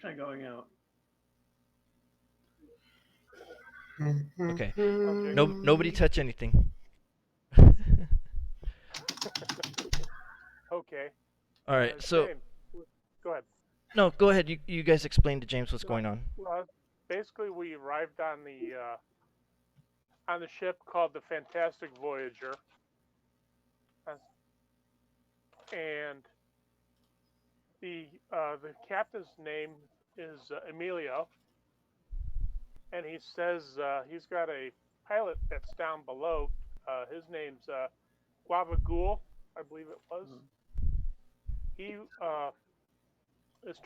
Try going out. Okay. Okay. Nobody touch anything. Okay. All right. So James, go ahead. no, go ahead. You guys explain to James what's going on. Well, basically, we arrived on the ship called the Fantastic Voyager, and the captain's name is Emilio, and he says he's got a pilot that's down below. His name's Guavagool, I believe it was. He is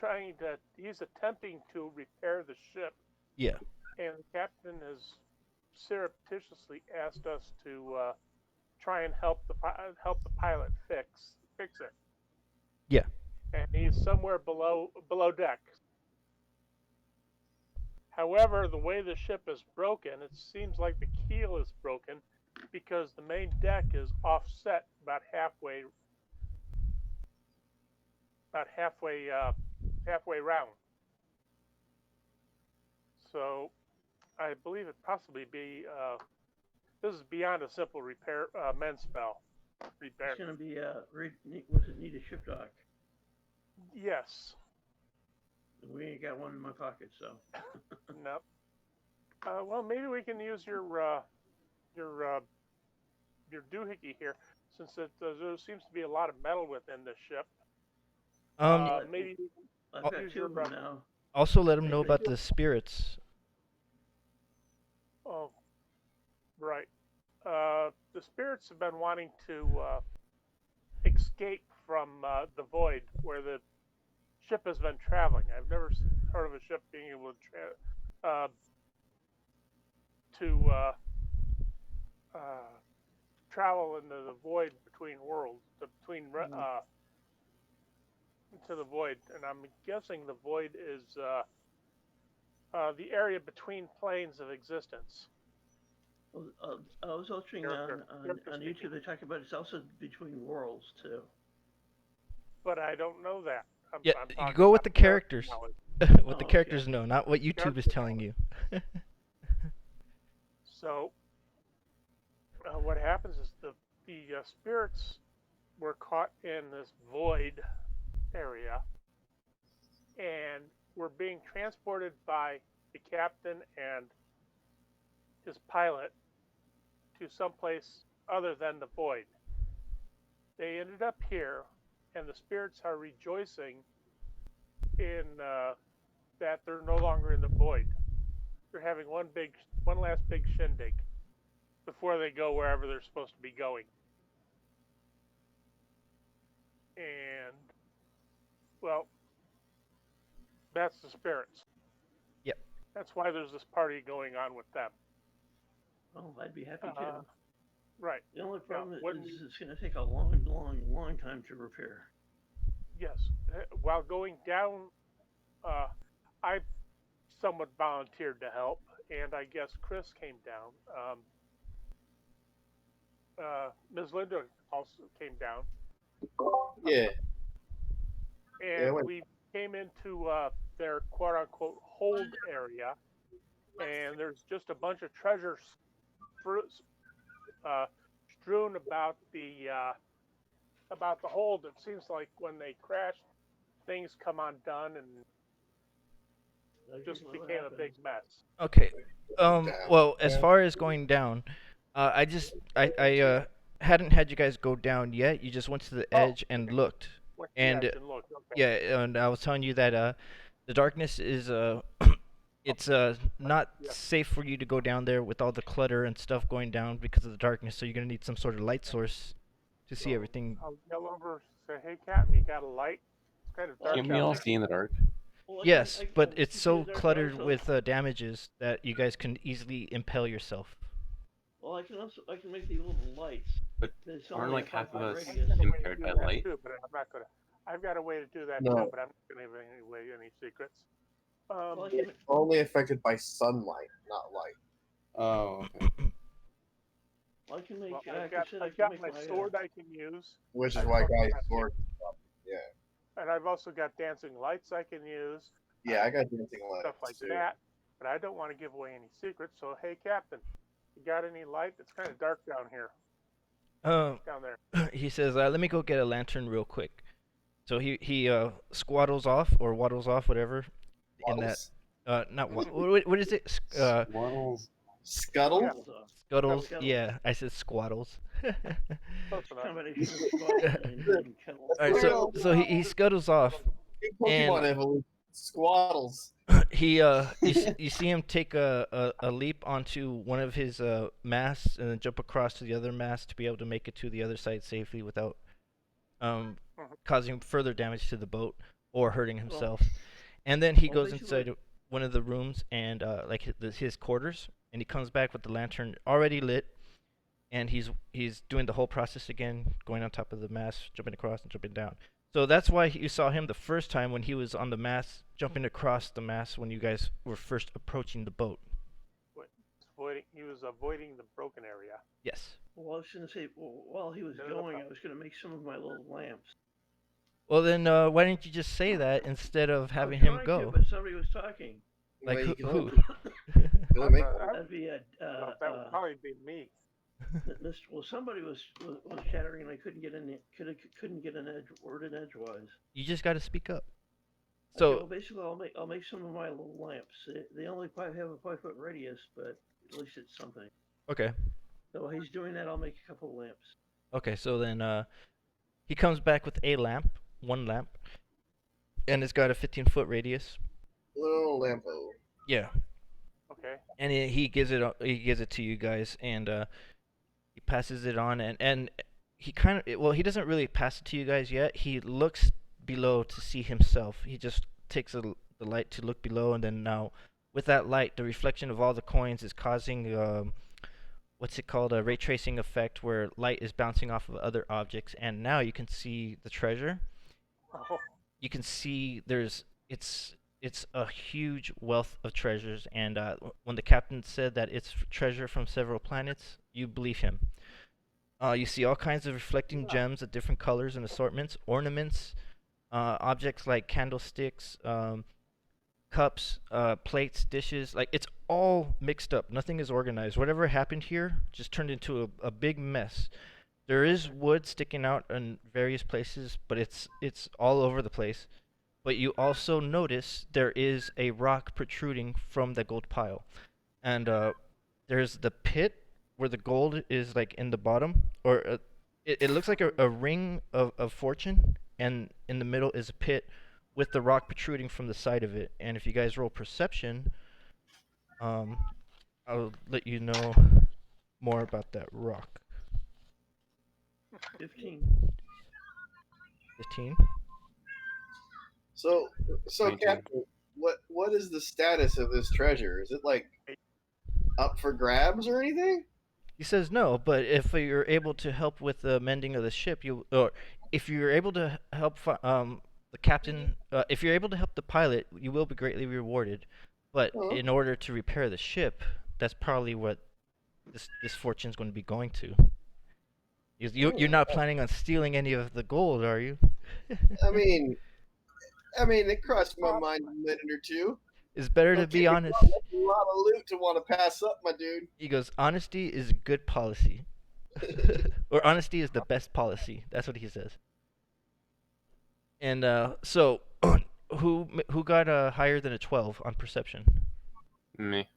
he's attempting to repair the ship. Yeah. And the captain has surreptitiously asked us to try and help the pilot fix it. Yeah. And he's somewhere below deck. However, the way the ship is broken, it seems like the keel is broken because the main deck is offset about halfway round. So I believe it possibly be this is beyond a simple repair mend spell. Repair. It's gonna be what's it need a ship dock? Yes. We ain't got one in my pocket, so. No. Well, maybe we can use your doohickey here, since there seems to be a lot of metal within this ship. Maybe I've got two of them now. Also, let him know about the spirits. Oh, right. The spirits have been wanting to escape from the void where the ship has been traveling. I've never heard of a ship being able to travel into the void between worlds, into the void, and I'm guessing the void is the area between planes of existence. I was watching on YouTube. They talk about it's also between worlds too. But I don't know that. You go with the characters. What the characters know, not what YouTube is telling you. So what happens is the spirits were caught in this void area and were being transported by the captain and his pilot to someplace other than the void. They ended up here, and the spirits are rejoicing in that they're no longer in the void. They're having one last big shindig before they go wherever they're supposed to be going. And, well, that's the spirits. Yep. That's why there's this party going on with them. Oh, I'd be happy too. Right. The only problem is it's going to take a long time to repair. Yes. While going down, I somewhat volunteered to help, and I guess Chris came down. Ms. Linda also came down. Yeah. And we came into their quote-unquote hold area, and there's just a bunch of treasures strewn about the hold. It seems like when they crash, things come undone and just became a big mess. Okay. Well, as far as going down, I hadn't had you guys go down yet. You just went to the edge and looked. And and I was telling you that the darkness is it's not safe for you to go down there with all the clutter and stuff going down because of the darkness. So you're gonna need some sort of light source to see everything. I'll yell over, say, "Hey, Captain, you got a light?" It's kind of dark. Can we all see in the dark? Yes, but it's so cluttered with damages that you guys can easily impale yourself. Well, I can make the little lights. But aren't like half of us radius. impaired by light? Too, but I'm not gonna. I've got a way to do that No. too, but I'm not gonna give away any secrets. Only affected by sunlight, not light. Oh, okay. I can make. I've got my sword I can use. Which is why guys' sword. Yeah. And I've also got dancing lights I can use. Yeah, I got dancing lights stuff like too. that. But I don't want to give away any secrets. So hey, Captain, you got any light? It's kind of dark down here. Down there. He says, "Let me go get a lantern real quick." So he squaddles off or waddles off, whatever. In that, not what is it? Waddles. Scuttle? Yeah. Scuttles. Scuttles. Yeah, I said squaddles. Close enough. Combination of squaddles and kennels. All right, so he scuttles off. Big Pokemon evolution. Squaddles. You see him take a leap onto one of his masts and then jump across to the other mast to be able to make it to the other side safely without causing further damage to the boat or hurting himself. And then he goes inside one of the rooms and like his quarters, and he comes back with the lantern already lit, and he's doing the whole process again, going on top of the mast, jumping across and jumping down. So that's why you saw him the first time when he was on the mast, jumping across the mast when you guys were first approaching the boat. He was avoiding the broken area. Yes. Well, I was going to say, while he was going, I was going to make some of my little lamps. Well, then why didn't you just say that instead of having him go? But somebody was talking. Like who? That'd be that would probably be me. Well, somebody was chattering, and I couldn't get an word in edgewise. You just got to speak up. So okay, well, basically, I'll make some of my little lamps. They only have a 5-foot radius, but at least it's something. Okay. So while he's doing that, I'll make a couple of lamps. Okay, so then he comes back with one lamp, and it's got a 15-foot radius. Little lampo. Yeah. Okay. And he gives it to you guys, and he passes it on, and he kind of he doesn't really pass it to you guys yet. He looks below to see himself. He just takes the light to look below, and then now with that light, the reflection of all the coins is causing what's it called, a ray tracing effect, where light is bouncing off of other objects, and now you can see the treasure. Oh. You can see it's a huge wealth of treasures, and when the captain said that it's treasure from several planets, you believe him. You see all kinds of reflecting gems of different colors and assortments, ornaments, objects like candlesticks, cups, plates, dishes. Like, it's all mixed up. Nothing is organized. Whatever happened here just turned into a big mess. There is wood sticking out in various places, but it's all over the place. But you also notice there is a rock protruding from the gold pile. And there's the pit where the gold is, like, in the bottom. Or it looks like a ring of fortune, and in the middle is a pit with the rock protruding from the side of it. And if you guys roll perception, I'll let you know more about that rock. 15. 15? So Captain, what is the status of this treasure? Is it like up for grabs or anything? He says no, but if you're able to help with the mending of the ship, or if you're able to help the captain, if you're able to help the pilot, you will be greatly rewarded. But in order to repair the ship, that's probably what this fortune's going to be going to. You're not planning on stealing any of the gold, are you? I mean, it crossed my mind a minute or two. It's better to be honest. A lot of loot to want to pass up, my dude. He goes, honesty is good policy. Or honesty is the best policy. That's what he says. And so, who got higher than a 12 on perception? Me.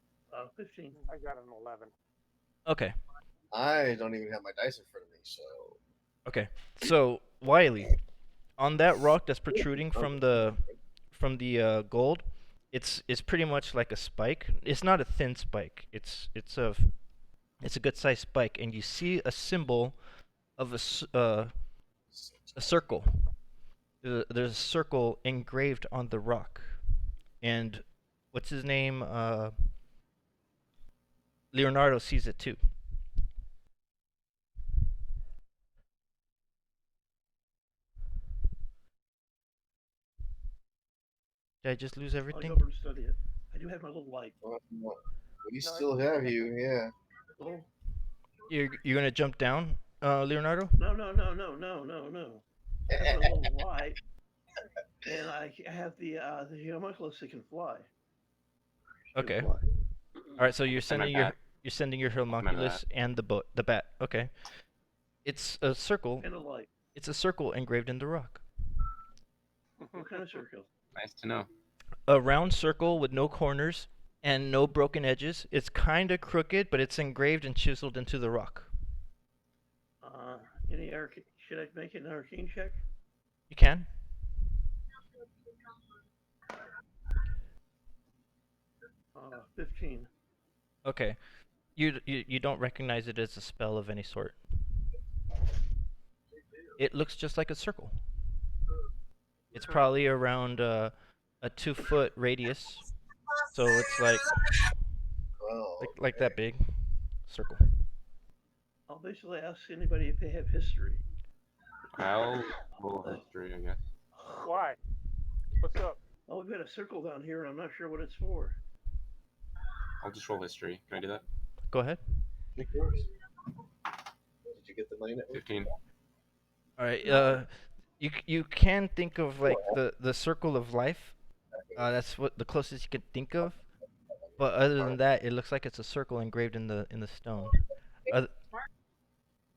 15. I got an 11. Okay. I don't even have my dice in front of me, so. Okay. So, Wiley, on that rock that's protruding from the gold, it's pretty much like a spike. It's not a thin spike. It's a good sized spike, and you see a symbol of a circle. There's a circle engraved on the rock, and what's his name? Leonardo sees it too. Did I just lose everything? I'll go over and study it. I do have my little light. We still have you, yeah. Oh. You're gonna jump down, Leonardo? No. I have my little light. And I have the homunculus that can fly. Okay. Fly. All right. So you're sending your bat. homunculus and the bat. Okay. It's a circle. And a light. It's a circle engraved in the rock. What kind of circle? Nice to know. A round circle with no corners and no broken edges. It's kind of crooked, but it's engraved and chiseled into the rock. Should I make an arcane check? You can. 15. Okay. You don't recognize it as a spell of any sort. It looks just like a circle. It's probably around a 2-foot radius, so it's like that big circle. I'll basically ask anybody if they have history. I'll roll history, I guess. Why? What's up? Oh, we've got a circle down here, and I'm not sure what it's for. I'll just roll history. Can I do that? Go ahead. Make yours. Did you get the money network? 15. All right. You can think of like the circle of life. That's what the closest you can think of. But other than that, it looks like it's a circle engraved in the stone.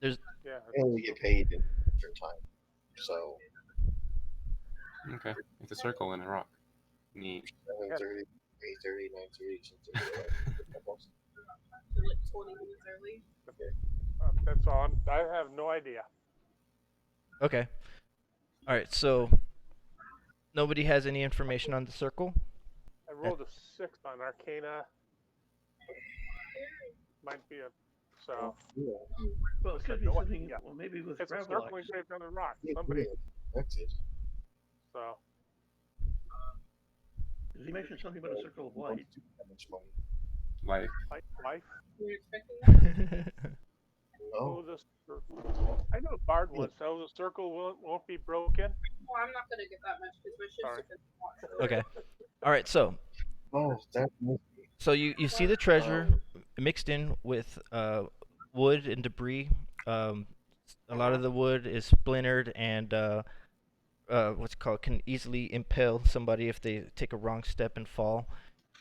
There's Yeah. And we get paid in different time. So Okay. It's a circle in a rock. Neat. 7:30, 8:30, 9:30, 10:30. Like 20 minutes early. That's on. I have no idea. okay. All right. So nobody has any information on the circle. I rolled a 6 on Arcana. Might be a so. Well, it could be No something. idea. Well, maybe with It's a gravel circle axe. engraved on the rock. Yeah, Somebody. That's it. So. Did he mention something about a circle of light? How much money? Life. Life. Were you expecting that? Oh, Oh, this. I know Bard once. So the circle won't be broken. Well, I'm not gonna get that much because my shifts Sorry. have been hot. Okay. All right. So that. you see the treasure mixed in with wood and debris. A lot of the wood is splintered and what's it called can easily impale somebody if they take a wrong step and fall.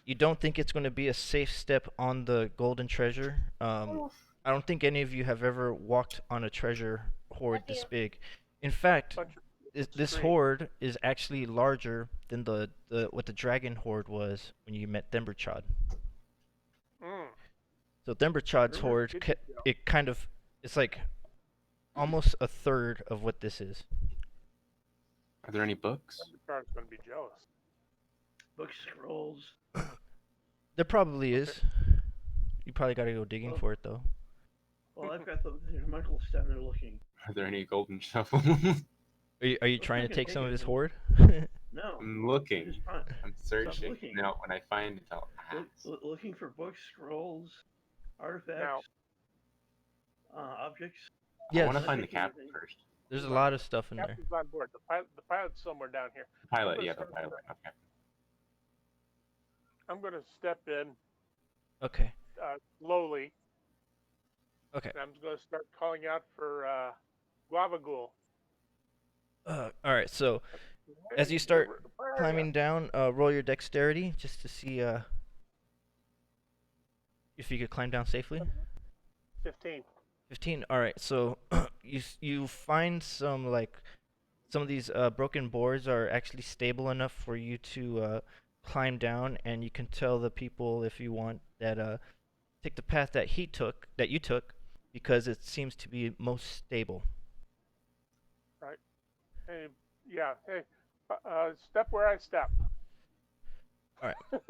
You don't think it's going to be a safe step on the golden treasure. I don't think any of you have ever walked on a treasure hoard this big. In fact, this hoard is actually larger than the what the dragon hoard was when you met Themberchod. So Themberchod's hoard, it's like almost a third of what this is. Are there any books? Bard's gonna be jealous. Books, scrolls. There probably is. You probably got to go digging for it though. Well, I've got the homunculus down there looking. Are there any golden shovels? Are you trying to take some of his hoard? No. I'm looking. Just fine. I'm searching. looking. Now, when I find it, I'll ask. Looking for books, scrolls, artifacts, Now- objects. I Yes. want to find the Taking captain anything. first. There's a lot of stuff in there. Captain's on board. The pilot's somewhere down here. Pilot, Let's yeah, the start pilot. with Okay. I'm gonna step in Okay. slowly. Okay. And I'm gonna start calling out for Guava Ghoul. All right. So as you start climbing down, roll your dexterity just to see if you could climb down safely. 15. 15. All right. So you find some of these broken boards are actually stable enough for you to climb down, and you can tell the people if you want that take the path that you took because it seems to be most stable. Hey, yeah. Hey, step where I step. All right.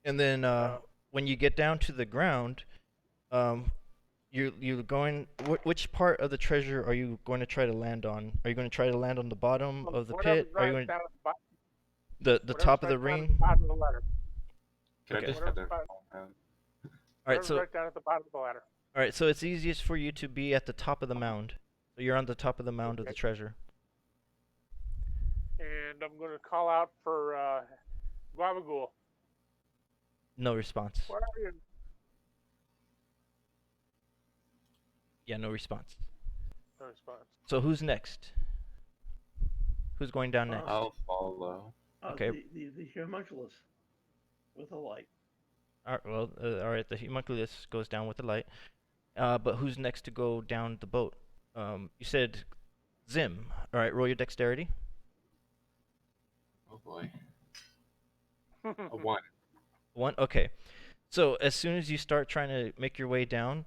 And then when you get down to the ground, you're going. Which part of the treasure are you going to try to land on? Are you going to try to land on the bottom of the pit? Are you going down at the bottom? the top of the ring? Bottom of the ladder. Can Okay. I just have the... All right. So right down at the bottom of the ladder. all right. So it's easiest for you to be at the top of the mound. So you're on the top of the mound of the Okay. treasure. And I'm going to call out for Guava Ghoul. No response. Where are you? Yeah, no response. No response. So who's next? Who's going down next? I'll follow. Okay. The homunculus with a light. All right, well, all right. The homunculus goes down with the light. But who's next to go down the boat? You said Zim. All right, roll your dexterity. Oh boy. A 1. 1. Okay. So as soon as you start trying to make your way down,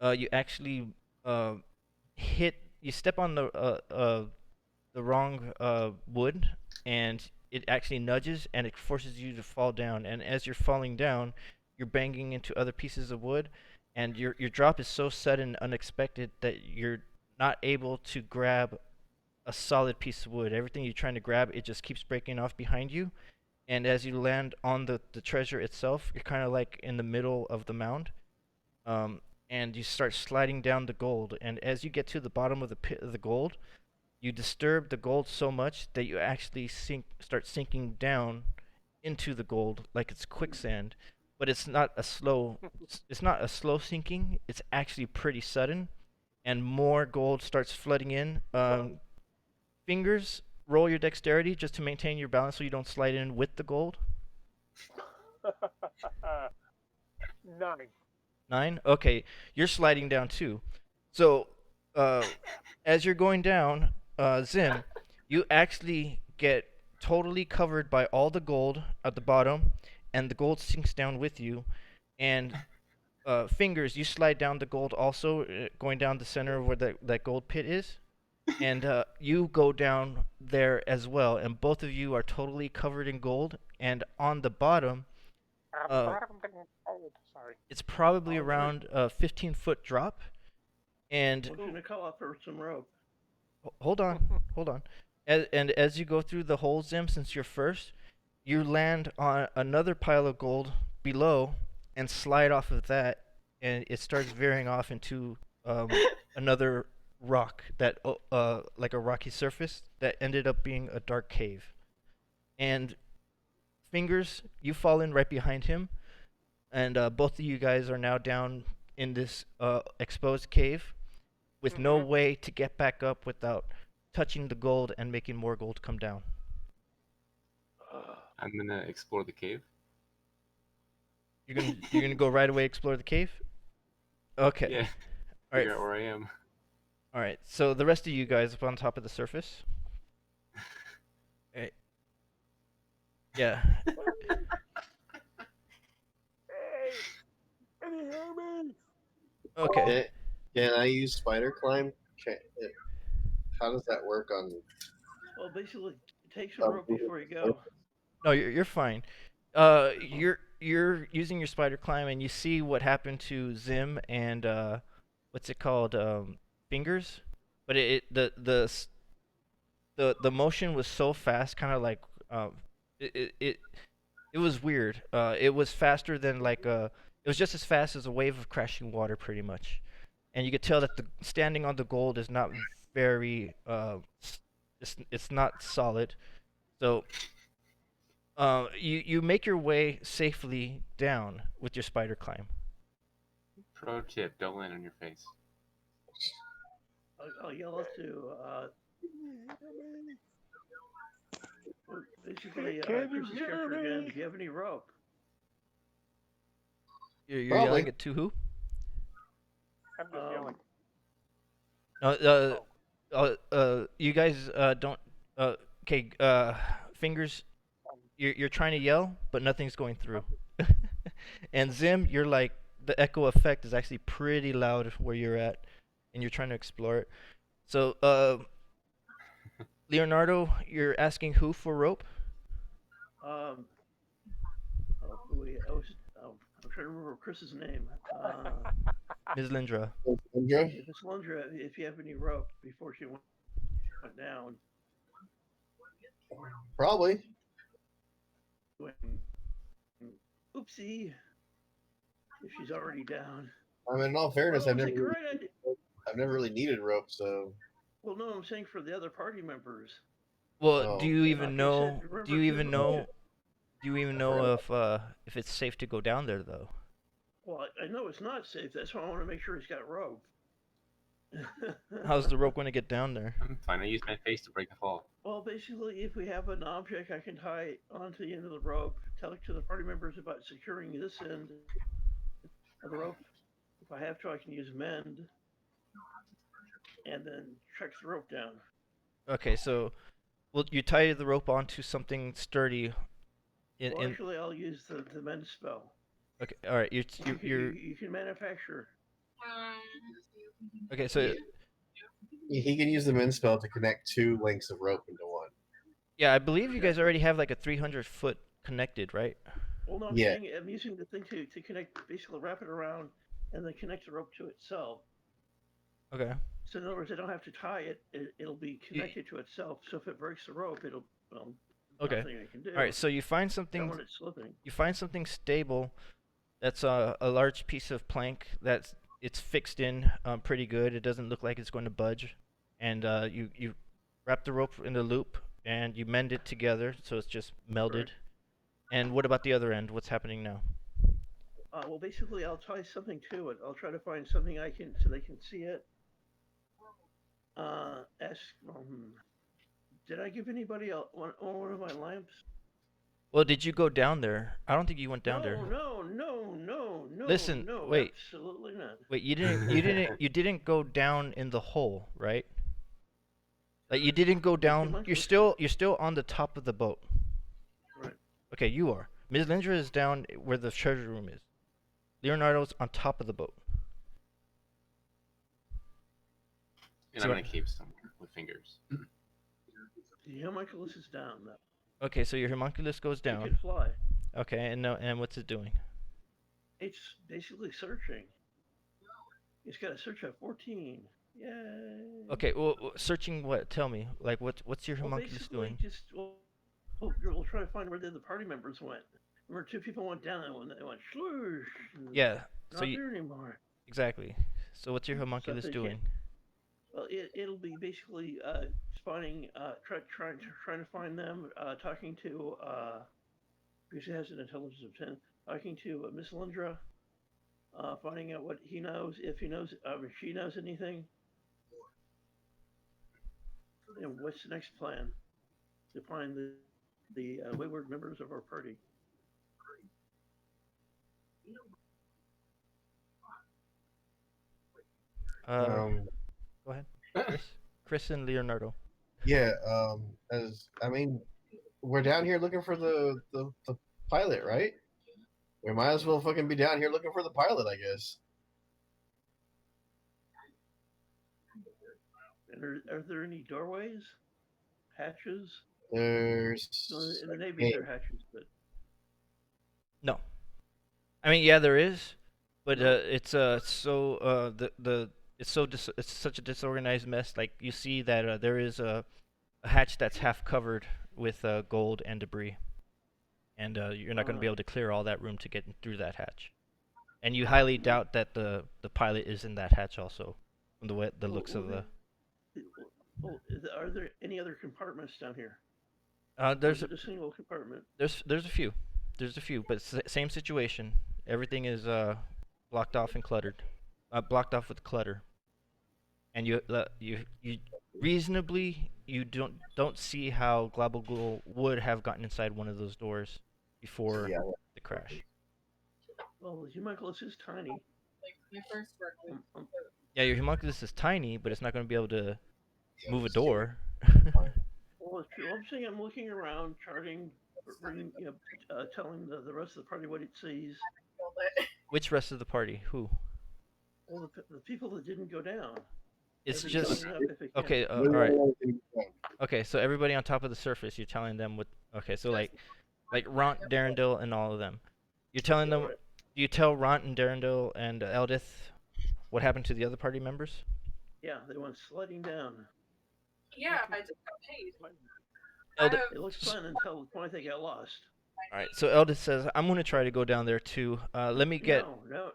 you actually you step on the wrong wood, and it actually nudges and it forces you to fall down. And as you're falling down, you're banging into other pieces of wood, and your drop is so sudden and unexpected that you're not able to grab a solid piece of wood. Everything you're trying to grab, it just keeps breaking off behind you. And as you land on the treasure itself, you're kind of like in the middle of the mound. And you start sliding down the gold. And as you get to the bottom of the pit of the gold, you disturb the gold so much that you actually start sinking down into the gold like it's quicksand. But it's not a slow sinking. It's actually pretty sudden, and more gold starts flooding in. Fingers, roll your dexterity just to maintain your balance so you don't slide in with the gold. 9. 9? Okay, you're sliding down too. So, as you're going down, Zim, you actually get totally covered by all the gold at the bottom, and the gold sinks down with you. And Fingers, you slide down the gold also, going down the center of where that gold pit is. And you go down there as well, and both of you are totally covered in gold. And on the bottom, Sorry. it's probably around a 15-foot drop. And We're gonna call up for some rope. hold on. And as you go through the hole, Zim, since you're first, you land on another pile of gold below and slide off of that, and it starts veering off into another rock that like a rocky surface that ended up being a dark cave. And Fingers, you fall in right behind him, and both of you guys are now down in this exposed cave with no way to get back up without touching the gold and making more gold come down. I'm gonna explore the cave. You're gonna go right away explore the cave? Okay. Yeah. All right. Figure out where I am. All right. So the rest of you guys up on top of the surface. Right. Yeah. Hey! Can you hear me? Okay. Can I use spider climb? How does that work on? Well, basically, take some rope before you go. No, you're fine. You're using your spider climb, and you see what happened to Zim and what's it called, Fingers, but the motion was so fast, kind of like it was weird. It was faster than it was just as fast as a wave of crashing water, pretty much, and you could tell that the standing on the gold is not very it's not solid, so. You make your way safely down with your spider climb. Pro tip: don't land on your face. I'll yell out to basically Chris's character again. Do you have any rope? You're Probably. yelling it to who? I'm just yelling. You guys don't. Okay. Fingers. You're trying to yell, but nothing's going through. And Zim, you're like, the echo effect is actually pretty loud where you're at, and you're trying to explore it. So, Leonardo, you're asking who for rope? I'm trying to remember Chris's name. Ms. Lindra. Miss Lundra, if you have any rope before she went down. Probably. Oopsie. If she's already down. I mean, in all fairness, Well, I've it's a never great idea. really needed rope, so. Well, no, I'm saying for the other party members. Well, Oh. do you even Like you know? said, remember Do you even who- know? Do you even know if it's safe to go down there though? Well, I know it's not safe. That's why I want to make sure he's got rope. How's the rope going to get down there? I'm fine. I use my face to break the fall. Well, basically, if we have an object, I can tie it onto the end of the rope, tell it to the party members about securing this end of the rope. If I have to, I can use mend, and then trek the rope down. Okay, so well, you tie the rope onto something sturdy. Well, actually, I'll use the mend spell. Okay, all right. You can manufacture. Okay, so He can use the min spell to connect 2 lengths of rope into one. yeah, I believe you guys already have like a 300-foot connected, right? Well, no, I'm using the thing to connect, basically wrap it around, and then connect the rope to itself. Okay. So in other words, I don't have to tie it. It'll be connected to itself. So if it breaks the rope, it'll okay. nothing I can do. All right. So you find something. When it's slipping. You find something stable. That's a large piece of plank it's fixed in pretty good. It doesn't look like it's going to budge, and you wrap the rope in the loop and you mend it together so it's just melded. Right. And what about the other end? What's happening now? Well, basically, I'll tie something to it. I'll try to find something so they can see it. Did I give anybody one of my lamps? Well, did you go down there? I don't think you went down there. No. Listen, no, wait. Absolutely not. Wait, you didn't go down in the hole, right? Like you didn't go down. You're still on the top of the boat. Right. Okay, you are. Ms. Lindra is down where the treasure room is. Leonardo's on top of the boat. And I'm in a cave somewhere with fingers. The homunculus is down though. Okay, so your homunculus goes down. It can fly. Okay, and what's it doing? It's basically searching. It's got a search of 14. Yay! Okay, well, searching what? Tell me. Like, what's your homunculus doing? We'll try to find where the party members went. Remember, 2 people went down and they went sloosh. Yeah. Not there anymore. Exactly. So what's your homunculus doing? Well, it'll be basically spawning, trying to find them, talking to, because it has an intelligence of 10, talking to Miss Lindra, finding out what he knows, if he knows, if she knows anything. And what's the next plan? To find the wayward members of our party. Go ahead. Chris and Leonardo. Yeah, we're down here looking for the pilot, right? We might as well fucking be down here looking for the pilot, I guess. And are there any doorways? Hatches? There's... In the Navy, there are hatches, but... No. I mean, yeah, there is, but it's such a disorganized mess. Like you see that there is a hatch that's half covered with gold and debris, and you're not going to be able to clear all that room to get through that hatch. And you highly doubt that the pilot is in that hatch also, from the looks of the. Are there any other compartments down here? There's a single compartment. There's a few, but it's the same situation. Everything is blocked off and cluttered, blocked off with clutter. And you reasonably you don't see how Global would have gotten inside one of those doors before the crash. Well, the homunculus is tiny. Yeah, your homunculus is tiny, but it's not going to be able to move a door. Well, it's true. I'm saying I'm looking around, charting, telling the rest of the party what it sees. Which rest of the party? Who? Well, the people that didn't go down. It's just okay. All right. Okay, so everybody on top of the surface, you're telling them what? Okay, so like Ront, Darendil, and all of them. You're telling them. Do you tell Ront and Darendil and Eldith what happened to the other party members? Yeah, they went sliding down. Yeah, I just got paid. It looks fun until the point they got lost. All right, so Eldith says, "I'm going to try to go down there too. Let me get." No.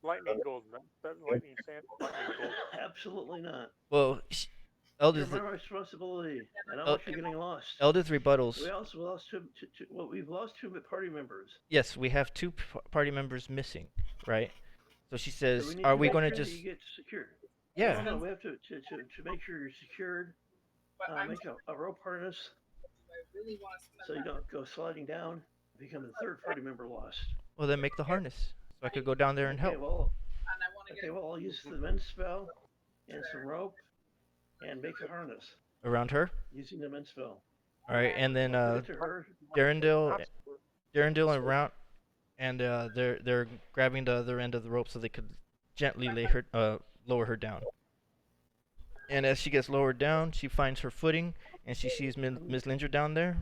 Lightning gold, lightning sand, lightning gold. Absolutely not. Well, Elders, my responsibility. I don't El- want you getting lost. Elders rebuttals. We also lost we've lost 2 party members. Yes, we have 2 party members missing, right? So she says, So we need "Are to we make going to sure that just?" you get secured. Yeah. No, we have to make sure you're secured. Make a rope harness so you don't go sliding down. Become the 3rd party member lost. Well, then make the harness so I could go down there and help. Well, I'll use the men's spell and some rope and make a harness Around her. using the men's spell. All right, and then To her. Darendil and Round, and they're grabbing the other end of the rope so they could gently lower her down. And as she gets lowered down, she finds her footing, and she sees Miss Linder down there.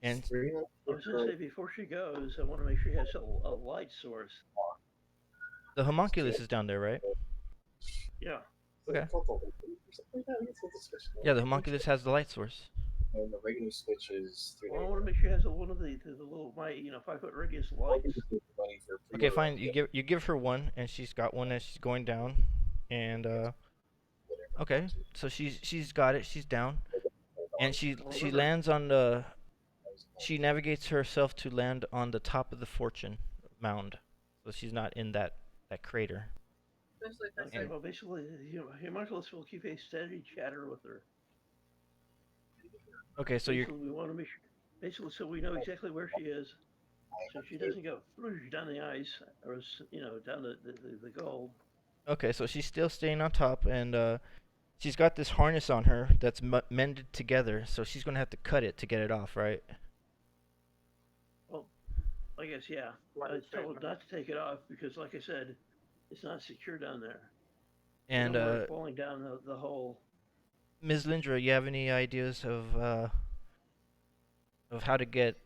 And I was gonna say before she goes, I want to make sure she has a light source. the homunculus is down there, right? Yeah. Okay. Yeah, the homunculus has the light source. And the regular switch is 3 Well, I want to make sure she has one of the little 5-foot radius lights. Okay, fine. You give her one, and she's got one as she's going down, and okay, so she's got it. She's down, and she lands on the. She navigates herself to land on the top of the fortune mound, so she's not in that crater. Okay, well, basically, homunculus will keep a steady chatter with her. Okay, so we want to make sure, basically, so we know exactly where she is, so she doesn't go down the ice or down the gold. Okay, so she's still staying on top, and she's got this harness on her that's mended together, so she's gonna have to cut it to get it off, right? Well, I guess yeah. I told her not to take it off because, like I said, it's not secure down there. And falling down the hole. Ms. Lindra, you have any ideas of how to get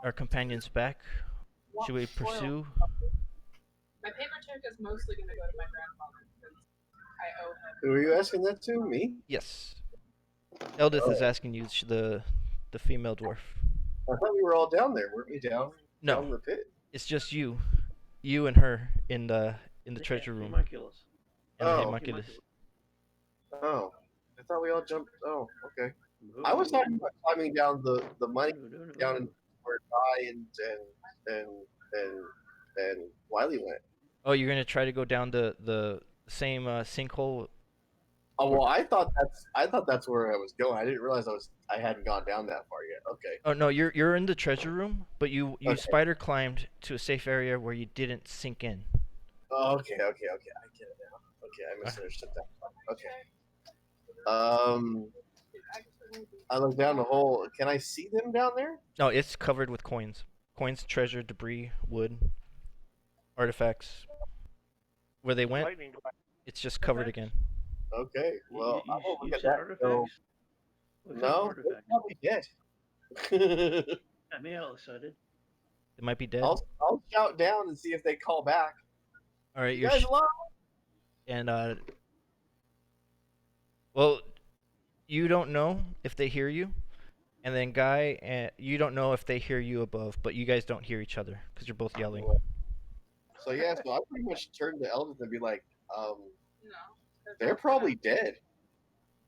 our companions back? Should we pursue? My paper check is mostly going to go to my grandfather because I owe him. Who are you asking that to? Me? Yes. Eldith is asking you, the female dwarf. I thought we were all down there. Weren't we down? No. Down in the pit? It's just you and her in the treasure room. Homunculus. And the homunculus. Oh, I thought we all jumped. Oh, okay. I was talking about climbing down the money down in where Guy and Wiley went. Oh, you're gonna try to go down the same sinkhole. Oh well, I thought that's where I was going. I didn't realize I hadn't gone down that far yet. Okay. Oh no, you're in the treasure room, but you Okay. spider climbed to a safe area where you didn't sink in. Oh, okay. I get it now. Okay, I misunderstood that. Okay. I look down the hole. Can I see them down there? No, it's covered with coins, treasure, debris, wood, artifacts. Where they went, it's just covered again. Okay. Well, I won't look at said that. artifacts? What kind of No, artifacts? they're probably dead. Got me all excited. It might be dead. I'll shout down and see if they call back. All right, You guys alive? and well, you don't know if they hear you, and then Guy, you don't know if they hear you above, but you guys don't hear each other because you're both yelling. So yeah, so I pretty much turned to Eldon and be like, No. they're probably dead.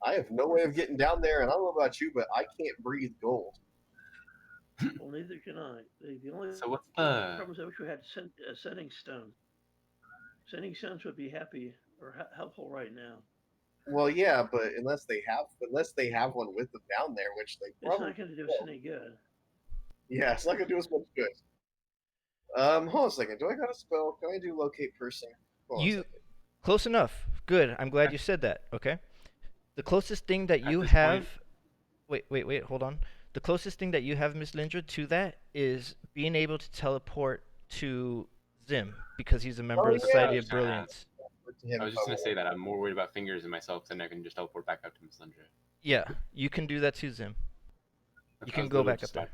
I have no way of getting down there, and I don't know about you, but I can't breathe gold. Well, neither can I. The only So what's the? problem is I wish we had a sending stone. Sending stones would be happy or helpful right now. Well, yeah, but unless they have one with them down there, which they It's probably not going to do us any good. yeah, it's not gonna do us much good. Hold on a second. Do I got a spell? Can I do locate person? Hold on a second. Close enough. Good. I'm glad you said that. Okay. The closest thing that you this have. Wait. Hold on. The closest thing that you have, Miss Lindra, to that is being able to teleport to Zim because he's a member of the Society of Brilliance. I was just gonna say that I'm more worried about fingers and myself, then I can just teleport back up to Miss Lindra. Yeah, you can do that too, Zim. You can go back up there.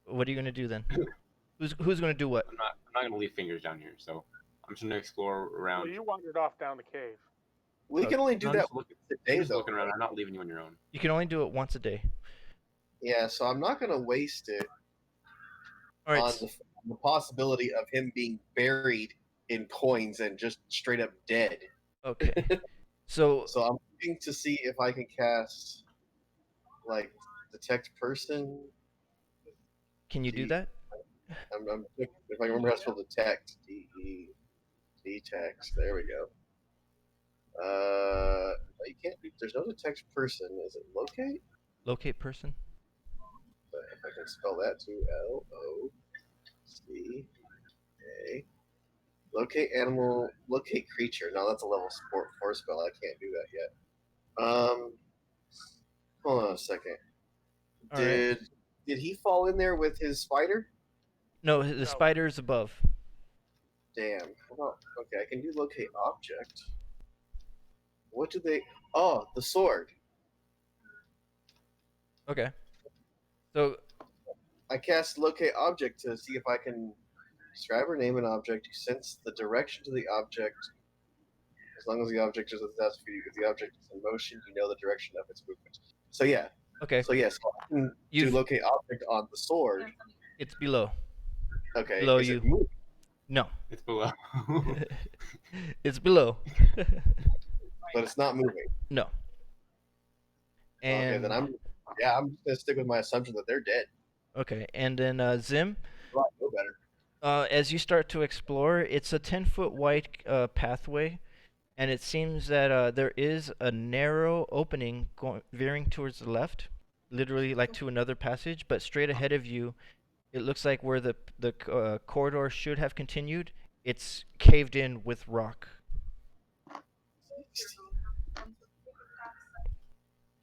What are you gonna do then? Who's gonna do what? I'm not gonna leave fingers down here, so I'm just gonna explore around. Well, you wandered off down the cave. We can only do No, that just looking, today, just though. looking around. I'm not leaving you on your own. You can only do it once a day. Yeah, so I'm not gonna waste it All right. on the possibility of him being buried in coins and just straight up dead. Okay. So So I'm looking to see if I can cast, like, detect person. Can you do that? If I remember how to spell detect, detect. There we go. You can't. There's no detect person. Is it locate? Locate person. But if I can spell that too, LOCA. Locate animal. Locate creature. No, that's a level 4 spell. I can't do that yet. Hold on a second. All right. Did he fall in there with his spider? No, the spider is above. Damn. Well, okay, I can do locate object. What do they? Oh, the sword. Okay. So I cast locate object to see if I can describe or name an object. You sense the direction to the object. As long as the object is with us, if the object is in motion, you know the direction of its movement. So yeah. okay. So yes, I can do locate object on the sword. It's below. Okay. Below is you. it moving? No. It's below. It's below. But it's not moving. No. And okay, then I'm just gonna stick with my assumption that they're dead. Okay, and then Zim, Well, I know better. as you start to explore, it's a 10-foot wide pathway, and it seems that there is a narrow opening veering towards the left, literally like to another passage, but straight ahead of you, it looks like where the corridor should have continued, it's caved in with rock.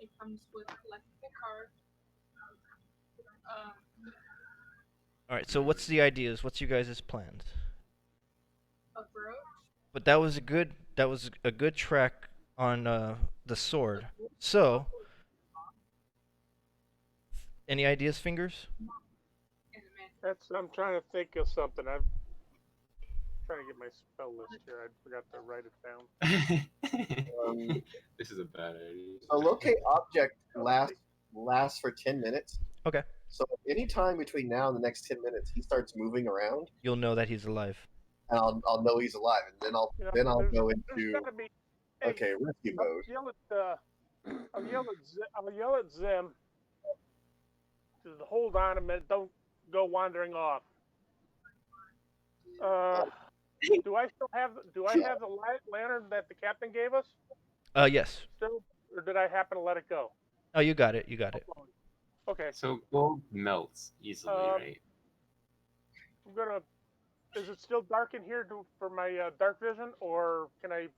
It comes with like a card. All right, so what's the ideas? What's you guys' plans? A brooch. But that was a good track on the sword. So, any ideas, Fingers? I'm trying to think of something. I'm trying to get my spell list here. I forgot to write it down. This is a bad idea. So locate object lasts for 10 minutes. Okay. So anytime between now and the next 10 minutes, he starts moving around, You'll know that he's alive. and I'll know he's alive, and then I'll go into rescue mode. I'll yell at Zim to hold on a minute. Don't go wandering off. Do I have the lantern that the captain gave us? Yes. Still, or did I happen to let it go? Oh, you got it. You got it. Okay. So gold melts easily, right? Is it still dark in here for my dark vision, or do I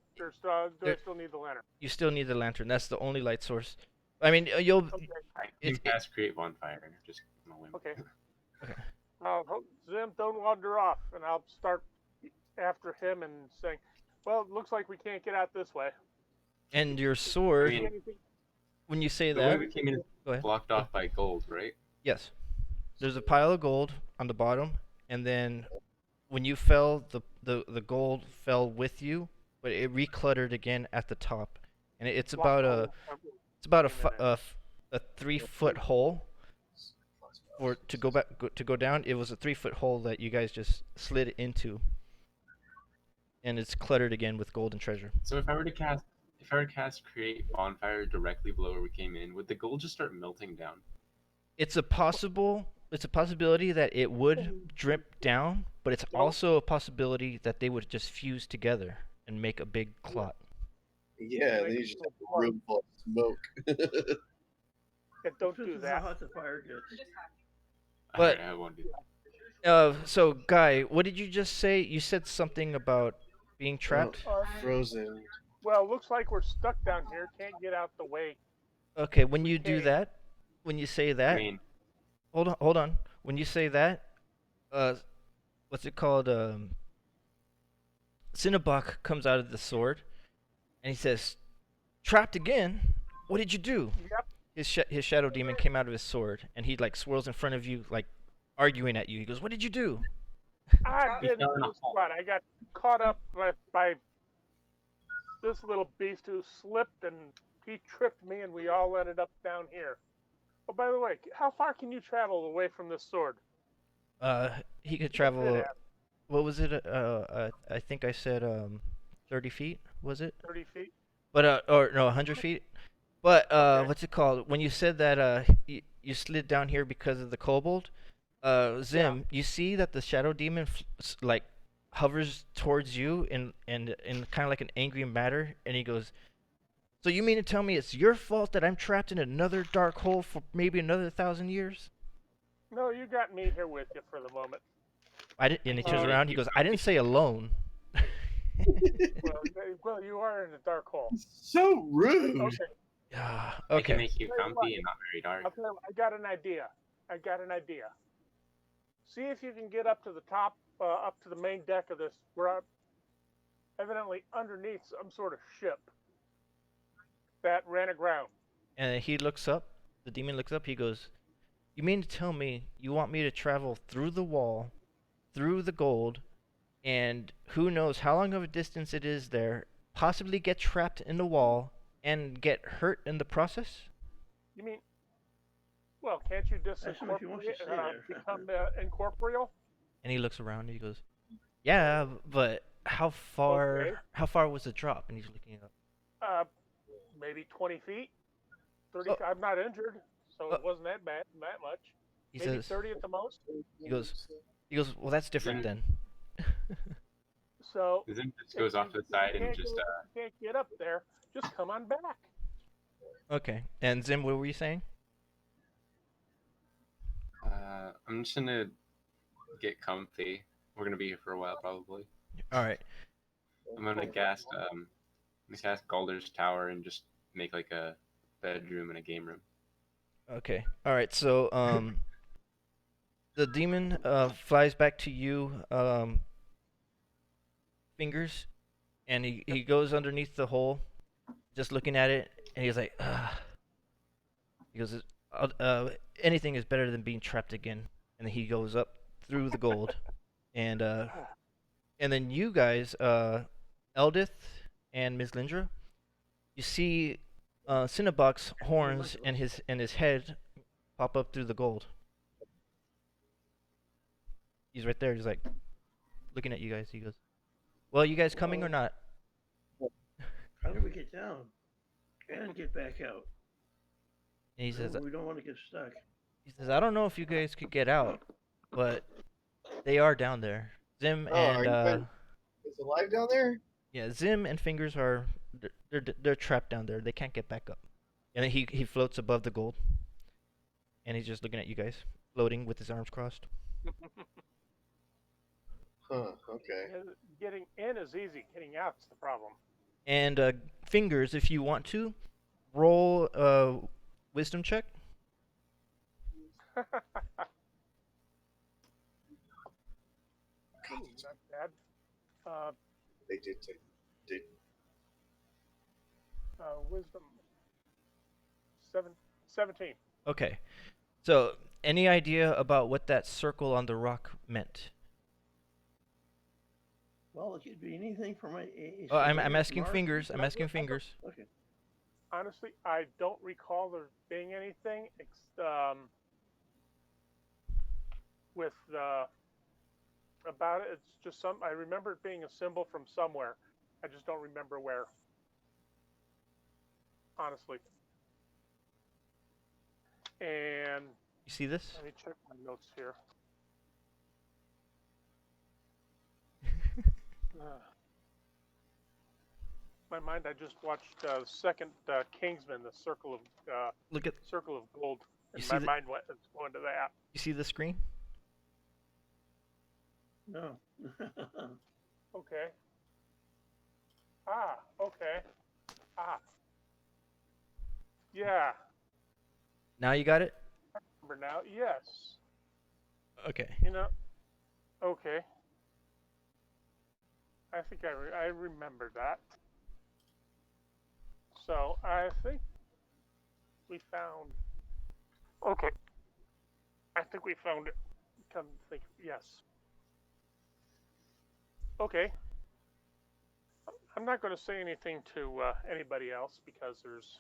still need the lantern? You still need the lantern. That's the only light source. I mean, you'll. Okay. I can cast create bonfire. Just on a whim. Okay. Okay. Zim, don't wander off, and I'll start after him and saying, "Well, it looks like we can't get out this way." And your sword. I mean, when you say the that, way we came in is blocked off by gold, right? Yes. There's a pile of gold on the bottom, and then when you fell, the gold fell with you, but it recluttered again at the top, and it's about a 3-foot hole. Or to go down, it was a 3-foot hole that you guys just slid into, and it's cluttered again with gold and treasure. So if I were to cast create bonfire directly below where we came in, would the gold just start melting down? It's a possibility that it would drip down, but it's also a possibility that they would just fuse together and make a big clot. Yeah, they just have a room full of smoke. Don't do that. How the fire gets. But I won't do that. So Guy, what did you just say? You said something about being trapped. Frozen. Well, looks like we're stuck down here. Can't get out the way. Okay, when you do that, when you say that, I mean, hold on. When you say that, what's it called? Cinnabok comes out of the sword, and he says, "Trapped again? What did you do?" Yep. His shadow demon came out of his sword, and he like swirls in front of you, like arguing at you. He goes, "What did you do?" I got caught up by this little beast who slipped, and he tripped me, and we all ended up down here. Oh, by the way, how far can you travel away from this sword? He could travel. What was it? I think I said 30 feet. Was it? 30 feet. But or no, 100 feet. But Okay. what's it called? When you said that you slid down here because of the kobold, Zim, you see that the shadow demon like hovers towards you in kind of like an angry manner, and he goes, "So you mean to tell me it's your fault that I'm trapped in another dark hole for maybe another 1,000 years?" No, you got me here with you for the moment. I didn't. And he turns Oh. around. He goes, "I didn't say alone." Well, you are in a dark hole. So rude. Okay. Yeah. It can Okay. make you comfy and not very dark. I'll tell you what, I got an idea. See if you can get up to the top, up to the main deck of this. We're evidently underneath some sort of ship that ran aground. And he looks up. The demon looks up. He goes, "You mean to tell me you want me to travel through the wall, through the gold, and who knows how long of a distance it is there, possibly get trapped in the wall, and get hurt in the process?" You mean? Well, can't you Ask him if he wants to stay there. become incorporeal? And he looks around and he goes, "Yeah, but how far? Okay. How far was the drop?" And he's looking up. Maybe 20 feet. 30. Oh. I'm not injured, so it wasn't that bad, that much. He Maybe says, 30 at the most. He goes, "Well, that's different then." So Zim just goes off to the side and just can't get up there. Just come on back. Okay. And Zim, what were you saying? I'm just gonna get comfy. We're gonna be here for a while probably. All right. I'm gonna cast Galder's Tower and just make like a bedroom and a game room. Okay. All right. So the demon flies back to you, Fingers, and he goes underneath the hole, just looking at it, and he's like, "Ugh." He goes, "Anything is better than being trapped again." And then he goes up through the gold, and then you guys, Eldith and Ms. Lindra, you see Cinnabog's horns and his head pop up through the gold. He's right there. He's like looking at you guys. He goes, "Well, you guys coming or not?" How do we get down and get back out? And he says, We don't want to get stuck. He says, "I don't know if you guys could get out, but they are down there. Zim and Is alive down there? yeah, Zim and Fingers are they're trapped down there. They can't get back up." And then he floats above the gold, and he's just looking at you guys, floating with his arms crossed. Huh. Okay. Getting in is easy. Getting out's the problem. And Fingers, if you want to, roll a wisdom check. Not bad. They did take. Wisdom. 17. Okay. So, any idea about what that circle on the rock meant? Well, it could be anything from a Oh, I'm asking Mars- Fingers. I'm asking Fingers. Okay. Honestly, I don't recall there being anything with about it. It's just I remember it being a symbol from somewhere. I just don't remember where. Honestly. And You see this? let me check my notes here. My mind, I just watched second Kingsman, the Circle of Circle of Gold, and my mind went going to that. You see the screen? No. Okay. Okay. Yeah. Now you got it? Remember now? Yes. Okay. Okay. I think I remember that. So I think we found. Okay. I think we found it. Come to think, yes. Okay. I'm not going to say anything to anybody else because there's.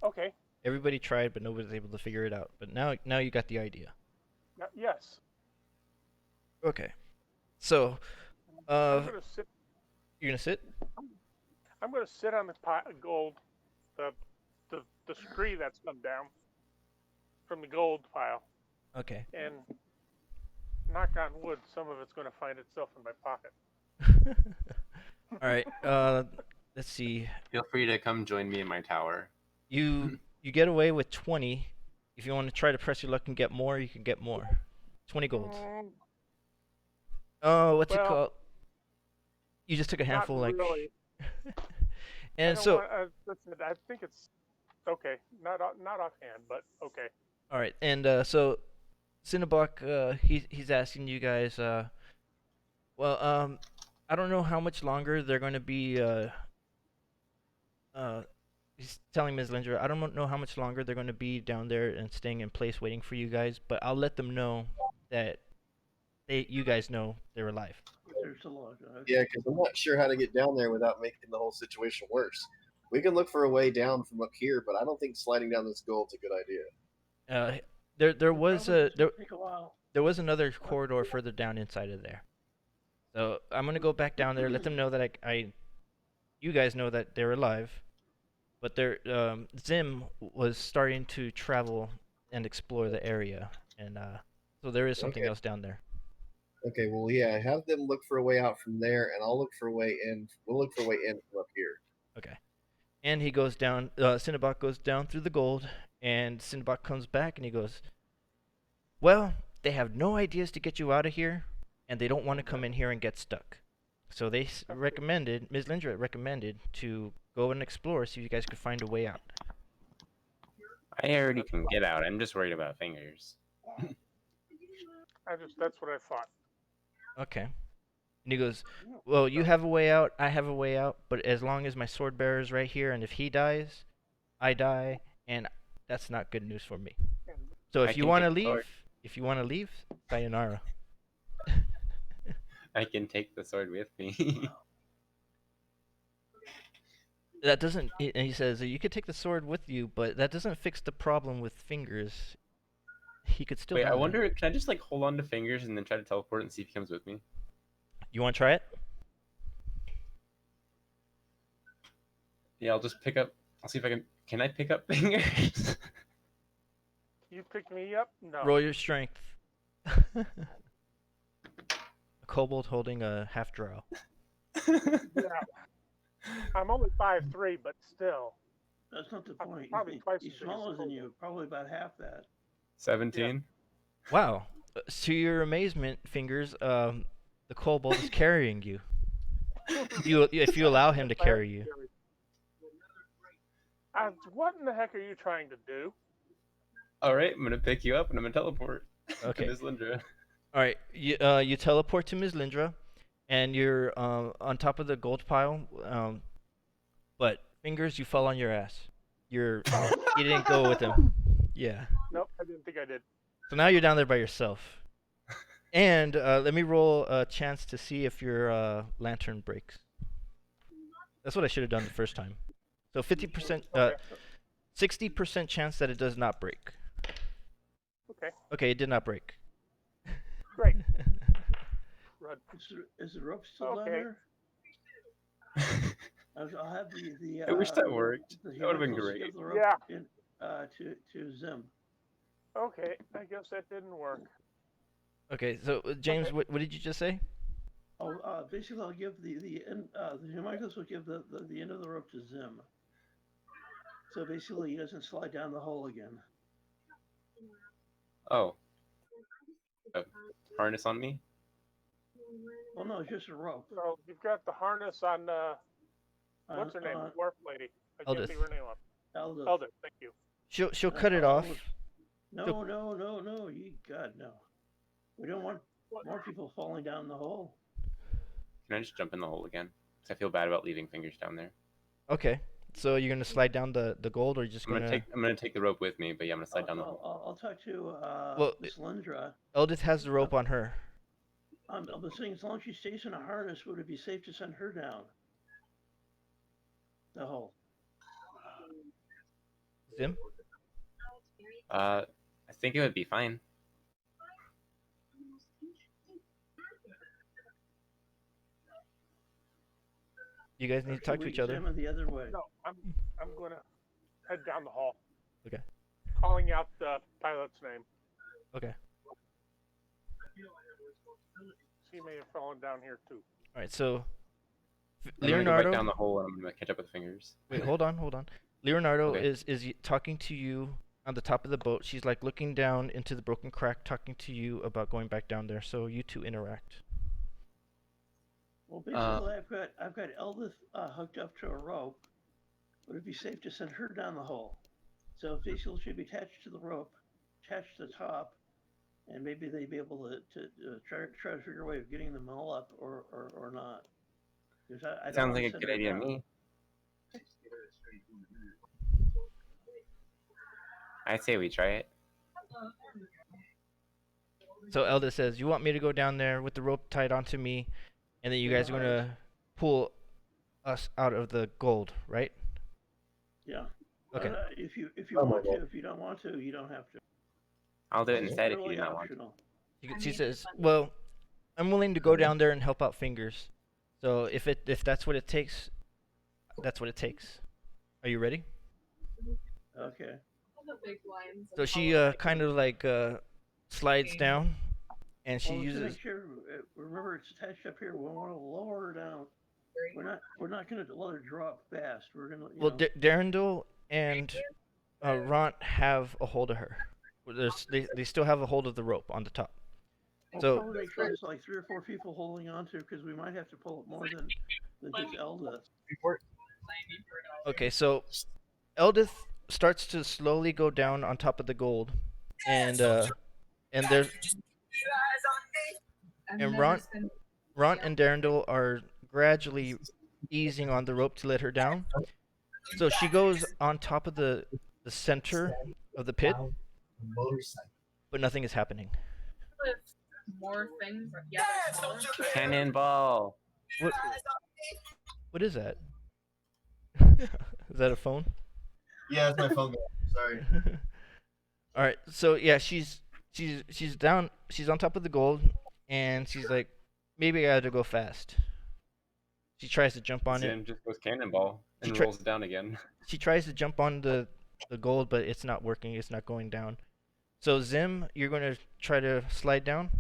Okay. Everybody tried, but nobody was able to figure it out. But now you got the idea. Yes. Okay. So, I'm gonna sit. you're gonna sit? I'm going to sit on the pot of gold, the scree that's come down from the gold pile, Okay. and knock on wood, some of it's going to find itself in my pocket. All right. Let's see. Feel free to come join me in my tower. You get away with 20. If you want to try to press your luck and get more, you can get more. 20 gold. Oh, what's it Well, called? You just took a handful, not like. really. And so. Listen, I think it's okay. Not offhand, but okay. All right, and so Cinnabok, he's asking you guys. I don't know how much longer they're going to be. He's telling Ms. Lindra, I don't know how much longer they're going to be down there and staying in place waiting for you guys, but I'll let them know that you guys know they're alive. There's a lot. Yeah, because I'm not sure how to get down there without making the whole situation worse. We can look for a way down from up here, but I don't think sliding down this gold's a good idea. There was Take a while. there was another corridor further down inside of there. So I'm gonna go back down there, let them know that you guys know that they're alive, but Zim was starting to travel and explore the area, and so there is something else down there. Okay, well, yeah, have them look for a way out from there, and I'll look for a way in. We'll look for a way in from up here. Okay. And he goes down, Cinnabok goes down through the gold, and Cinnabok comes back and he goes, well, they have no ideas to get you out of here, and they don't want to come in here and get stuck. So they recommended, Ms. Lindra recommended to go and explore, see if you guys could find a way out. I already can get out. I'm just worried about fingers. That's what I thought. Okay. And he goes, well, you have a way out, I have a way out, but as long as my sword bearer is right here, and if he dies, I die, and that's not good news for me. So if you want to leave, sayonara. I can take the sword with me. That doesn't, and he says, you could take the sword with you, but that doesn't fix the problem with fingers. He could still Wait, have I them. wonder, can I just like hold on to fingers and then try to teleport and see if he comes with me? You want to try it? Yeah, I'll just pick up, I'll see if I can I pick up fingers? You pick me up? No. Roll your strength. A kobold holding a half drow. Yeah. I'm only 5'3", but still. That's not the point. Probably twice He's as big as smaller than Kobold. you. Probably about half that. 17? Wow. To your amazement, Fingers, the kobold is carrying you. If you allow him to carry you. What in the heck are you trying to do? Alright, I'm gonna pick you up and I'm gonna teleport. Okay. To Ms. Lindra. Alright, you teleport to Ms. Lindra, and you're on top of the gold pile, but Fingers, you fall on your ass. You didn't go with him. Yeah. Nope, I didn't think I did. So now you're down there by yourself. And let me roll a chance to see if your lantern breaks. That's what I should have done the first time. So 50%, 60% chance that it does not break. Okay. Okay, it did not break. Great. Run. Is the rope still Okay. down there? I'll have the. I wish that worked. The That would've been Heracles great. give the rope Yeah. in, to Zim. Okay, I guess that didn't work. Okay, so James, what did you just say? Oh, basically, I'll give the Heracles will give the end of the rope to Zim. So basically, he doesn't slide down the hole again. Oh. A harness on me? Well, no, it's just a rope. So you've got the harness on, what's her name? Dwarf lady. I can't Eldith. think of her name up. Eldith. Eldith, thank you. She'll cut it off. No. God, no. We don't want more people falling down the hole. Can I just jump in the hole again? Because I feel bad about leaving fingers down there. Okay, so you're gonna slide down the gold, or you're just I'm gonna take the rope with me, but yeah, I'm gonna slide down the hole. I'll talk to Miss Lindra. Eldith has the rope on her. I'm saying as long as she stays in a harness, would it be safe to send her down the hole? Zim? I think it would be fine. You guys need to talk to each other. Examine the other way. No, I'm gonna head down the hall. Okay. Calling out the pilot's name. Okay. She may have fallen down here too. All right. So I'm gonna go Leonardo. back down the hole and I'm gonna catch up with fingers. Wait, hold on. Leonardo Okay. is talking to you on the top of the boat. She's like looking down into the broken crack, talking to you about going back down there. So you two interact. Well, basically, I've got Eldith hooked up to a rope. Would it be safe to send her down the hole? So basically, she'd be attached to the rope, attached to the top, and maybe they'd be able to try to figure a way of getting them all up or not. I don't Sounds wanna like a send good her idea to down. me. I say we try it. So Elda says, "You want me to go down there with the rope tied onto me, and then you guys are gonna pull us out of the gold, right?" Yeah. Okay. If you Oh my want God. to, if you don't want to, you don't have to. I'll do it It's instead if you really do not want to. optional. She says, "Well, I'm willing to go down there and help out Fingers. So if that's what it takes, that's what it takes. Are you ready?" Okay. The big lines So of she color. kind of like slides down, and she Well, to uses. make sure, remember it's attached up here. We want to lower her down. We're not going to let her drop fast. We're going to. Well, Darendil and Ront have a hold of her. They still have a hold of the rope on the top. So probably make sure it's like 3 or 4 people holding on to, because we might have to pull it more than just Elda. okay, so Eldith starts to slowly go down on top of the gold, and there's and Ront and Darendil are gradually easing on the rope to let her down. So she goes on top of the center of the pit, but nothing is happening. More things. Yeah. Cannonball. What is that? Is that a phone? Yeah, it's my phone. Sorry. All right. So yeah, she's down. She's on top of the gold, and she's like, maybe I gotta go fast. She tries to jump on it. Zim just goes cannonball and She rolls down again. She tries to jump on the gold, but it's not working. It's not going down. So Zim, you're gonna try to slide down.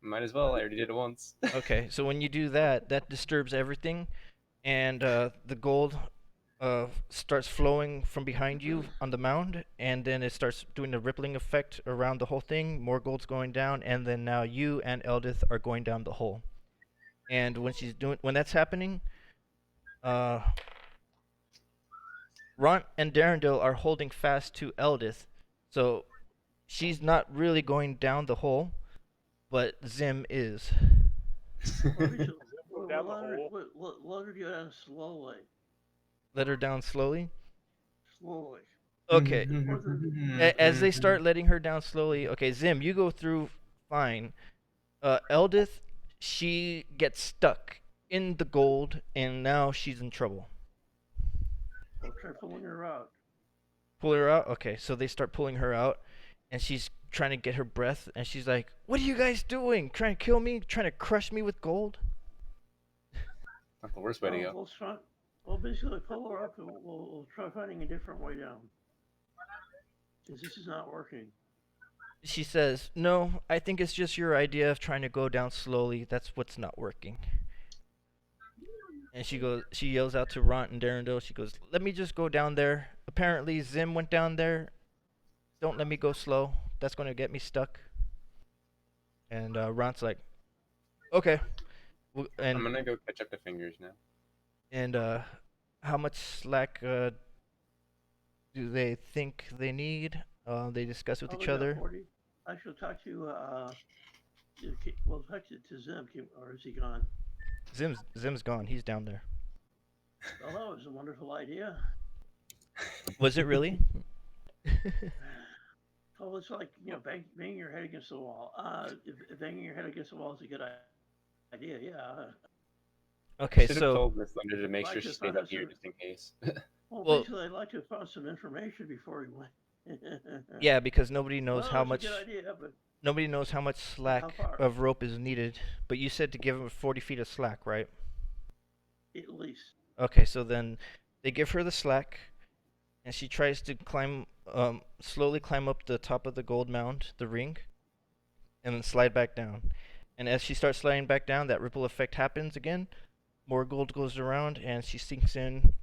Might as well. I already did it once. Okay. So when you do that, that disturbs everything, and the gold starts flowing from behind you on the mound, and then it starts doing a rippling effect around the whole thing. More gold's going down, and then now you and Eldith are going down the hole. And when that's happening, Ront and Darendil are holding fast to Eldith, so she's not really going down the hole, but Zim is. Let her go down slowly. Let her down slowly. Slowly. Okay. As they start letting her down slowly, okay, Zim, you go through fine. Eldith, she gets stuck in the gold, and now she's in trouble. I'll try pulling her out. Pull her out? Okay, so they start pulling her out, and she's trying to get her breath, and she's like, "What are you guys doing? Trying to kill me? Trying to crush me with gold?" That's the worst way to go. Well, basically, pull her up, and we'll try finding a different way down. Because this is not working. She says, "No, I think it's just your idea of trying to go down slowly. That's what's not working." And she yells out to Ront and Darendil. She goes, "Let me just go down there. Apparently Zim went down there. Don't let me go slow. That's going to get me stuck." And Ront's like, "Okay." And I'm gonna go catch up to Fingers now. And how much slack do they think they need? They discuss with each other. 40. I shall talk to talk to Zim, or is he gone? Zim's gone. He's down there. Well, that was a wonderful idea. Was it really? Well, it's like, banging your head against the wall. If banging your head against the wall is a good idea, yeah. Okay, Should have so told Miss Linda to make Like sure she to stayed find up out here some- just in case. Well- Basically, I'd like to have found some information before he went. yeah, because nobody knows Well, how it's much. a good idea, but Nobody knows how much slack How far? of rope is needed. But you said to give him 40 feet of slack, right? At least. Okay, so then they give her the slack, and she tries to slowly climb up the top of the gold mound, the ring, and then slide back down. And as she starts sliding back down, that ripple effect happens again. More gold goes around, and she sinks in,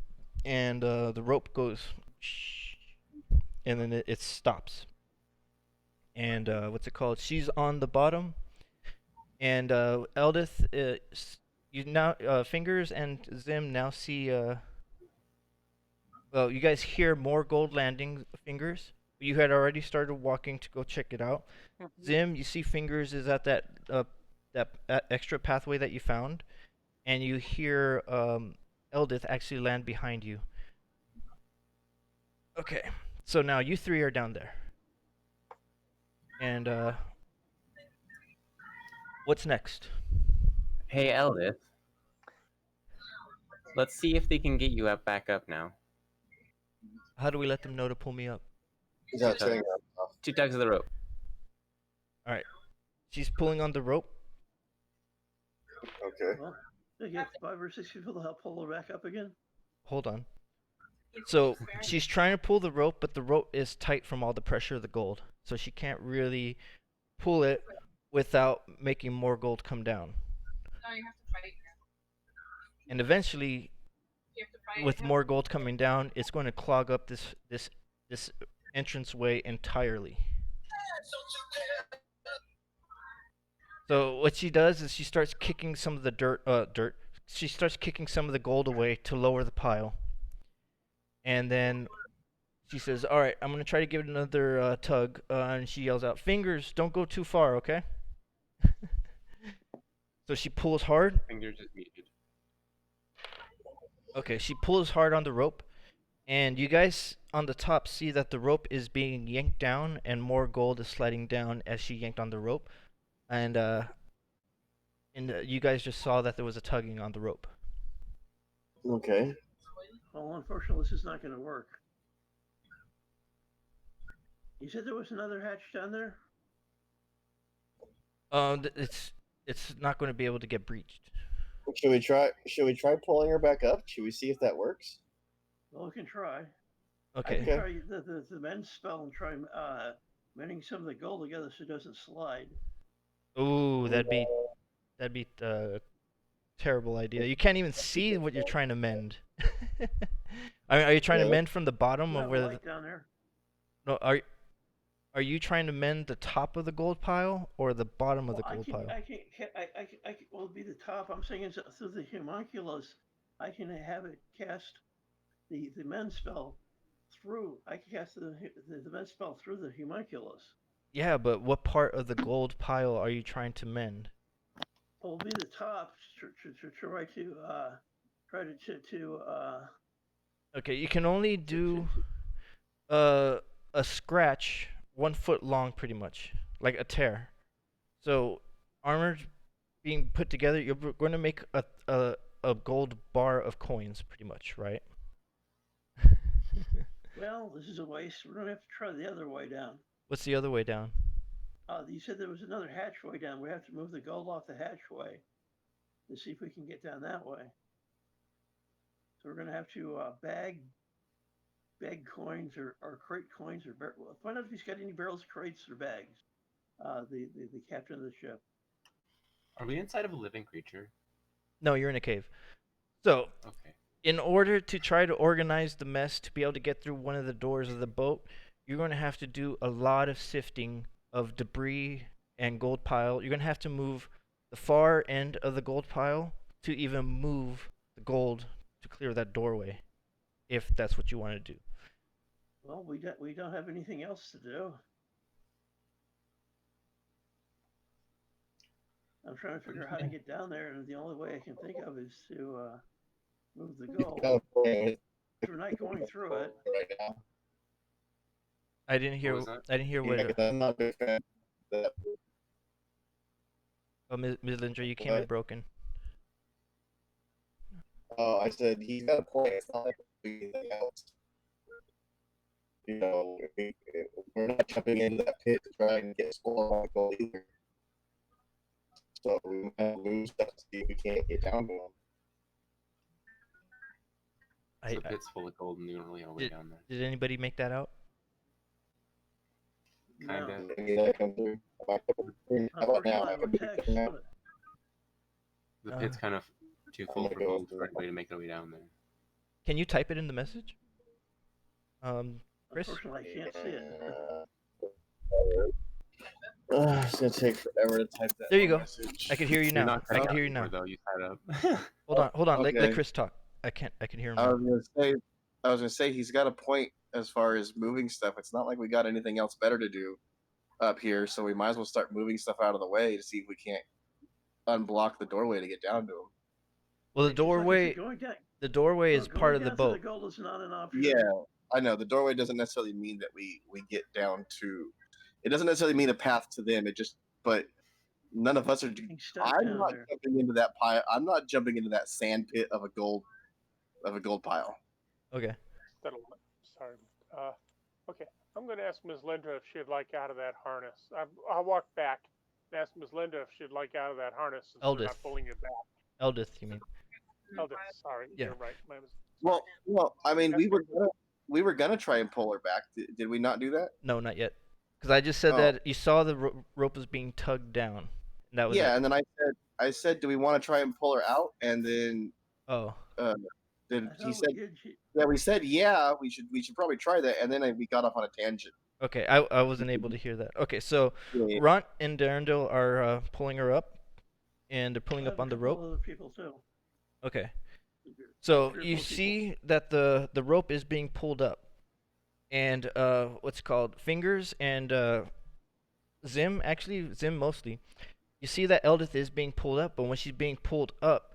and the rope goes, and then it stops. And what's it called? She's on the bottom, and Eldith, you now Fingers and Zim now see. Well, you guys hear more gold landing. Fingers. You had already started walking to go check it out. Zim, you see Fingers is at that extra pathway that you found, and you hear Eldith actually land behind you. Okay, so now you three are down there. And what's next? Hey, Eldith. Let's see if they can get you up back up now. How do we let them know to pull me up? He's not turning off. 2 tugs of the rope. All right, she's pulling on the rope. Okay. Well, they get 5 or 6 people to help pull her back up again. Hold on. So she's trying to pull the rope, but the rope is tight from all the pressure of the gold, so she can't really pull it without making more gold come down. No, you have to fight him. And eventually, You have to fight with him. more gold coming down, it's going to clog up this entranceway entirely. So what she does is she starts kicking some of the dirt. She starts kicking some of the gold away to lower the pile. And then she says, "All right, I'm gonna try to give it another tug." And she yells out, "Fingers, don't go too far, okay?" So she pulls hard. Fingers is muted. Okay, she pulls hard on the rope, and you guys on the top see that the rope is being yanked down, and more gold is sliding down as she yanked on the rope, and you guys just saw that there was a tugging on the rope. Okay. Well, unfortunately, this is not going to work. You said there was another hatch down there? It's not going to be able to get breached. Should we try pulling her back up? Should we see if that works? Well, we can try. Okay. I can try the men's spell and try mending some of the gold together so it doesn't slide. Ooh, that'd be a terrible idea. You can't even see what you're trying to mend. I mean, are you trying to mend from the bottom of where? Down there. No, are you trying to mend the top of the gold pile or the bottom of the gold pile? Well, it'll be the top. I'm saying it's through the homunculus. I can have it cast the men's spell through. I can cast the men's spell through the homunculus. Yeah, but what part of the gold pile are you trying to mend? Well, it'll be the top. Try to. Okay, you can only do a scratch 1 foot long, pretty much, like a tear. So armor being put together, you're going to make a gold bar of coins, pretty much, right? Well, this is a waste. We're going to have to try the other way down. What's the other way down? You said there was another hatchway down. We have to move the gold off the hatchway to see if we can get down that way. So we're going to have to bag coins or crate coins or find out if he's got any barrels, crates, or bags. The captain of the ship. Are we inside of a living creature? No, you're in a cave. So, okay. In order to try to organize the mess to be able to get through one of the doors of the boat, you're going to have to do a lot of sifting of debris and gold pile. You're going to have to move the far end of the gold pile to even move the gold to clear that doorway, if that's what you want to do. Well, we don't have anything else to do. I'm trying to figure out how to get down there, and the only way I can think of is to move the gold. We're not going through it. I didn't hear what. I'm not a big fan of that. Oh, Ms. Lindra, you came in broken. Oh, I said he's got a point. It's not like anything else. You know, we're not jumping into that pit to try and get score on the goal either. So we might lose stuff to see if we can't get down to him. So the pit's full of gold and you don't really have a way down there. Did anybody make that out? Kind No. of. Unfortunately, I'm a text. The pit's kind of too full for gold for anybody to make their way down there. Can you type it in the message? Chris? Unfortunately, I can't see it. It's gonna take forever to type that. There you go. Message. I can hear you You're now. not I can hear you anymore, now. though. You tied up. Hold on. Let Okay. Chris talk. I can hear him I now. was gonna say he's got a point as far as moving stuff. It's not like we got anything else better to do up here, so we might as well start moving stuff out of the way to see if we can't unblock the doorway to get down to him. Well, the doorway is part of the boat. The gold is not an option. Yeah, I know. The doorway doesn't necessarily mean that we get down to. It doesn't necessarily mean a path to them. But none of us are. I'm not jumping into that pile. I'm not jumping into that sand pit of a gold pile. Okay. Sorry. Okay. I'm going to ask Ms. Linda if she'd like out of that harness. I'll walk back and ask Ms. Linda if she'd like out of that harness since we're not pulling it back. Eldith, you mean? Eldith, sorry. Yeah. You're right. Well, I mean, we were gonna try and pull her back. Did we not do that? No, not yet. Because I just said that you saw the rope was being tugged down. And that was and then I said, do we want to try and pull her out? And then he said, we said we should probably try that. And then we got off on a tangent. Okay, I wasn't able to hear that. Okay, so Runt and Darendil are pulling her up, and they're pulling up on the rope. Other people too. Okay. So you see that the rope is being pulled up, and what's called Fingers and Zim mostly. You see that Eldith is being pulled up, but when she's being pulled up,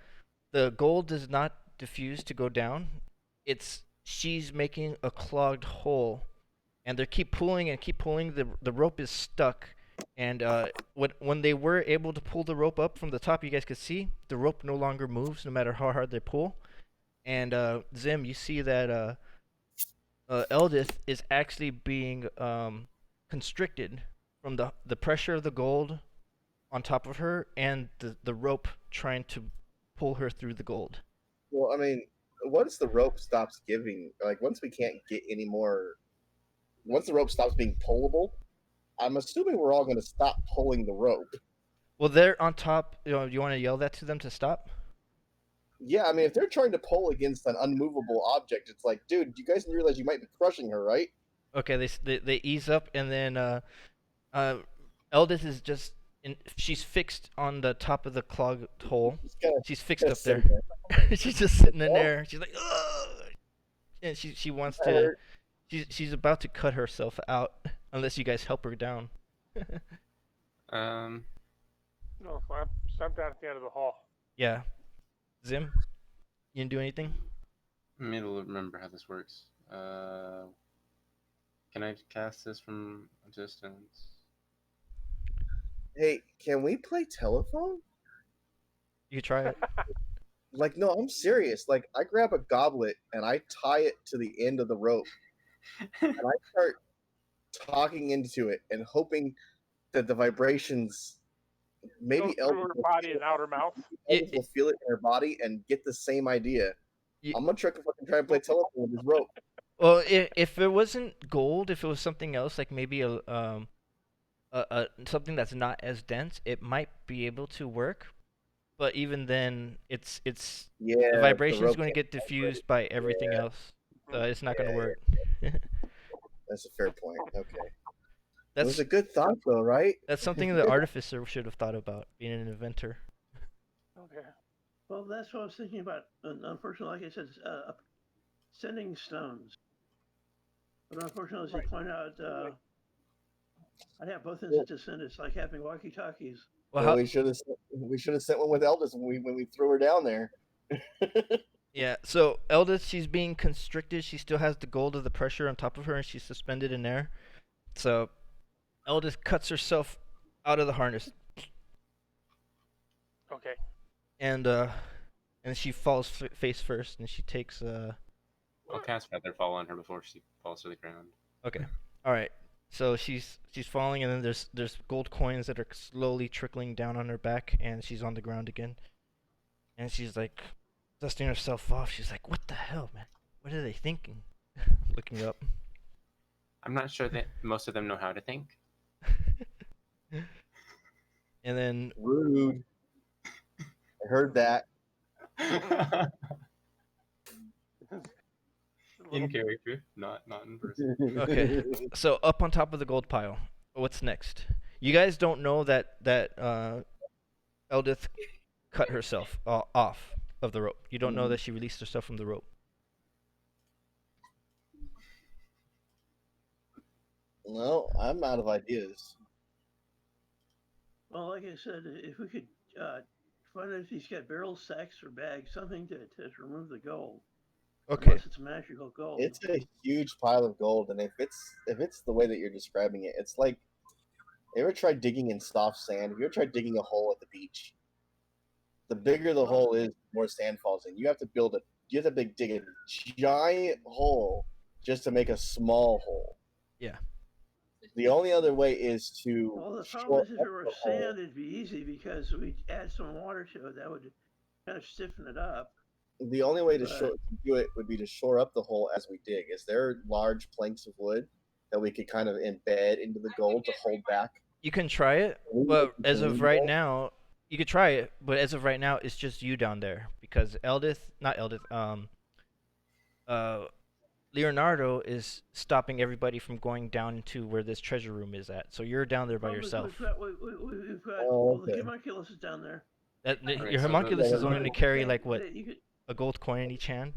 the gold does not diffuse to go down. She's making a clogged hole, and they keep pulling and keep pulling. The rope is stuck, and when they were able to pull the rope up from the top, you guys could see the rope no longer moves no matter how hard they pull. And Zim, you see that Eldith is actually being constricted from the pressure of the gold on top of her and the rope trying to pull her through the gold. Well, I mean, once the rope stops giving, like once we can't get any more, once the rope stops being pullable, I'm assuming we're all going to stop pulling the rope. Well, they're on top. You want to yell that to them to stop? Yeah, I mean, if they're trying to pull against an unmovable object, it's like, dude, you guys realize you might be crushing her, right? Okay, they ease up, and then Eldith is just she's fixed on the top of the clogged hole. She's fixed up there. She's just sitting in there. She's like, ugh! And she wants to. She's about to cut herself out unless you guys help her down. No, I'm down at the end of the hall. Yeah. Zim, you didn't do anything? I'm able to remember how this works. Can I cast this from a distance? Hey, can we play telephone? You could try it. Like, no, I'm serious. Like, I grab a goblet and I tie it to the end of the rope. And I start talking into it and hoping that the vibrations maybe go through her body and out her mouth. Elvis will feel it in her body and get the same idea. I'm gonna try and play telephone with this rope. Well, if it wasn't gold, if it was something else, like maybe something that's not as dense, it might be able to work. But even then, the vibration is going to get diffused by everything else. So it's not going to work. That's a fair point. Okay. It was a good thought, though, right? That's something the artificer should have thought about, being an inventor. Okay. Well, that's what I was thinking about. Unfortunately, like I said, sending stones. But unfortunately, as you point out, I'd have both ends to send. It's like having walkie-talkies. Well, we should have sent one with Eldith when we threw her down there. Yeah, so Eldith, she's being constricted. She still has the gold of the pressure on top of her, and she's suspended in air. So Eldith cuts herself out of the harness. Okay. And she falls face first, and she takes I'll cast Feather Fall on her before she falls to the ground. Okay. All right. So she's falling, and then there's gold coins that are slowly trickling down on her back, and she's on the ground again. And she's like dusting herself off. She's like, "What the hell, man?" What are they thinking? Looking up. I'm not sure that most of them know how to think. And then Rude. I heard that. In character, not in person. okay, so up on top of the gold pile, what's next? You guys don't know that Eldith cut herself off of the rope. You don't know that she released herself from the rope. No, I'm out of ideas. Well, like I said, if we could find out if he's got barrels, sacks, or bags, something to remove the gold. Okay. Unless it's magical gold. It's a huge pile of gold, and if it's the way that you're describing it, it's like, you ever tried digging in soft sand? Have you ever tried digging a hole at the beach? The bigger the hole is, the more sand falls in. You have to dig a giant hole just to make a small hole. Yeah. The only other way is to. Well, the problem is if it were sand, it'd be easy because we'd add some water to it. That would kind of stiffen it up. The only way to do it would be to shore up the hole as we dig. Is there large planks of wood that we could kind of embed into the gold to hold back? You can try it, but as of right now, you could try it, but as of right now, it's just you down there because Leonardo is stopping everybody from going down into where this treasure room is at. So you're down there by yourself. We've got the homunculus is down there. Your homunculus is only going to carry like what? A gold coin in each hand?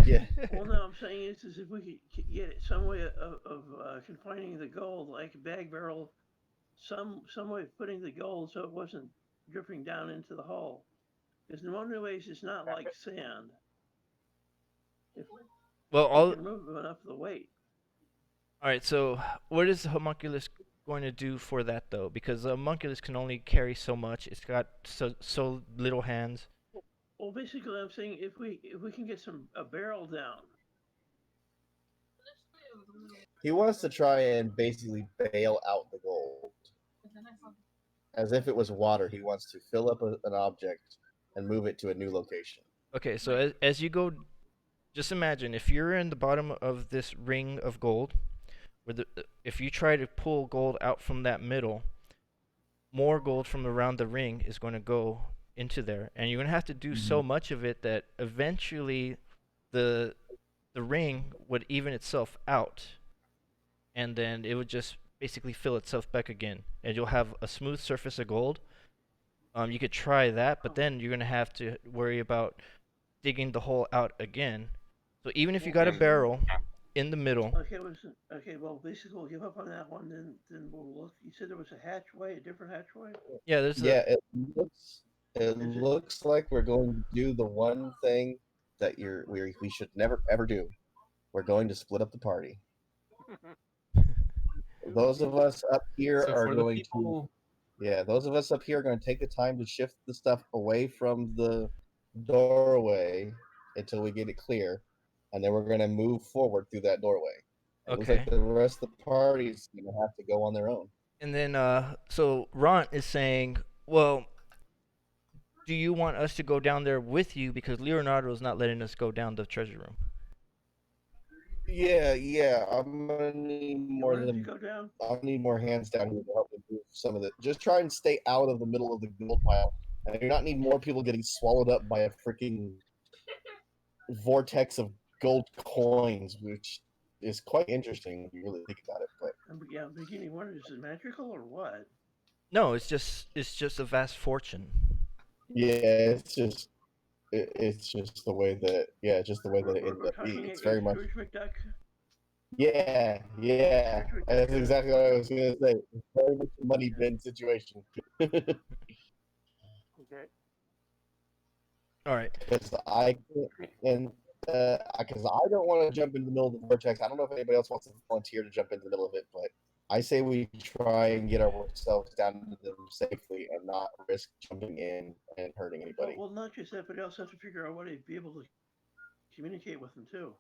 Yeah. Well, no, I'm saying is if we could get some way of confining the gold, like a bag barrel, some way of putting the gold so it wasn't dripping down into the hole. Because in one ways, it's not like sand. Can remove enough of the weight. All right, so what is the homunculus going to do for that though? Because the homunculus can only carry so much. It's got so little hands. Well, basically, I'm saying if we can get a barrel down. He wants to try and basically bail out the gold. As if it was water, he wants to fill up an object and move it to a new location. Okay, so as you go, just imagine if you're in the bottom of this ring of gold, if you try to pull gold out from that middle, more gold from around the ring is going to go into there, and you're going to have to do so much of it that eventually the ring would even itself out, and then it would just basically fill itself back again, and you'll have a smooth surface of gold. You could try that, but then you're going to have to worry about digging the hole out again. So even if you got a barrel in the middle. Okay, well, basically we'll give up on that one, then we'll look. You said there was a hatchway, a different hatchway? Yeah, there's it looks like we're going to do the one thing that we should never ever do. We're going to split up the party. Those of us up here are going to. Yeah, those of us up here are going to take the time to shift the stuff away from the doorway until we get it clear, and then we're going to move forward through that doorway. It looks like the rest of the party is going to have to go on their own. And then, so Ron is saying, well, do you want us to go down there with you because Leonardo is not letting us go down the treasure room? Yeah. I'm gonna need more than go down. I'll need more hands down here to help me move some of it. Just try and stay out of the middle of the gold pile. I do not need more people getting swallowed up by a freaking vortex of gold coins, which is quite interesting if you really think about it. But I'm beginning wondering, is it magical or what? No, it's just a vast fortune. Yeah, it's just the way that it ended up being. It's very much. Yeah. That's exactly what I was gonna say. It's very much a money bin situation. Okay. All right. Because I don't want to jump into the middle of the vortex. I don't know if anybody else wants to volunteer to jump into the middle of it, but I say we try and get ourselves down to them safely and not risk jumping in and hurting anybody. Well, not just that, but you also have to figure out what to be able to communicate with them too.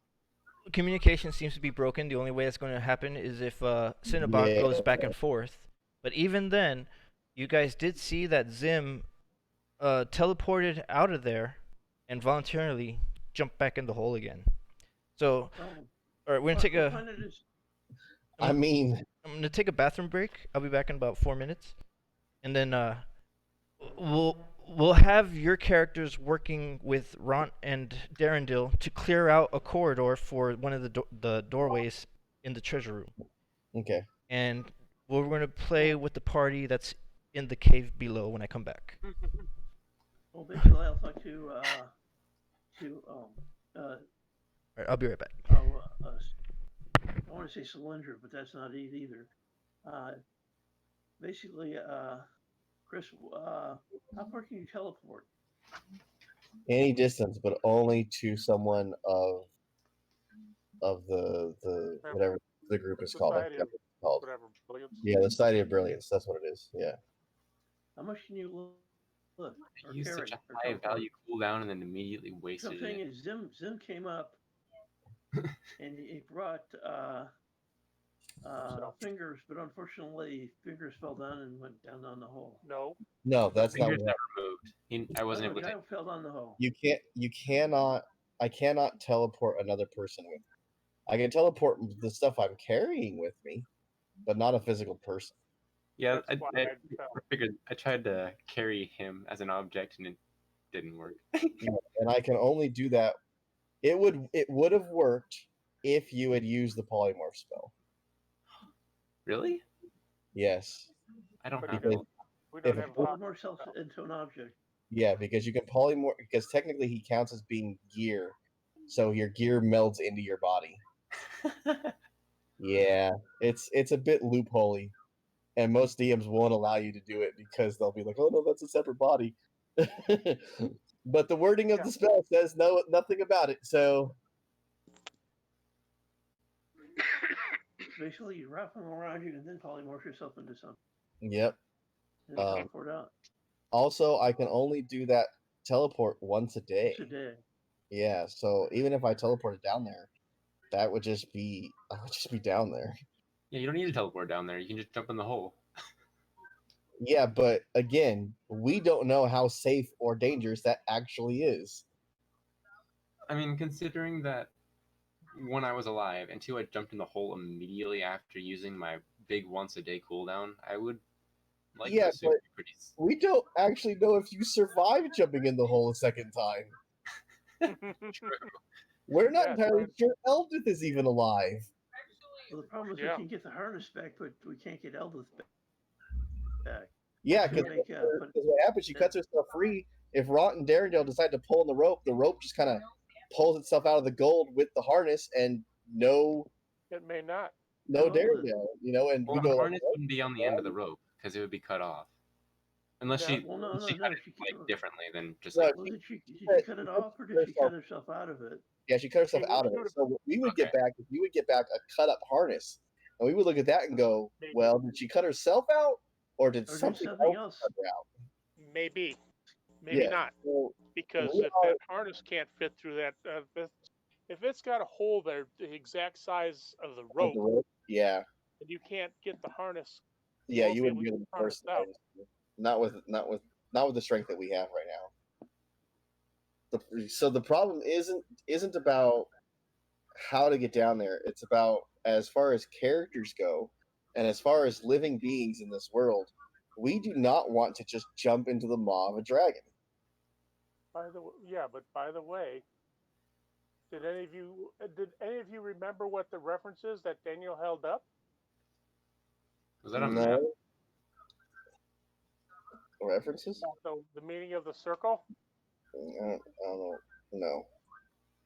Communication seems to be broken. The only way that's going to happen is if Cinnabon goes back and forth. But even then, you guys did see that Zim teleported out of there and voluntarily jumped back in the hole again. So, Oh, all right, we're gonna take what a. planet is? I mean, I'm gonna take a bathroom break. I'll be back in about 4 minutes, and then we'll we'll have your characters working with Ront and Darendil to clear out a corridor for one of the doorways in the treasure room, okay. and we're gonna play with the party that's in the cave below when I come back. Well, basically, I'd like to All right, I'll be right back. I want to say Cylindra, but that's not it either. Basically, Chris, how far can you teleport? Any distance, but only to someone of the whatever the group is called. I Society forgot of what it's called. whatever, brilliance. Yeah, the Society of Brilliance. That's what it is. Yeah. How much can you lift I or used carry such a or high teleport? value cooldown and then immediately So wasted I'm saying it. is Zim came up and he brought fingers, but unfortunately fingers fell down and went down the hole. No. No, that's not Fingers what. never moved. I wasn't able to Guy take. fell down the hole. You cannot. I cannot teleport another person with me. I can teleport the stuff I'm carrying with me, but not a physical person. Yeah, That's why I I fell. figured I tried to carry him as an object and it didn't work. And I can only do that. It would have worked if you had used the polymorph spell. Really? Yes. I don't But have Because one. We don't if have it- a Polymorph self into an object. yeah, because you can polymorph because technically he counts as being gear, so your gear melds into your body. Yeah, it's a bit loopholey, and most DMs won't allow you to do it because they'll be like, "Oh no, that's a separate body." But the wording of the spell says nothing about it. So Basically, you wrap them around you and then polymorph yourself into something. yep. And teleport out. Also, I can only do that teleport once a day. Once a day. Yeah, so even if I teleported down there, I would just be down there. Yeah, you don't need to teleport down there. You can just jump in the hole. Yeah, but again, we don't know how safe or dangerous that actually is. I mean, considering that when I was alive and two, I jumped in the hole immediately after using my big once a day cooldown, I would like Yeah, to assume but it'd be pretty. we don't actually know if you survived jumping in the hole a second time. We're not Yeah, entirely right. sure Eldith is even alive. Well, the problem is Yeah. we can get the harness back, but we can't get Eldith back. Yeah, Can because make, what happens, she cuts herself free. If Ront and Darendale decide to pull on the rope just kind of pulls itself out of the gold with the harness, and no It may not. Darendale, and Well, we the go harness like, wouldn't be on the end of the rope because it would be cut off. Unless No. she, Well, no, she no, cut no. it She like differently than just No, like. Well, did she cut it she off, or did she herself- cut herself out of it? yeah, she cut herself She out of would- it. So what we would get Okay. back, if we would get back a cut up harness, and we would look at that and go, Maybe. well, did she cut herself out, or did Or did something something else else? cut her out? Maybe. Maybe Yeah. not. So, Because we if that harness can't fit through that, if it's got a hole there the exact size of the rope, yeah, and you can't get the harness, yeah, won't you be wouldn't be able able to to harness force it. out. Not with the strength that we have right now. So the problem isn't about how to get down there. It's about, as far as characters go, and as far as living beings in this world, we do not want to just jump into the maw of a dragon. By the way, did any of you remember what the reference is that Daniel held up? Was that a No map? references? The meaning of the circle? I don't know. No.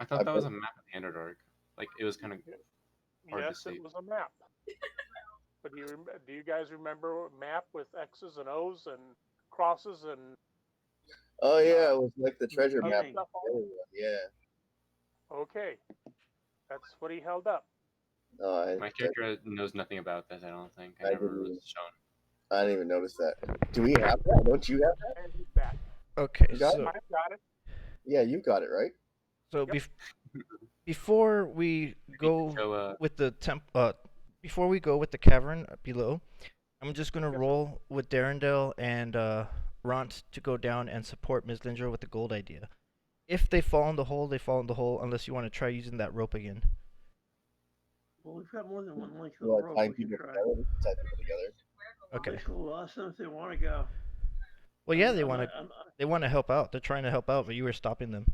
I thought that was a map of the Underdark. Like it was kind of. Hard to Yes, see. it was a map. But do you guys remember a map with X's and O's and crosses and Oh yeah, it was like the treasure other map. stuff on it? Yeah. Okay, that's what he held up. No, My character knows nothing about this. I don't think. I I never didn't- was shown. I didn't even notice that. Do we have that? Don't you have that? And he's back. Okay, You got so I got it. Yeah, you got it right. so Yep. before we go So, with the before we go with the cavern below, I'm just gonna roll with Darendale and Ront to go down and support Ms. Lindra with the gold idea. If they fall in the hole, they fall in the hole. Unless you want to try using that rope again. Well, we've got more than one length of Well, rope tying we can people try. together. Tie people together. Okay. Basically, we'll ask them if they want to go. Well, yeah, I'm they not- want to. I'm- They want to help out. They're trying to help out, but you were stopping them.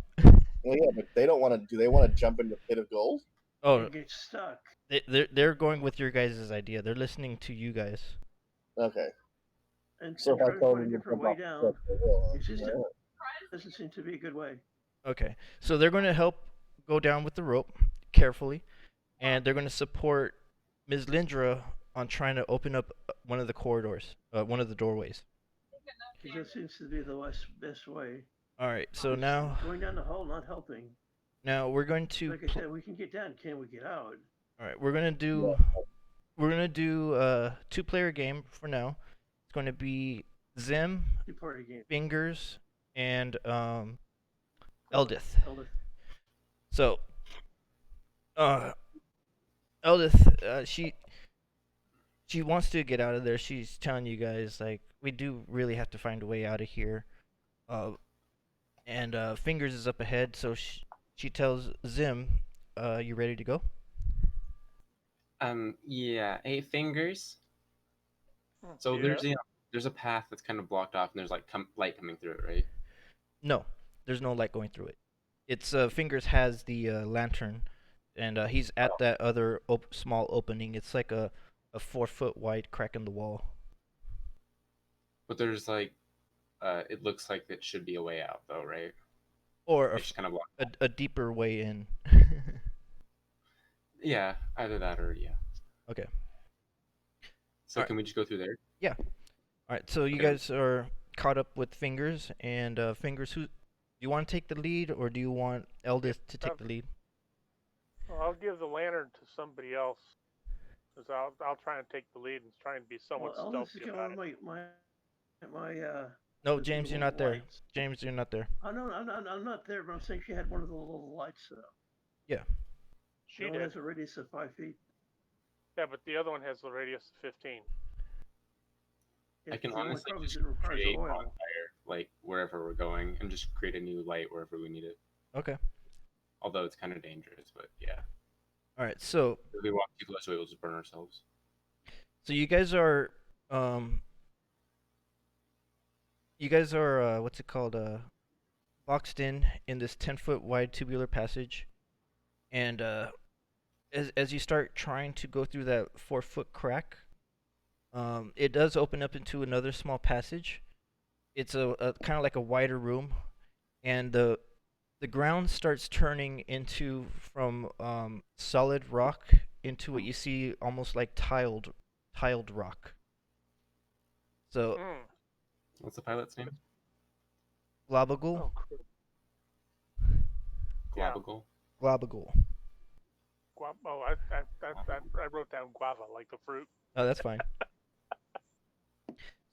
Well, yeah, but they don't want to. Do they want to jump in the pit of gold? Oh, and get stuck. they're going with your guys' idea. They're listening to you guys. Okay. And So try if I to told find a them to different jump way off the down. cliff, they will. It just Alright. doesn't seem to be a good way. Okay, so they're going to help go down with the rope carefully, and they're going to support Ms. Lindra on trying to open up one of the corridors, one of the doorways. Because that seems to be the best way. All right, so It's now going down the hole, not helping. we're going to. Like I said, we can get down. Can we get out? All right, we're gonna do. We're gonna do a 2-player game for now. It's going to be Zim, Two-party game. Fingers, and Eldith. So, Eldith, she wants to get out of there. She's telling you guys like we do really have to find a way out of here. And Fingers is up ahead, so she tells Zim, "You ready to go?" Yeah. Hey, Fingers. So Yeah. there's a path that's kind of blocked off, and there's like light coming through it, right? No, there's no light going through it. It's Fingers has the lantern, and he's at that other small opening. It's like a 4-foot wide crack in the wall. But there's like, it looks like it should be a way out, though, right? Or It's just kind of blocked. a deeper way in. Yeah, either that or yeah. Okay. So Alright. can we just go through there? Yeah. All right. So you Okay. guys are caught up with Fingers, and Fingers. Who do you want to take the lead, or do you want Eldith to take the lead? Well, I'll give the lantern to somebody else. Because I'll try and take the lead and try and be somewhat Well, Elvis is stealthy going about it. my No, the James, you're little not there. lights. James, you're not there. Oh no, I'm not there. But I'm saying she had one of the little lights. She It only did. has a radius of 5 feet. Yeah, but the other one has the radius of 15. I can The only honestly problem is just it requires create oil. bonfire, like wherever we're going, and just create a new light wherever we need it. Okay. Although it's kind of dangerous, but yeah. All right. So If we walk too close, we'll just burn ourselves. you guys are what's it called, boxed in this 10-foot wide tubular passage, and as you start trying to go through that 4-foot crack, it does open up into another small passage. It's a kind of like a wider room, and the ground starts turning into from solid rock into what you see almost like tiled rock. So What's the pilot's name? Globagle. Oh, cool. Yeah. Globagle. Globagle. Oh, I wrote down guava, like the fruit. Oh, that's fine.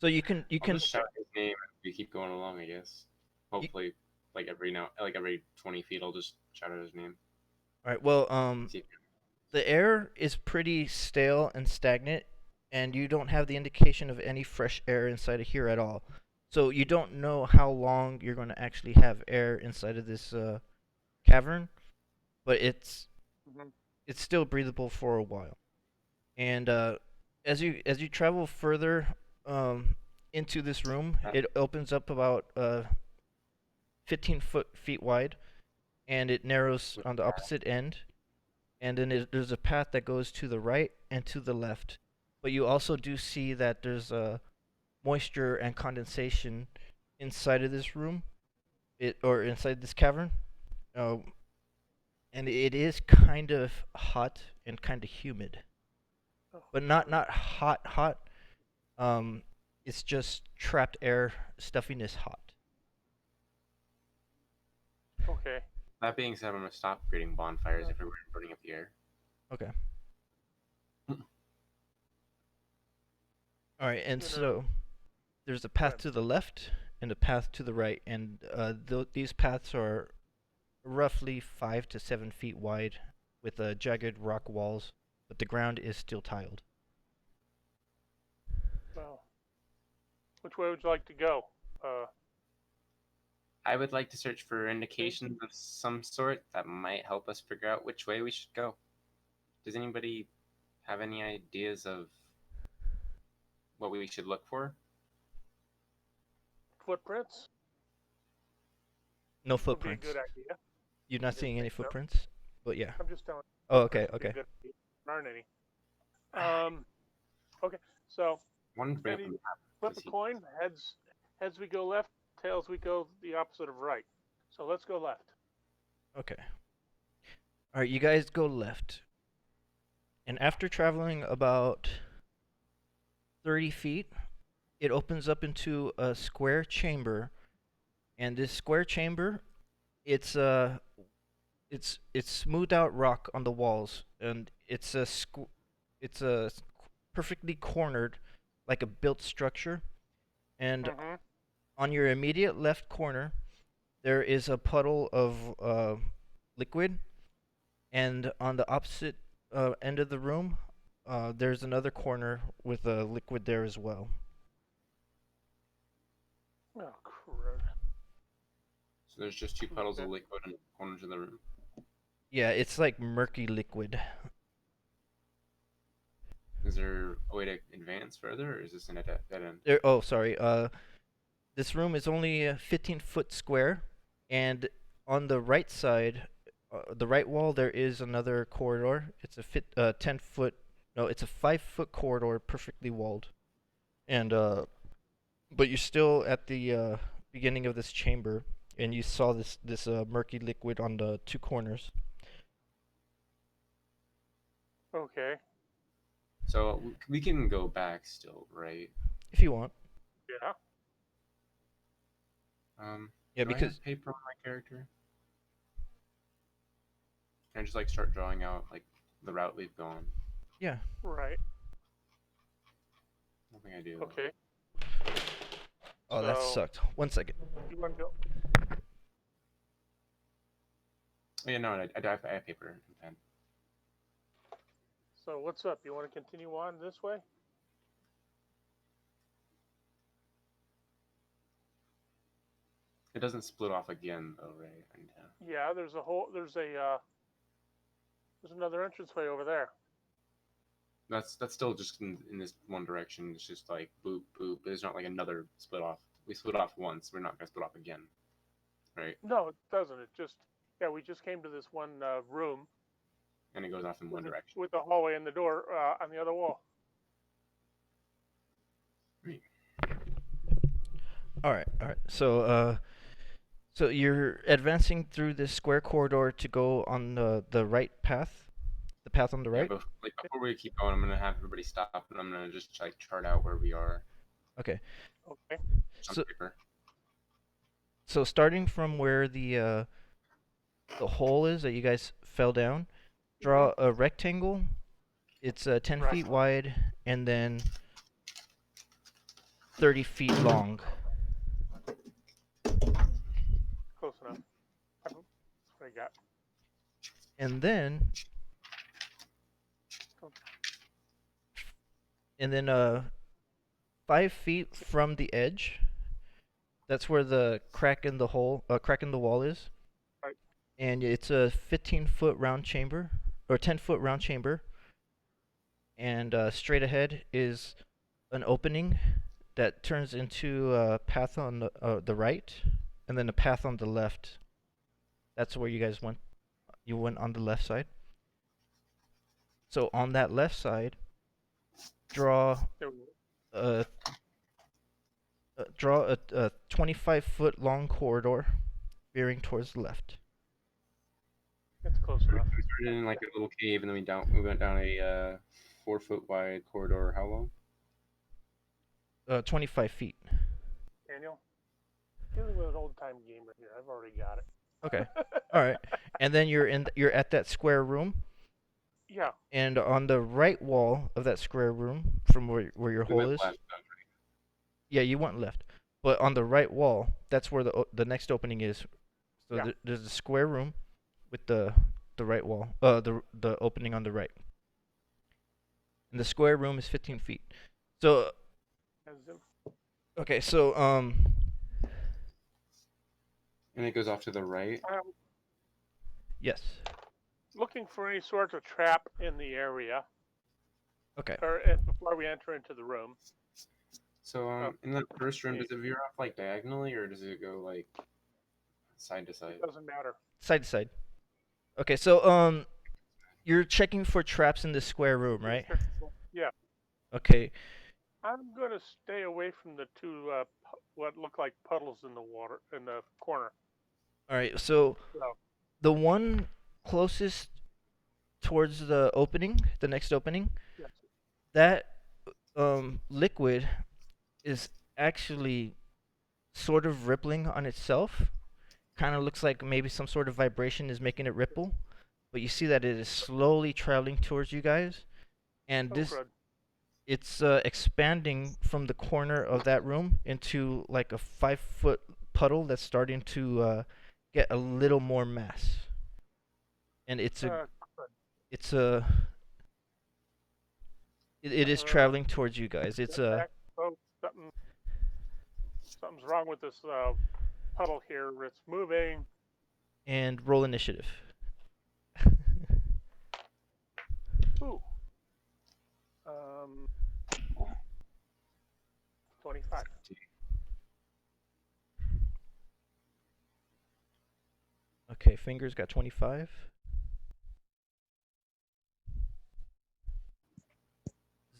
So you can I'll just shout his name as we keep going along, I guess. Hopefully, like every 20 feet, I'll just shout out his name. All right. Well, See if the air is pretty stale and stagnant, and you don't have the indication of any fresh air inside of here at all. So you don't know how long you're going to actually have air inside of this cavern, but it's still breathable for a while. And as you travel further into this room, it opens up about 15 feet wide, and it narrows on the opposite end. And then there's a path that goes to the right and to the left. But you also do see that there's moisture and condensation inside of this room, or inside this cavern. And it is kind of hot and kind of humid, but not hot. It's just trapped air, stuffiness hot. Okay. that being said, I'm gonna stop creating bonfires everywhere and burning up the air. Okay. All right, and so there's a path to the left and a path to the right, and these paths are roughly 5 to 7 feet wide, with jagged rock walls, but the ground is still tiled. Well, which way would you like to go? I would like to search for indications of some sort that might help us figure out which way we should go. Does anybody have any ideas of what we should look for? Footprints No would be a footprints. good idea. You're not Didn't seeing any think so. footprints? But yeah. I'm just telling you. Oh, okay, Footprints would be a okay. good idea. There aren't any. Okay, so One to bring up Eddie, the map. flip a coin. Heads we go left. Tails we go the opposite of right. So let's go left. Okay. All right, you guys go left. And after traveling about 30 feet, it opens up into a square chamber. And this square chamber, it's smoothed out rock on the walls, and it's a perfectly cornered, like a built structure. And on your immediate left corner, there is a puddle of liquid, and on the opposite end of the room, there's another corner with a liquid there as well. Oh, crud. So there's just 2 puddles of liquid in the corners of the room. Yeah, it's like murky liquid. Is there a way to advance further, or is this an dead end? Oh, sorry. This room is only 15 foot square, and on the right side, the right wall, there is another corridor. It's a 10 foot. No, it's a 5 foot corridor, perfectly walled. And but you're still at the beginning of this chamber, and you saw this murky liquid on the 2 corners. Okay. So we can go back still, right? If you want. Yeah. Yeah, do I because have paper on my character? Can I just like start drawing out like the route we've gone? Yeah. Right. I don't think I do. Okay. Oh, that sucked. 1 second. You want to go? Oh, yeah, no, I have paper and pen. So what's up? You want to continue on this way? It doesn't split off again, though, right? Yeah, there's another entranceway over there. That's still just in this one direction. It's just like boop boop. There's not like another split off. We split off once. We're not gonna split off again, right? No, it doesn't. It just we just came to this one room. And it goes off in one direction with the hallway and the door on the other wall. Right. All right. So you're advancing through this square corridor to go on the right path, the path on the right. Yeah, but before we keep going, I'm gonna have everybody stop, and I'm gonna just like chart out where we are. Okay. Okay. So starting from where the hole is that you guys fell down, draw a rectangle. It's 10 feet wide and then 30 feet long. Close enough. That's what I got. And then 5 feet from the edge, that's where the crack in the wall is. Right. And it's a 15-foot round chamber, or 10-foot round chamber. And straight ahead is an opening that turns into a path on the right, and then a path on the left. That's where you guys went. You went on the left side. So on that left side, draw a 25-foot long corridor veering towards the left. That's close enough. We started in like a little cave, and then we went down a 4-foot wide corridor. How long? 25 feet. Daniel, dealing with an old-time gamer here. I've already got it. Okay. All right. And then you're at that square room. Yeah. And on the right wall of that square room, from where your hole is. Left, yeah, you went left. But on the right wall, that's where the next opening is. So yeah. There's a square room with the right wall, the opening on the right. And the square room is 15 feet. So okay, so And it goes off to the right. Yes. Looking for any sort of trap in the area, Okay. or before we enter into the room. So in that first room, does it veer off like diagonally, or does it go like side to side? It doesn't matter. Side to side. Okay, so you're checking for traps in the square room, right? Yeah. Okay. I'm gonna stay away from the two what look like puddles in the water in the corner. All right. So So, the one closest towards the opening, the next opening, yes. that liquid is actually sort of rippling on itself. Kind of looks like maybe some sort of vibration is making it ripple, but you see that it is slowly traveling towards you guys, and it's expanding from the corner of that room into like a 5-foot puddle that's starting to get a little more mass, and it is traveling towards you guys. It's something's wrong with this puddle here. It's moving. And roll initiative. Ooh. 25. Okay, Fingers got 25.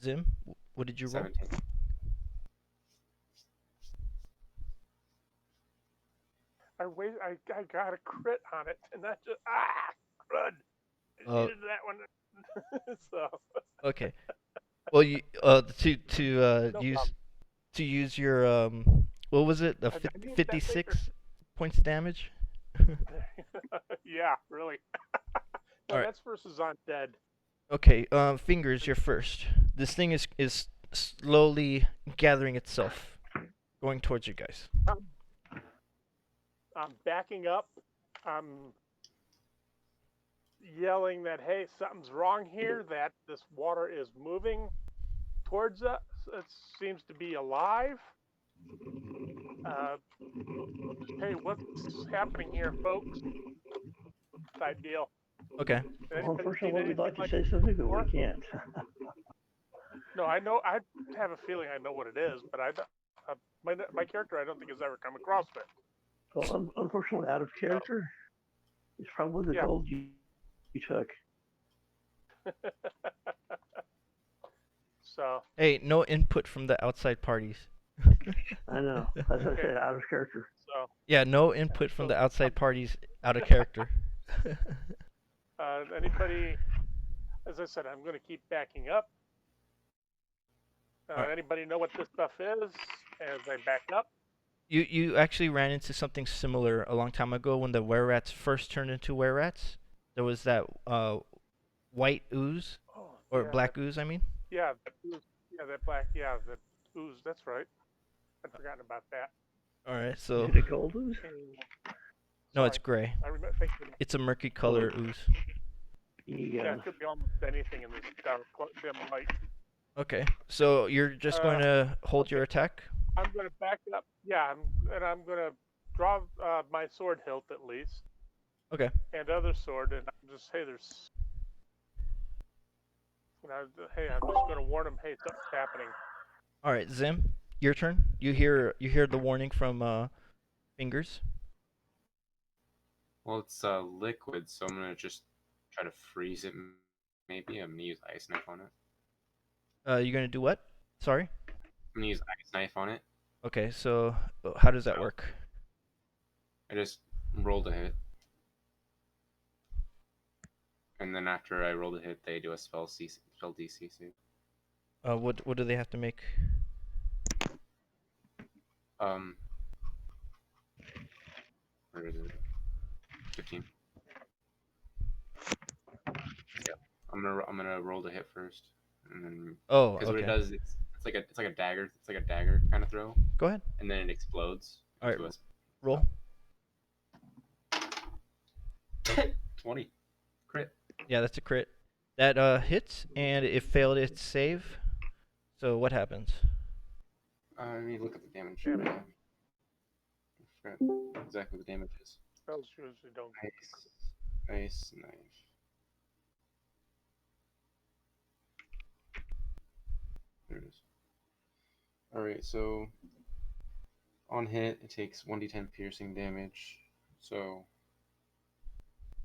Zim, what did you roll? 17. I got a crit on it, and that just crud. I needed that one. So. Okay. Well, you No use your what was it? 56 points of damage. Yeah, really. No, All right. that's versus undead. Okay. Fingers, you're first. This thing is slowly gathering itself, going towards you guys. I'm backing up. I'm yelling that, hey, something's wrong here, that this water is moving towards us. It seems to be alive. Hey, what's happening here, folks? Type deal. Okay. Well, unfortunately, we'd like to say something, but we can't. No, I know. I have a feeling I know what it is, but my character I don't think has ever come across it. Well, unfortunately, out of character, it's probably the gold you took. So. Hey, no input from the outside parties. I know. That's what I said, out of character. So. Yeah, no input from the outside parties, out of character. Anybody? As I said, I'm going to keep backing up. Right. Anybody know what this stuff is? As I back up. You actually ran into something similar a long time ago when the were-rats first turned into were-rats. There was that white ooze, or black ooze, I mean. Yeah, that ooze. Yeah, that black. Yeah, that ooze. That's right. I'd forgotten about that. All right, so. Is it a gold ooze? No, it's gray. It's a murky color ooze. Yeah, it could be almost anything in this dim light. Okay, so you're just going to hold your attack? I'm going to back up. Yeah, I'm going to draw my sword hilt at least. Okay. And other sword, and I'm just there's. Hey, I'm just going to warn him. Hey, something's happening. All right, Zim, your turn. You hear the warning from Fingers. Well, it's liquid, so I'm gonna just try to freeze it. Maybe I'm gonna use ice knife on it. You're gonna do what? Sorry. I'm gonna use ice knife on it. Okay, so how does that work? I just rolled a hit, and then after I roll a hit, they do a spell DC save. What do they have to make? Where is it? 15. Yeah, I'm gonna roll the hit first, and then because what it does, it's like a dagger. It's like a dagger kind of throw. Go ahead. And then it explodes. All right. Roll. 20. Crit. Yeah, that's a crit. That hits, and it failed its save. So what happens? Let me look at the damage. forgot exactly what the damage is. Spells usually don't get Ice knife. There it is. Alright, so on hit, it takes 1d10 piercing damage. So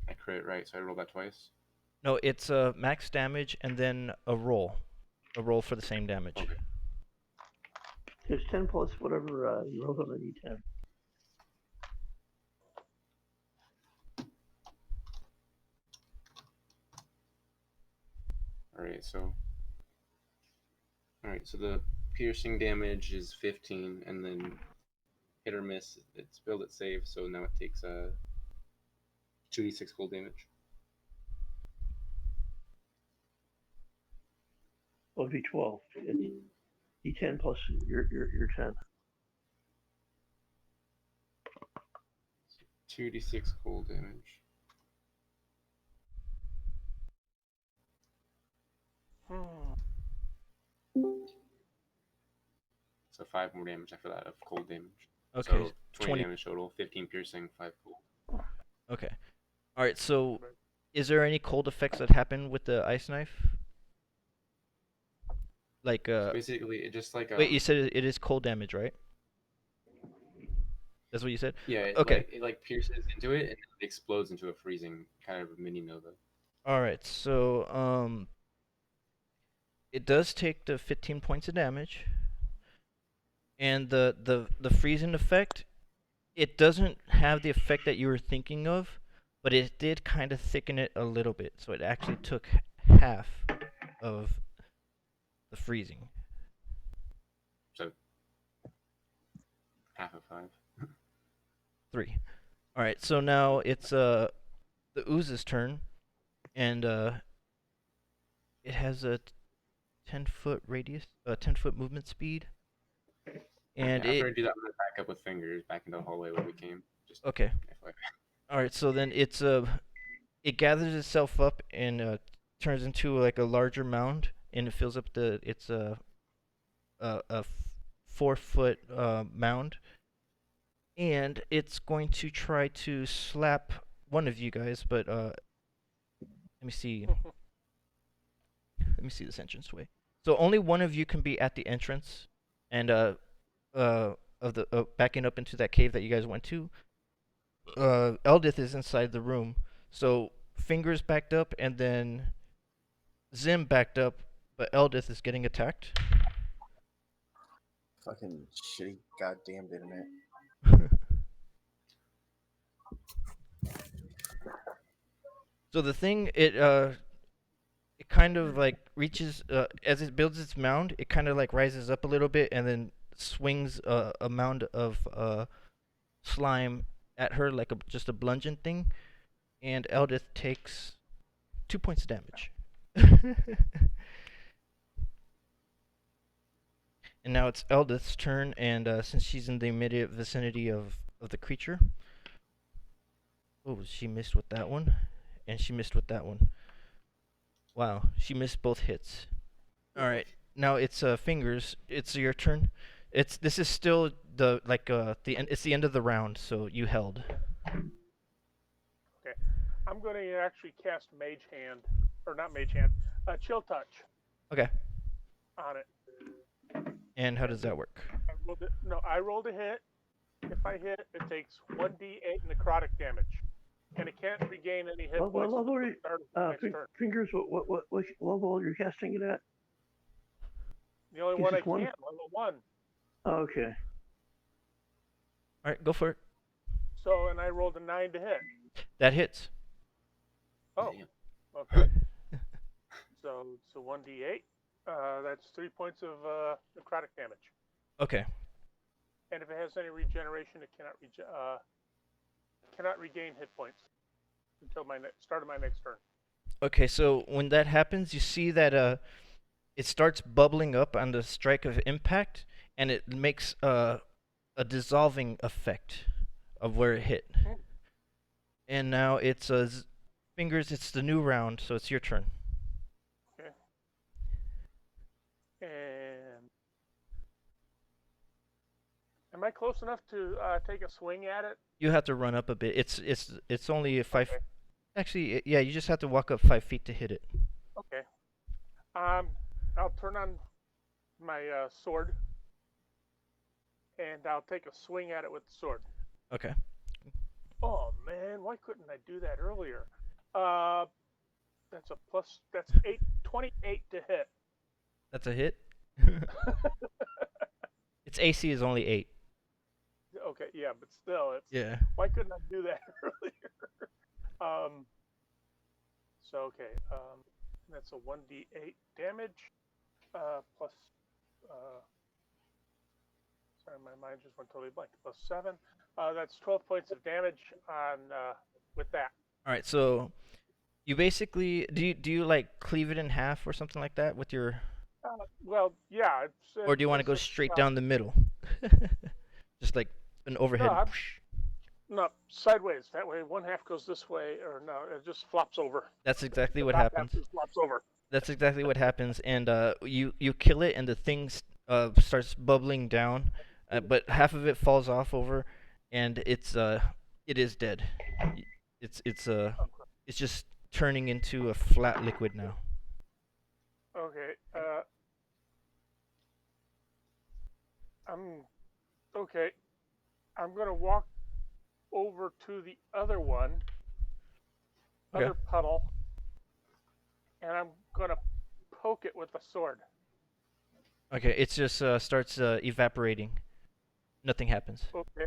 I crit, right? So I roll that twice. No, it's max damage and then a roll for the same damage. Okay. There's 10 plus whatever you rolled on the d10. Alright, so the piercing damage is 15, and then hit or miss, it's build it save, so now it takes 2d6 cold damage. Well, it'd be 12. It's d10 plus your 10. 2d6 cold damage. So 5 more damage after that of cold damage. Okay. So 20 damage total, 15 piercing, 5 cold. Okay. All right. So, is there any cold effects that happen with the ice knife? Like So basically, it just like wait, you said it is cold damage, right? That's what you said? yeah. Okay. It pierces into it and it explodes into a freezing kind of a mini nova. All right. So it does take the 15 points of damage, and the freezing effect, it doesn't have the effect that you were thinking of, but it did kind of thicken it a little bit. So it actually took half of the freezing. So half of 5. 3. All right. So now it's the ooze's turn, and it has a 10-foot radius, 10-foot movement speed. And after I do that, I'm gonna back up with fingers back into the hallway where we came. Just okay. FYI. All right. So then it gathers itself up and turns into like a larger mound, and it fills up it's a 4-foot mound, and it's going to try to slap one of you guys. But let me see. Let me see this entranceway. So only one of you can be at the entrance, and of the backing up into that cave that you guys went to. Eldith is inside the room, so Fingers backed up, and then Zim backed up, but Eldith is getting attacked. Fucking shitty goddamn internet. So the thing, it kind of like reaches, as it builds its mound, it kind of like rises up a little bit and then swings a mound of slime at her like just a bludgeon thing, and Eldith takes 2 points of damage. And now it's Eldith's turn, and since she's in the immediate vicinity of the creature, oh, she missed with that one, and she missed with that one. Wow, she missed both hits. All right, now it's Fingers. It's your turn. This is still the end. It's the end of the round, so you held. Okay, I'm going to actually cast Mage Hand, or not Mage Hand, Chill Touch. Okay. On it. And how does that work? I rolled a hit. If I hit, it takes 1d8 necrotic damage, and it can't regain any hit points. What level are until the start of the next turn. Fingers? What level you're casting it at? The only one I can't, level 1. Oh, okay. All right, go for it. So, and I rolled a 9 to hit. That hits. Oh, okay. So 1d8. That's 3 points of necrotic damage. Okay. And if it has any regeneration, it cannot regain hit points until start of my next turn. Okay, so when that happens, you see that it starts bubbling up on the strike of impact, and it makes a dissolving effect of where it hit. Okay. And now it's Fingers. It's the new round, so it's your turn. Okay. And Am I close enough to take a swing at it? You have to run up a bit. It's only a 5. Okay. Actually, yeah, you just have to walk up 5 feet to hit it. Okay. I'll turn on my sword, and I'll take a swing at it with the sword. Okay. Oh man, why couldn't I do that earlier? That's a plus. That's 28 to hit. That's a hit. Its AC is only 8. Okay, yeah, but still, it's Yeah. why couldn't I do that earlier? So okay, that's a 1d8 damage plus. Sorry, my mind just went totally blank. Plus 7. That's 12 points of damage on with that. All right. So you basically do you like cleave it in half or something like that with your? Well, yeah. Or do you want to go straight down the middle? Just like an overhead. No, sideways. That way, one half goes this way, or no, it just flops over. That's exactly what top happens. Half just flops over. That's exactly what happens, and you kill it, and the thing starts bubbling down, but half of it falls off over, and it is dead. It's just turning into a flat liquid now. Okay. I'm gonna walk over to the other one, Okay. other puddle, and I'm gonna poke it with the sword. Okay, it just starts evaporating. Nothing happens. Okay.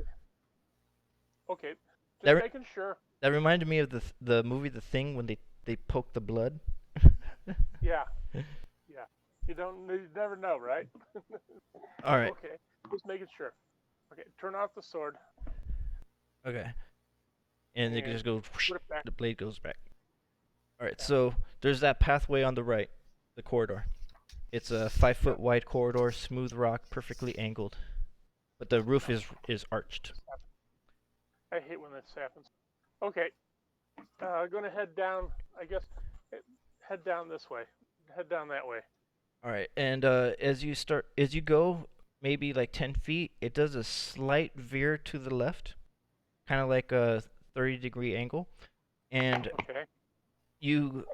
Okay. Just That making sure. That reminded me of the movie The Thing when they poke the blood. Yeah. Yeah. You never know, right? All right. Okay. Just making sure. Okay. Turn off the sword. Okay. And it just goes. Whoosh, Put it back. the blade goes back. All right. So there's that pathway on the right, the corridor. It's a 5-foot wide corridor, smooth rock, perfectly angled, but the roof is arched. I hate when this happens. Okay. Gonna head down. I guess. Head down this way. Head down that way. All right. And as you go, maybe like 10 feet, it does a slight veer to the left, kind of like a 30-degree angle, and Okay. you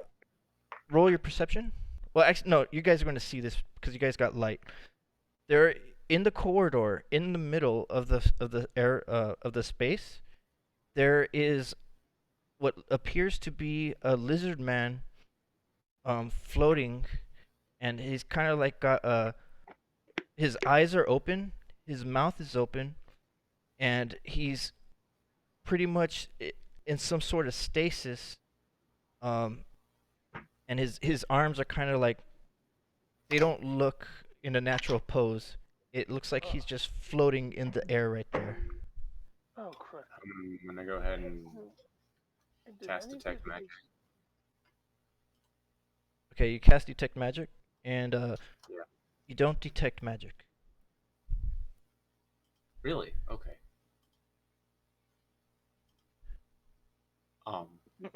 roll your perception. Well, actually, no, you guys are going to see this because you guys got light. There, in the corridor, in the middle of the space, there is what appears to be a lizard man, floating, and he's kind of like got his eyes are open, his mouth is open, and he's pretty much in some sort of stasis. And his arms are kind of like, they don't look in a natural pose. It looks like he's just floating in the air right there. Oh crap! I'm gonna go ahead and cast detect magic. Okay, you cast detect magic, and Yeah. you don't detect magic. Really? Okay.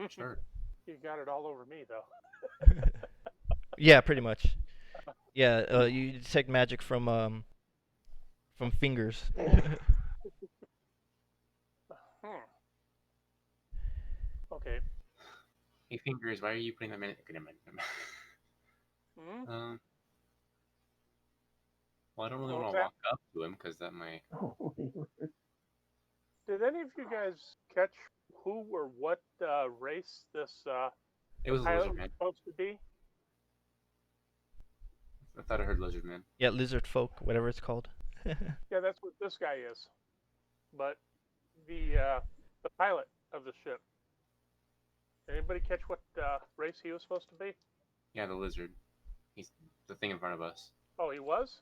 Sure. You got it all over me though. Yeah, pretty much. Yeah, you detect magic from fingers. Okay. Hey, fingers, why are you putting them in? Okay, never mind. Well, I don't really want to walk up to him because that might. Did any of you guys catch who or what race this It was a pilot lizard was man. supposed to be? I thought I heard lizard man. Yeah, lizard folk, whatever it's called. Yeah, that's what this guy is. But the pilot of the ship. Anybody catch what race he was supposed to be? Yeah, the lizard. He's the thing in front of us. Oh, he was?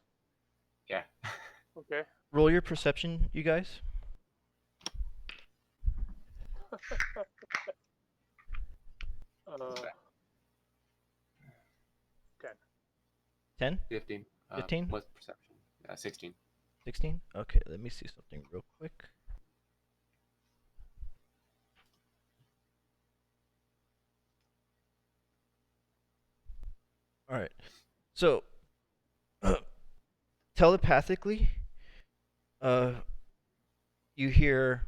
Yeah. Okay. Roll your perception, you guys. 10? 15. 15? What's perception? 16. 16? Okay, let me see something real quick. All right. So, telepathically, you hear,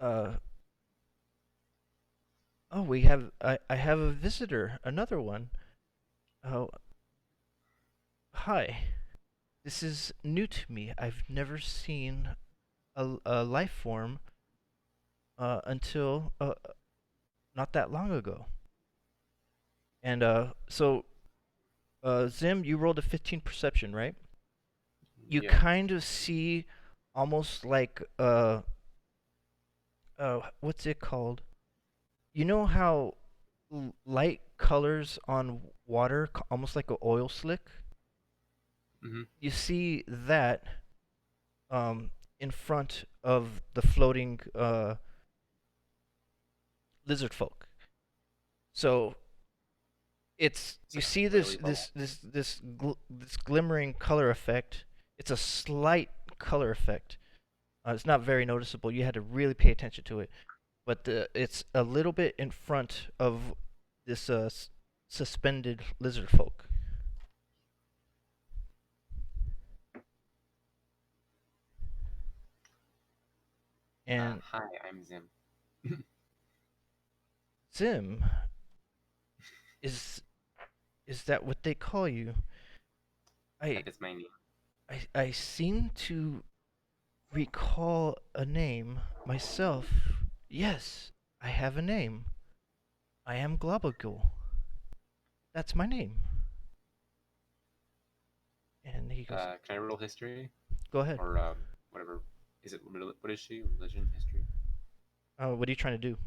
oh, I have a visitor, another one. Oh, hi. This is new to me. I've never seen a life form until not that long ago. And Zim, you rolled a 15 perception, right? You Yeah. kind of see almost like what's it called? You know how light colors on water, almost like an oil slick? Mm-hmm. You see that in front of the floating lizard folk. So it's you like see this glimmering color effect. It's a slight color effect. It's not very noticeable. You had to really pay attention to it, but it's a little bit in front of this suspended lizard folk. And Hi, I'm Zim. Zim, is that what they call you? That is my name. I seem to recall a name myself. Yes, I have a name. I am Globagul. That's my name. And he goes, Can I roll history go ahead. or whatever? What is she? Religion, history. What are you trying to do?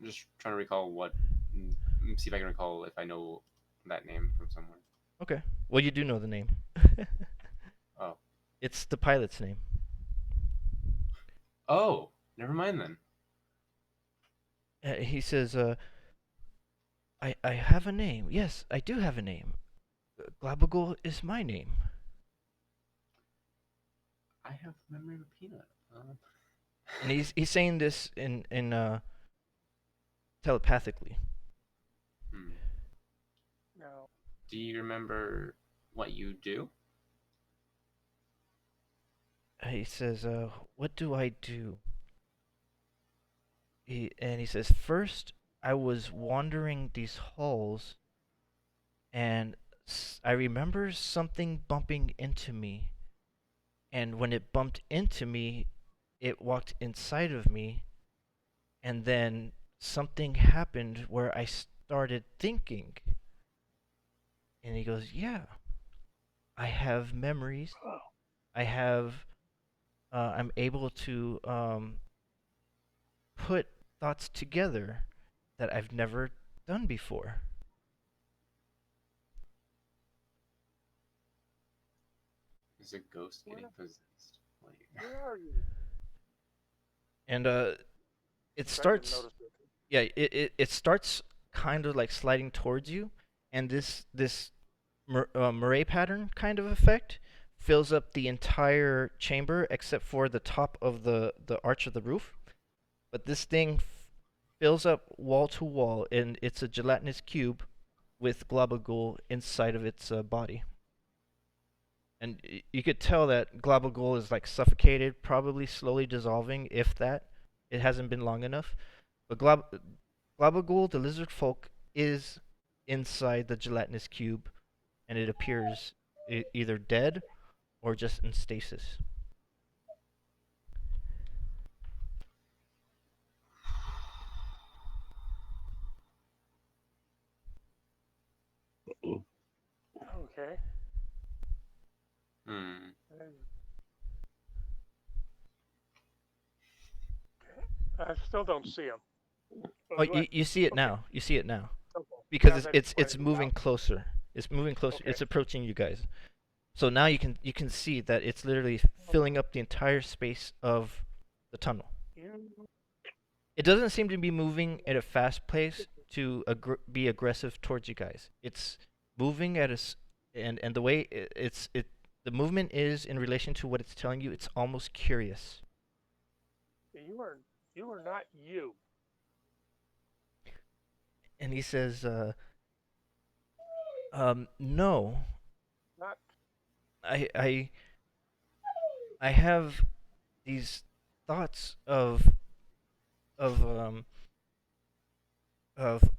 I'm just trying to recall see if I can recall if I know that name from somewhere. Okay. Well, you do know the name. Oh. It's the pilot's name. Oh, never mind then. He says, I have a name. Yes, I do have a name. Globagul is my name. I have memory of a peanut. And he's saying this in telepathically. No. Do you remember what you do? He says, what do I do? He says, first I was wandering these halls, and I remember something bumping into me. And when it bumped into me, it walked inside of me, and then something happened where I started thinking. And he goes, yeah, I have memories. I'm able to put thoughts together that I've never done before. Is a ghost getting possessed? Where are you? And it starts. Yeah, it starts kind of like sliding towards you, and this Murray pattern kind of effect fills up the entire chamber except for the top of the arch of the roof. But this thing fills up wall to wall, and it's a gelatinous cube with Globagul inside of its body. And you could tell that Globagul is like suffocated, probably slowly dissolving, if that. It hasn't been long enough. But Globagul, the lizard folk, is inside the gelatinous cube, and it appears either dead or just in stasis. Okay. I still don't see him. Oh, you see it now. You see it now. Okay. Because Now it's moving closer. It's moving closer. Okay. It's approaching you guys. So now you can see that it's literally filling up the entire space of the tunnel. It doesn't seem to be moving at a fast pace to be aggressive towards you guys. It's moving at and the way the movement is in relation to what it's telling you. It's almost curious. You are not you. And he says, no. Not. I I have these thoughts of um of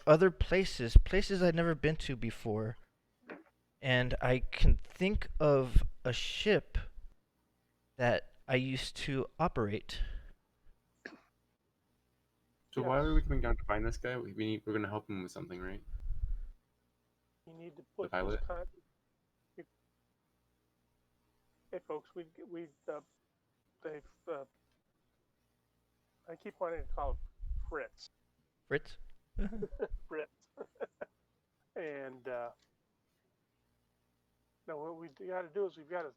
other places I'd never been to before, and I can think of a ship that I used to operate. So Yes. why are we coming down to find this guy? We're gonna help him with something, right? You need to The put pilot? this time. Hey, folks, they've. I keep wanting to call him Fritz. Fritz? Fritz. And now what we got to do is we've got to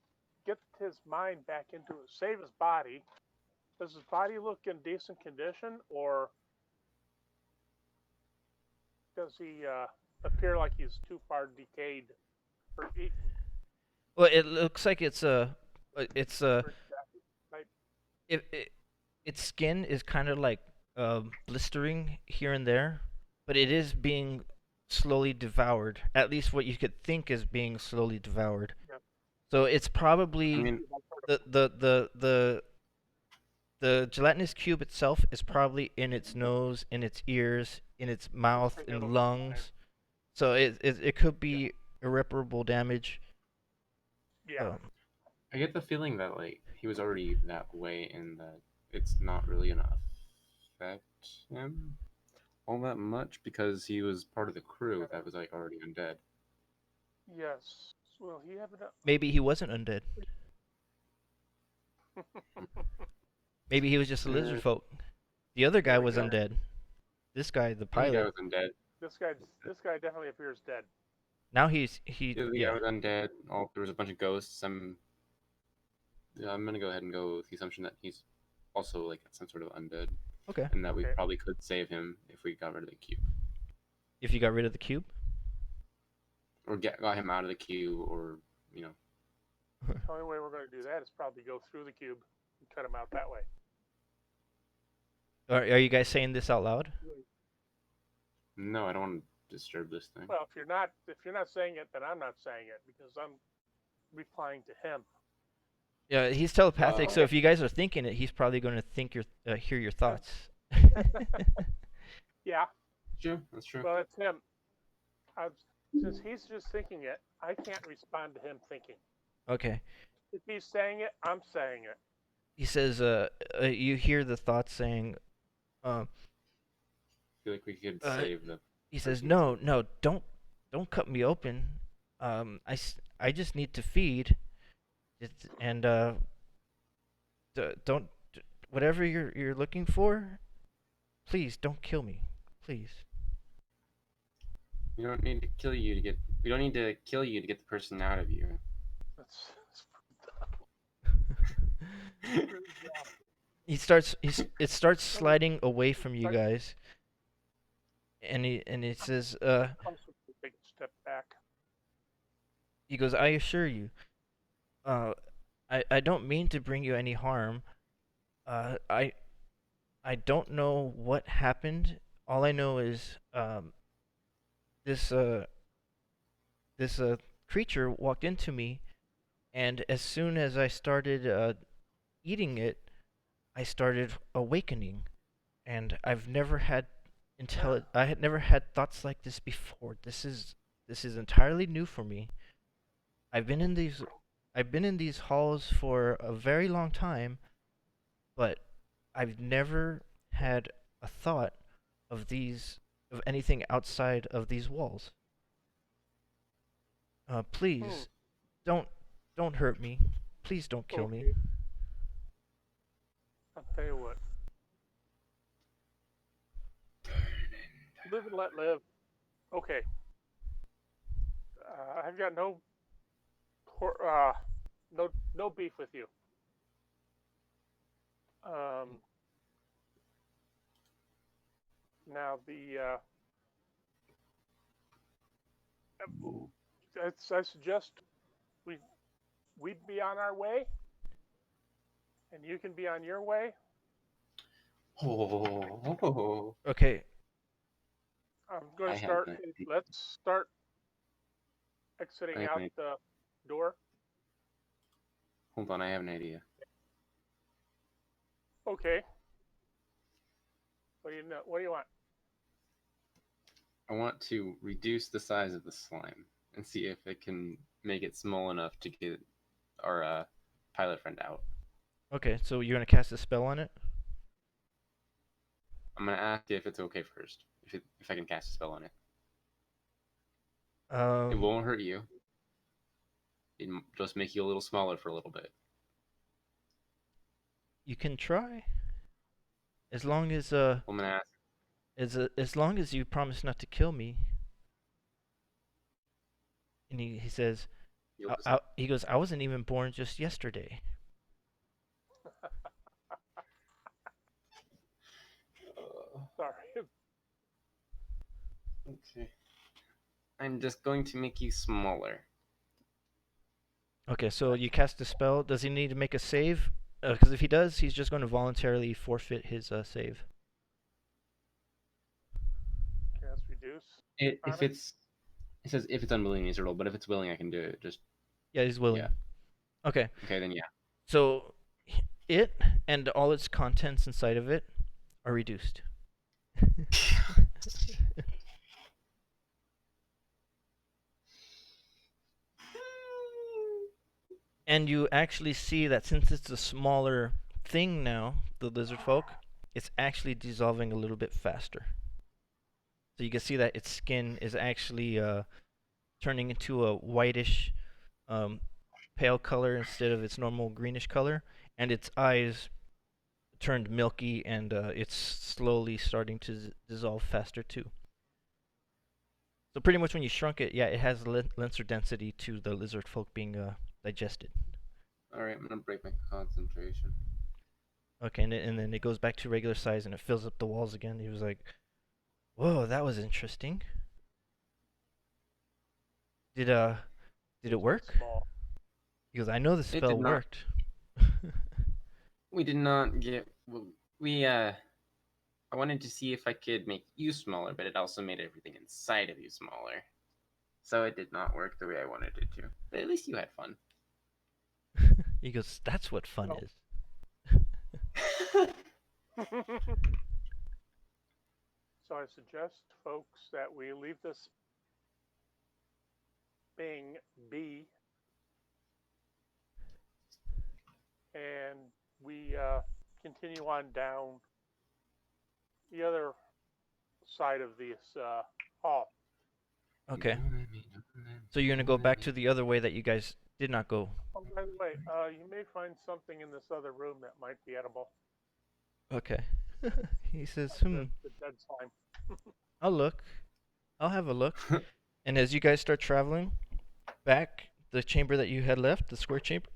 get his mind back into it, save his body. Does his body look in decent condition, or does he appear like he's too far decayed or eaten? Well, it looks like it's Like, its skin is kind of like blistering here and there, but it is being slowly devoured. At least what you could think is being slowly devoured. yeah. So it's I probably mean, the gelatinous cube itself is probably in its nose, in its ears, in its mouth, in lungs. So it could be irreparable damage. Yeah. I get the feeling that like he was already that way, and that it's not really gonna affect him all that much because he was part of the crew that was like already undead. Yes. Well, he have Maybe he wasn't undead. Maybe he was just a lizard folk. The other guy There we was go. undead. This guy, the The guy pilot, was undead. This guy definitely appears dead. now The other guy yeah. was undead. There was a bunch of ghosts. I'm gonna go ahead and go with the assumption that he's also like some sort of undead, Okay. and that we Okay. probably could save him if we got rid of the cube, If you got rid of the cube. or got him out of the cube, or you know. The only way we're going to do that is probably go through the cube and cut him out that way. Are you guys saying this out loud? No, I don't want to disturb this thing. Well, if you're not saying it, then I'm not saying it because I'm replying to him. Yeah, he's telepathic, so Okay. if you guys are thinking it, he's probably going to hear your thoughts. Yeah. True, that's true. Well, it's him. Since he's just thinking it, I can't respond to him thinking. Okay. If he's saying it, I'm saying it. He says, you hear the thoughts saying, I feel like we could save the. he says, no, don't cut me open. I just need to feed. And don't whatever you're looking for, please don't kill me, please. We don't need to kill you to get. We don't need to kill you to get the person out of you. That's It starts sliding away from you guys, and he says, comes with a big step back. he goes, I assure you, I don't mean to bring you any harm. I don't know what happened. All I know is this creature walked into me, and as soon as I started eating it, I started awakening, and I had never had thoughts like this before. This is entirely new for me. I've been in these halls for a very long time, but I've never had a thought of anything outside of these walls. Please, don't hurt me. Please don't kill me. I'll tell you what. Live and let live. Okay. I've got no beef with you. Now I suggest we'd be on our way, and you can be on your way. Oh. Okay. I'm going to start. Let's start exiting out the door. Hold on, I have an idea. Okay. What do you want? I want to reduce the size of the slime and see if it can make it small enough to get our pilot friend out. Okay, so you're gonna cast a spell on it? I'm gonna ask if it's okay first. If I can cast a spell on it. It won't hurt you. It'll just make you a little smaller for a little bit. You can try. As long as I'm gonna ask. as long as you promise not to kill me. And he says, he goes, I wasn't even born just yesterday. Sorry. Okay. I'm just going to make you smaller. Okay, so you cast a spell. Does he need to make a save? Because if he does, he's just going to voluntarily forfeit his save. Cast reduce. It says if it's unwilling, he's a roll, but if it's willing, I can do it. Just yeah, he's willing. Yeah. Okay. Okay, then yeah. So it and all its contents inside of it are reduced. And you actually see that since it's a smaller thing now, the lizard folk, it's actually dissolving a little bit faster. So you can see that its skin is actually turning into a whitish, pale color instead of its normal greenish color, and its eyes turned milky, and it's slowly starting to dissolve faster too. So pretty much when you shrunk it, yeah, it has lesser density to the lizard folk being digested. Alright, I'm gonna break my concentration. Okay, and then it goes back to regular size and it fills up the walls again. He was like, whoa, that was interesting. Did it work? Small. He goes, I know the spell worked. We did not get... I wanted to see if I could make you smaller, but it also made everything inside of you smaller. So it did not work the way I wanted it to. But at least you had fun. He goes, that's what fun is. So I suggest, folks, that we leave this being B, and we continue on down the other side of this hall. Okay. So you're gonna go back to the other way that you guys did not go. Oh, by the way, you may find something in this other room that might be edible. Okay. He says, The dead slime. I'll look. I'll have a look. And as you guys start traveling back, the chamber that you had left, the square chamber,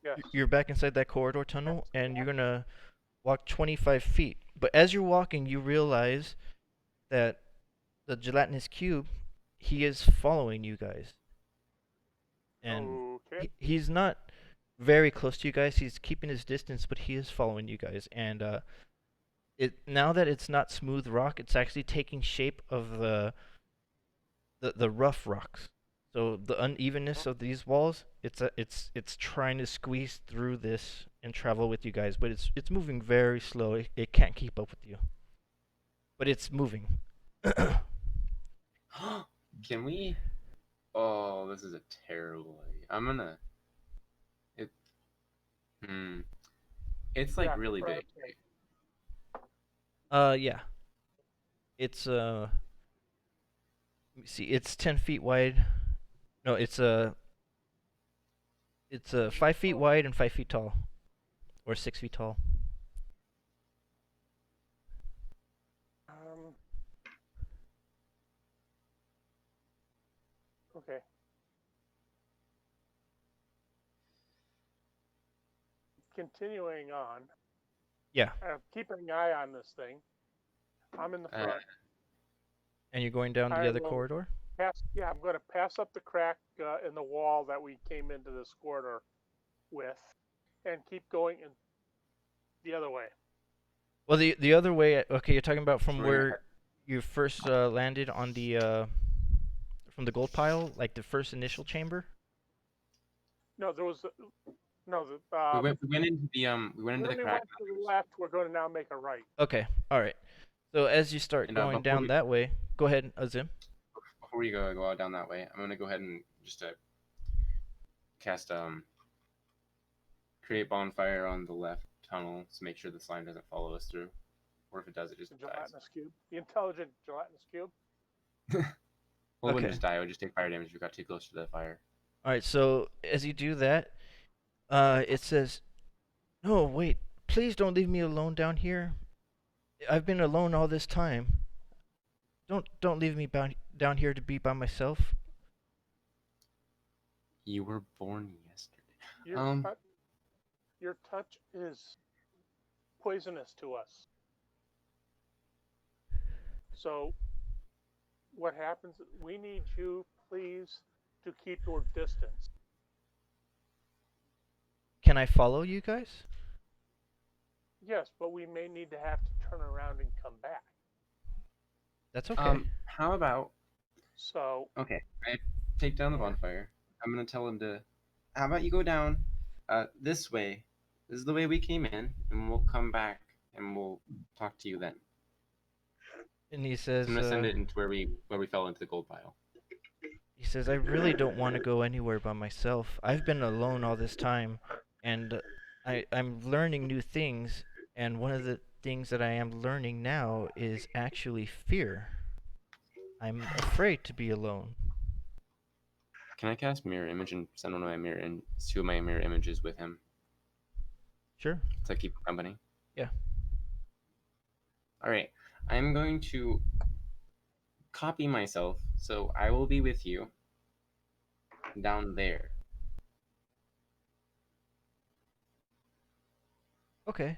Yes. you're back inside that corridor tunnel, and you're gonna walk 25 feet. But as you're walking, you realize that the gelatinous cube, he is following you guys. And Okay. he's not very close to you guys. He's keeping his distance, but he is following you guys. And now that it's not smooth rock, it's actually taking shape of the rough rocks. So the unevenness of these walls, it's trying to squeeze through this and travel with you guys, but it's moving very slow. It can't keep up with you, but it's moving. Can we? Oh, this is a terrible idea. I'm gonna. It's like really big. Yeah. It's let me see. It's 10 feet wide. No, it's 5 feet wide and 5 feet tall, or 6 feet tall. Okay. Continuing on. Yeah. Keeping an eye on this thing. I'm in the front. And you're going down the other corridor? I'm going to pass up the crack in the wall that we came into this corridor with, and keep going in the other way. Well, the other way. Okay, you're talking about from where you first landed on the from the gold pile, like the first initial chamber. No, there was No, we went into the crack. went to the left. We're going to now make a right. Okay, all right. So as you start And, going down that way, go ahead, Azim. Before we go out down that way, I'm gonna go ahead and just cast create bonfire on the left tunnel to make sure the slime doesn't follow us through, or if it does, it just The dies. gelatinous cube. The intelligent gelatinous cube. Well, it wouldn't just die; it would just take fire damage if we got too close to the fire. All right. So as you do that, it says, "No, wait! Please don't leave me alone down here. I've been alone all this time. Don't leave me down here to be by myself." You were born yesterday. Your touch is poisonous to us. So, what happens? We need you, please, to keep your distance. Can I follow you guys? Yes, but we may need to have to turn around and come back. That's okay. How about? So. Okay, I take down the bonfire. I'm gonna tell him to. How about you go down, this way. This is the way we came in, and we'll come back and we'll talk to you then. And he says, So I'm gonna send it into where we fell into the gold pile. He says, "I really don't want to go anywhere by myself. I've been alone all this time, and I'm learning new things, and one of the things that I am learning now is actually fear. I'm afraid to be alone." Can I cast mirror image and send one of my two of my mirror images with him? Sure. To keep company? Yeah. Alright. I'm going to copy myself, so I will be with you down there. Okay.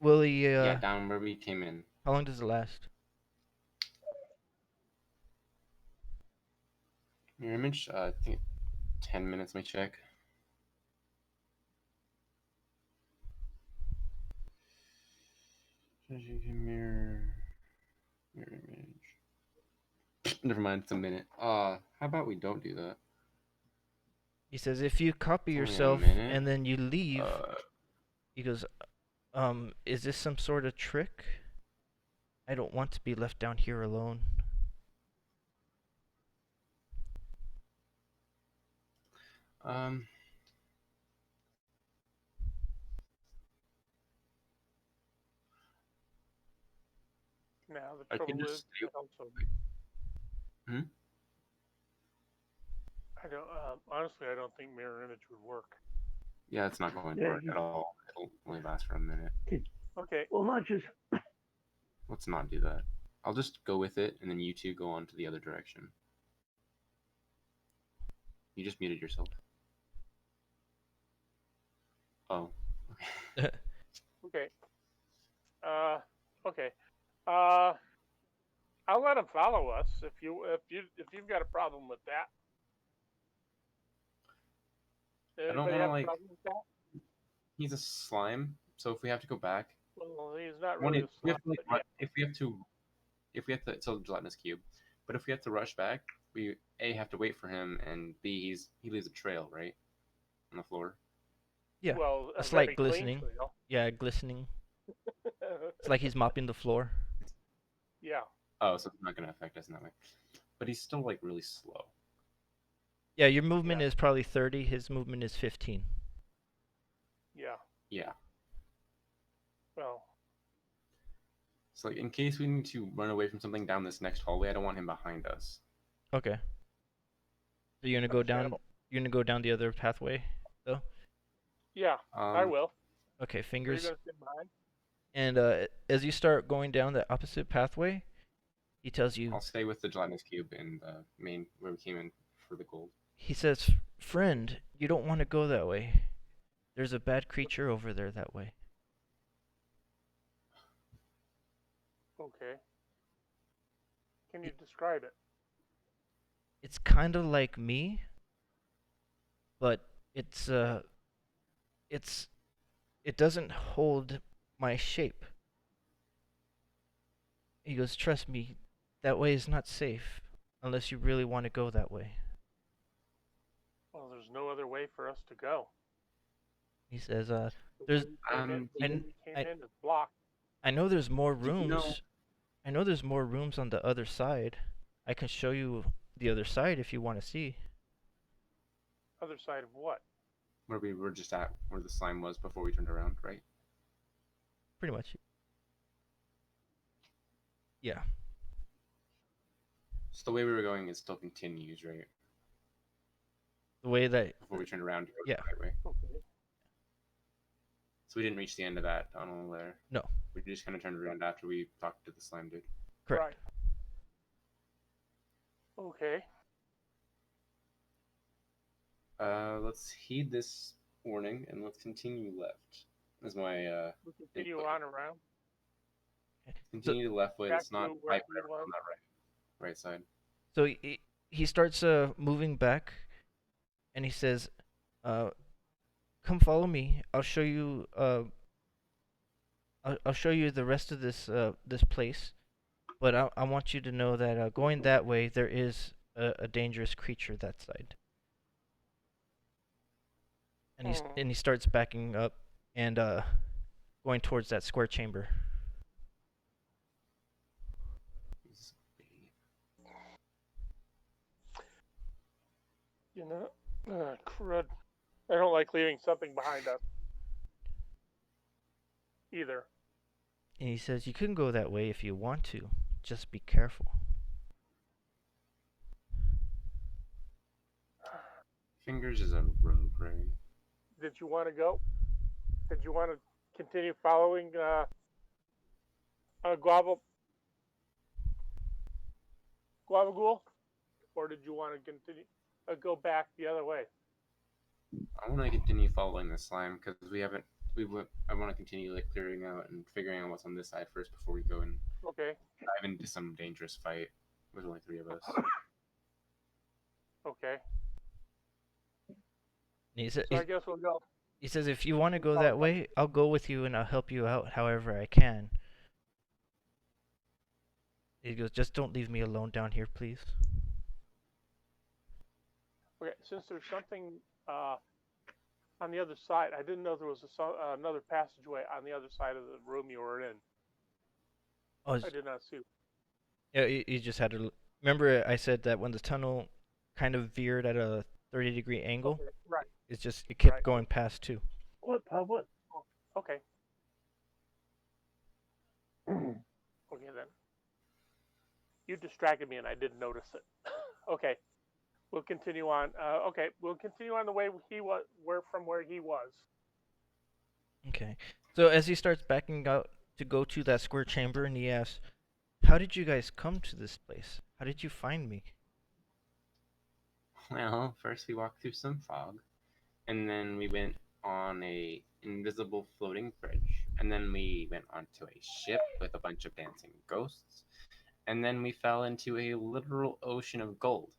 Will he, yeah, down where we came in. How long does it last? Mirror image, I think 10 minutes, let me check. Mirror image. Never mind, it's a minute. How about we don't do that? He says, if you copy yourself and then you leave, he goes, is this some sort of trick? I don't want to be left down here alone. Now the trouble is, I don't. Honestly, I don't think mirror image would work. Yeah, it's not going to work at all. It'll only last for a minute. Okay. Well, not just. Let's not do that. I'll just go with it, and then you two go on to the other direction. You just muted yourself. Oh. Okay. Okay. I'll let him follow us if you've got a problem with that. I don't want to He's a slime, so if we have to go back. Well, he's not really a slime. If we have to, it's a gelatinous cube. But if we have to rush back, we A, have to wait for him, and B, he leaves a trail, right, on the floor. Yeah. Well, a slight glistening. Yeah, glistening. It's like he's mopping the floor. Yeah. Oh, so it's not going to affect us in that way. But he's still, like, really slow. Yeah, your movement is probably 30. His movement is 15. Yeah. Yeah. Well. So, like, in case we need to run away from something down this next hallway, I don't want him behind us. Okay. So you're gonna go down. You're gonna go down the other pathway, though. Yeah, I will. Okay, fingers. Are you gonna sit behind? And as you start going down the opposite pathway, he tells you. I'll stay with the gelatinous cube in the main where we came in for the gold. He says, "Friend, you don't want to go that way. There's a bad creature over there that way." Okay. Can you describe it? It's kind of like me, but it doesn't hold my shape. He goes, "Trust me, that way is not safe unless you really want to go that way." Well, there's no other way for us to go. He says, The there's, way we came in, the way we came in is blocked. I know there's more Did you know- rooms. I know there's more rooms on the other side. I can show you the other side if you want to see. Other side of what? Where we were just at, where the slime was before we turned around, right? Pretty much. Yeah. So the way we were going is still continues, right? The way that. Before we turned around to go Yeah. the right way. Okay. So we didn't reach the end of that tunnel there. No. We just kind of turned around after we talked to the slime dude. Correct. Right. Okay. Let's heed this warning and let's continue left. That's my We'll continue input. on around. Continue to the left way. back It's not to where right, he whatever, was. on that right side. So he starts moving back, and he says, "Come follow me. I'll show you. I'll show you the rest of this place, but I want you to know that going that way there is a dangerous creature that side." And he starts backing up and going towards that square chamber. You know, crud. I don't like leaving something behind us. Either. And he says, "You can go that way if you want to. Just be careful." Fingers is a rogue, right? Did you want to go? Did you want to continue following Guava Ghoul? Or did you want to continue go back the other way? I want to continue following the slime because I want to continue like clearing out and figuring out what's on this side first before we go and Okay. dive into some dangerous fight. There's only 3 of us. Okay. And So I guess we'll go. he says, "If you want to go that way, I'll go with you and I'll help you out however I can." He goes, "Just don't leave me alone down here, please." Okay. Since there's something on the other side, I didn't know there was another passageway on the other side of the room you were in. Oh, I did not see. yeah, you just had to. Remember, I said that when the tunnel kind of veered at a 30-degree angle, Okay, right. it kept Right. going past too. What? What? Okay. Okay then. You distracted me and I didn't notice it. Okay. We'll continue on. Okay, we'll continue on the way he was, from where he was. Okay. So as he starts backing out to go to that square chamber, and he asks, "How did you guys come to this place? How did you find me?" Well, first we walked through some fog, and then we went on a invisible floating bridge, and then we went onto a ship with a bunch of dancing ghosts, and then we fell into a literal ocean of gold.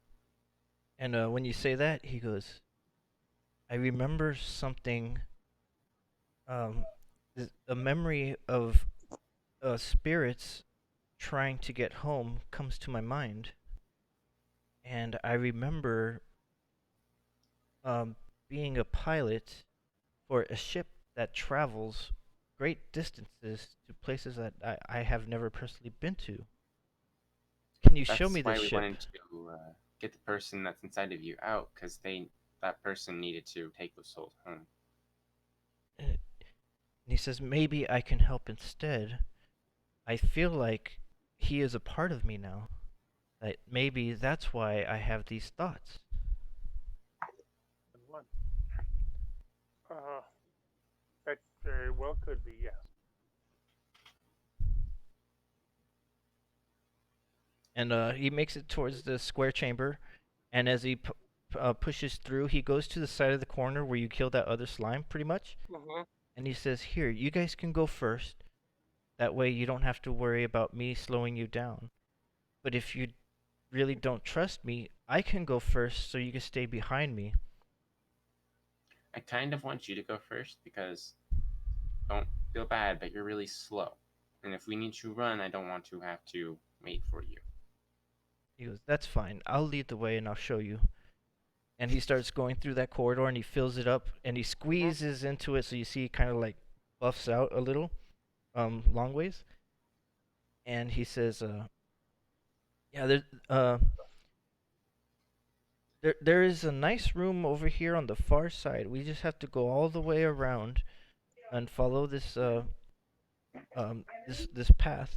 And when you say that, he goes, "I remember something. A memory of spirits trying to get home comes to my mind. And I remember being a pilot for a ship that travels great distances to places that I have never personally been to. Can you show me That's this why we ship?" wanted to get the person that's inside of you out, because that person needed to take those souls home. And he says, "Maybe I can help instead. I feel like he is a part of me now. That maybe that's why I have these thoughts." That very well could be, yes. And he makes it towards the square chamber, and as he pushes through, he goes to the side of the corner where you killed that other slime, pretty much. Mm-hmm. And he says, "Here, you guys can go first. That way you don't have to worry about me slowing you down. But if you really don't trust me, I can go first so you can stay behind me." I kind of want you to go first because don't feel bad, but you're really slow. And if we need to run, I don't want to have to wait for you. He goes, "That's fine. I'll lead the way and I'll show you." and he starts going through that corridor, and he fills it up, and he squeezes into it, so you see he kind of like buffs out a little, long ways. And he says, yeah, there is a nice room over here on the far side. We just have to go all the way around and follow this this path,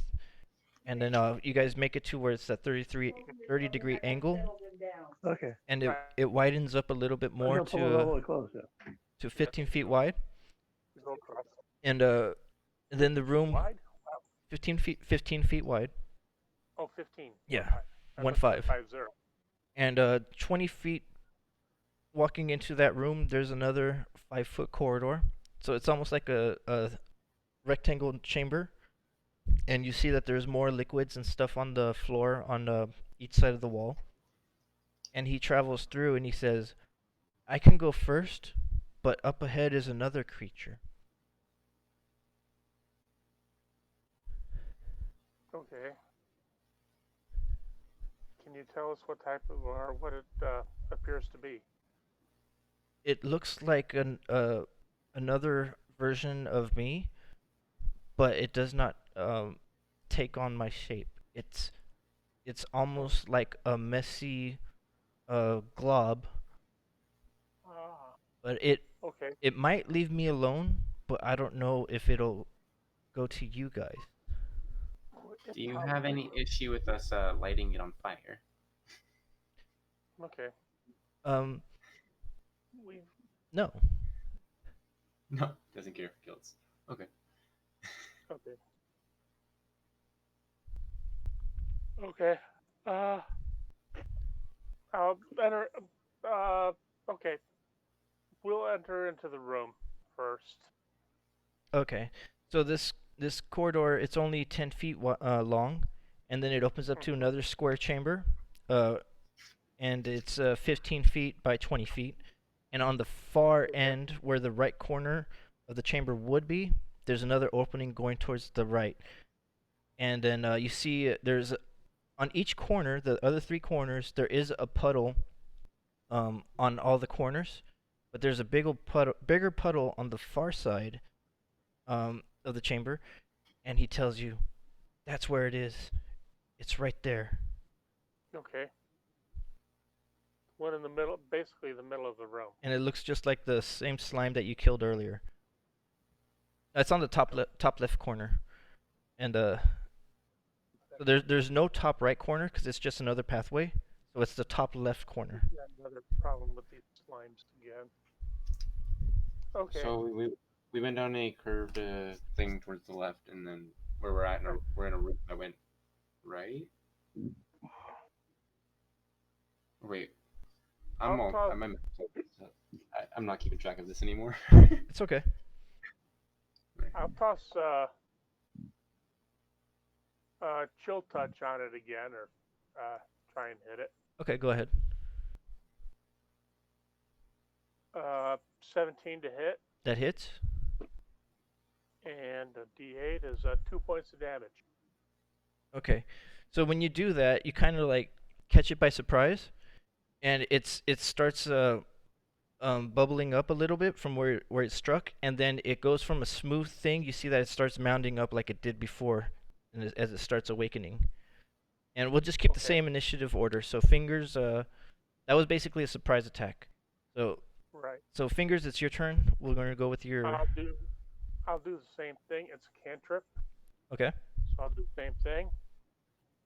and then you guys make it to where it's that 30-degree angle, Okay. and it widens up a little bit I'm more gonna pull it all the way close. Yeah. to 15 feet wide, Go across. and then the room Wide? 15 feet wide. Oh, 15. Yeah, I 1 thought 5. 50. And 20 feet walking into that room, there's another 5-foot corridor. So it's almost like a rectangle chamber. And you see that there's more liquids and stuff on the floor on each side of the wall. And he travels through and he says, I can go first, but up ahead is another creature. Okay. Can you tell us what type of or what it appears to be? It looks like another version of me, but it does not take on my shape. It's almost like a messy glob, but Okay. it might leave me alone, but I don't know if it'll go to you guys. Do you have any issue with us lighting it on fire? Okay. We No. No, doesn't care if it kills. Okay. okay. Okay. I'll enter. Okay. We'll enter into the room first. Okay. So this corridor, it's only 10 feet long, and then it opens up to another square chamber, and it's 15 feet by 20 feet. And on the far end, where the right corner of the chamber would be, there's another opening going towards the right. And then you see there's on each corner, the other 3 corners, there is a puddle on all the corners, but there's a bigger puddle on the far side of the chamber, and he tells you, that's where it is. It's right there. Okay. One in the middle, basically the middle of the room. And it looks just like the same slime that you killed earlier. That's on the top left corner. And so there's no top right corner because it's just another pathway. So it's the top left corner. Got another problem with these slimes again. Okay. So we went down a curved thing towards the left, and then where we're at, we're in a room that went right. Wait, I'm not keeping track of this anymore. It's okay. I'll toss chill touch on it again, or try and hit it. Okay, go ahead. 17 to hit. That hits. And a D8 is 2 points of damage. Okay, so when you do that, you kind of like catch it by surprise, and it starts bubbling up a little bit from where it struck, and then it goes from a smooth thing. You see that it starts mounding up like it did before, and as it starts awakening. And we'll just keep the same initiative order. So Fingers, that was basically a surprise attack. So right. So Fingers, it's your turn. We're going to go with your. I'll do the same thing. It's a cantrip. Okay. So I'll do the same thing.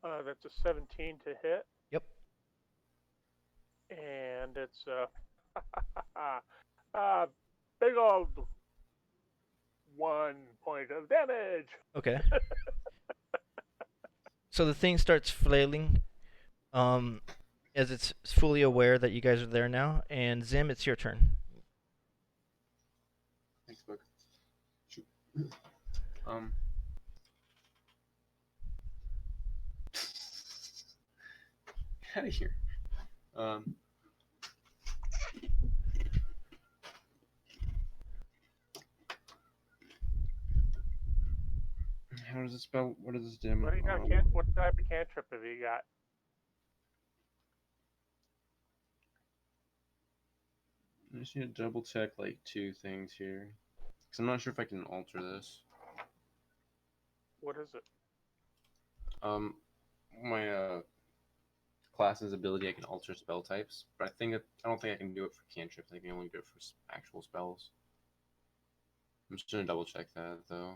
That's a 17 to hit. Yep. And it's big old 1 point of damage. Okay. So the thing starts flailing, as it's fully aware that you guys are there now. And Zim, it's your turn. Thanks, Book. Shoot. Get out of here. How does it spell? What is this dim? What type of cantrip have you got? I just need to double check like 2 things here, because I'm not sure if I can alter this. What is it? My class's ability, I can alter spell types, but I don't think I can do it for cantrips. I can only do it for actual spells. I'm just gonna double check that though.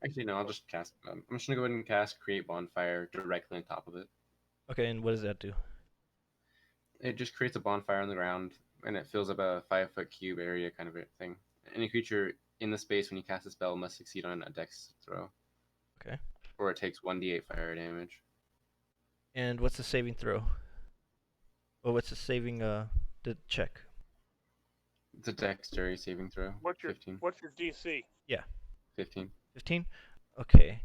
Actually, no. I'll just cast. I'm just gonna go ahead and cast Create Bonfire directly on top of it. Okay, and what does that do? It just creates a bonfire on the ground, and it fills up a 5-foot cube area kind of a thing. Any creature in the space when you cast a spell must succeed on a Dex throw. Okay. Or it takes 1d8 fire damage. And what's the saving throw? Or what's the saving the check? It's a dexterity saving throw. What's your 15. What's your DC? Yeah. 15. 15? Okay.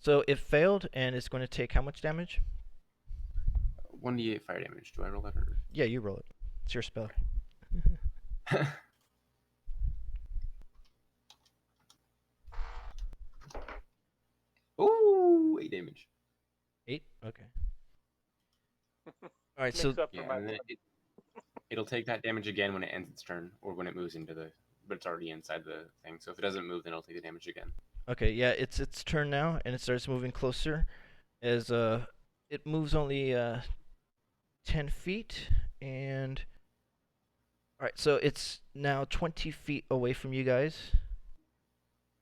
So it failed, and it's going to take how much damage? 1d8 fire damage. Do I roll that or? Yeah, you roll it. It's your spell. Ooh, 8 damage. 8? Okay. Alright, Makes so up for Yeah, my and then it'll take that damage again when it ends its turn, or when it moves into the. But it's already inside the thing, so if it doesn't move, then it'll take the damage again. okay, yeah, it's its turn now, and it starts moving closer as it moves only 10 feet, and alright, so it's now 20 feet away from you guys,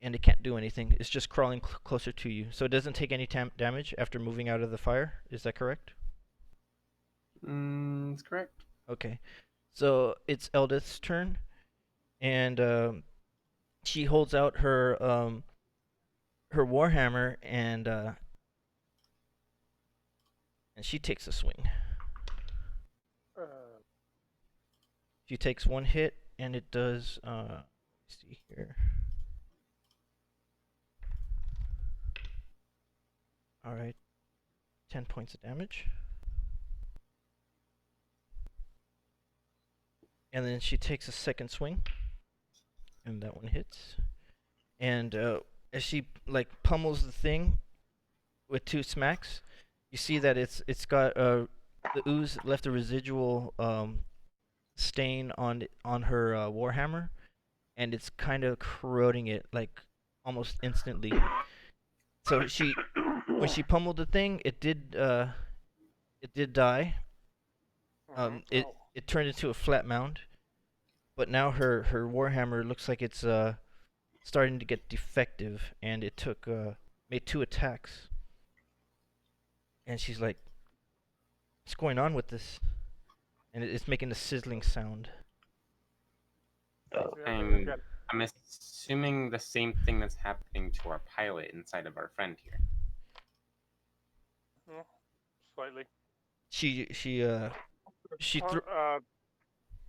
and it can't do anything. It's just crawling closer to you, so it doesn't take any damage after moving out of the fire. Is that correct? That's correct. Okay, so it's Eldith's turn, and she holds out her warhammer, and she takes a swing. She takes 1 hit, and it does. Let's see here. All right, 10 points of damage. And then she takes a second swing, and that one hits. And as she like pummels the thing with 2 smacks, you see that it's got the ooze left a residual stain on her warhammer, and it's kind of corroding it like almost instantly. So when she pummeled the thing, it did die. It turned into a flat mound, but now her warhammer looks like it's starting to get defective, and it made 2 attacks. And she's like, "What's going on with this?" And it's making a sizzling sound. And I'm assuming the same thing that's happening to our pilot inside of our friend here. Slightly.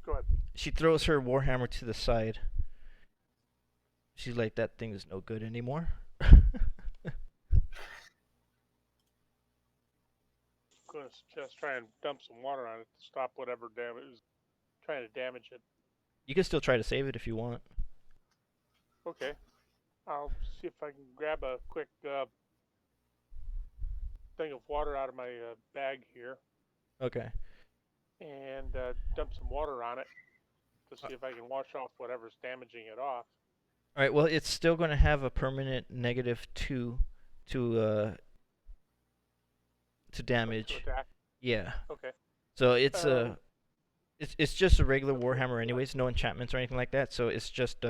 Go ahead. She throws her warhammer to the side. She's like, "That thing is no good anymore." Going to just try and dump some water on it to stop whatever damage is trying to damage it. You can still try to save it if you want. Okay. I'll see if I can grab a quick thing of water out of my bag here. Okay. And dump some water on it to see if I can wash off whatever's damaging it off. All right. Well, it's still going to have a permanent -2 to damage. To attack? Yeah. Okay. So it's just a regular warhammer, anyways. No enchantments or anything like that. So it's just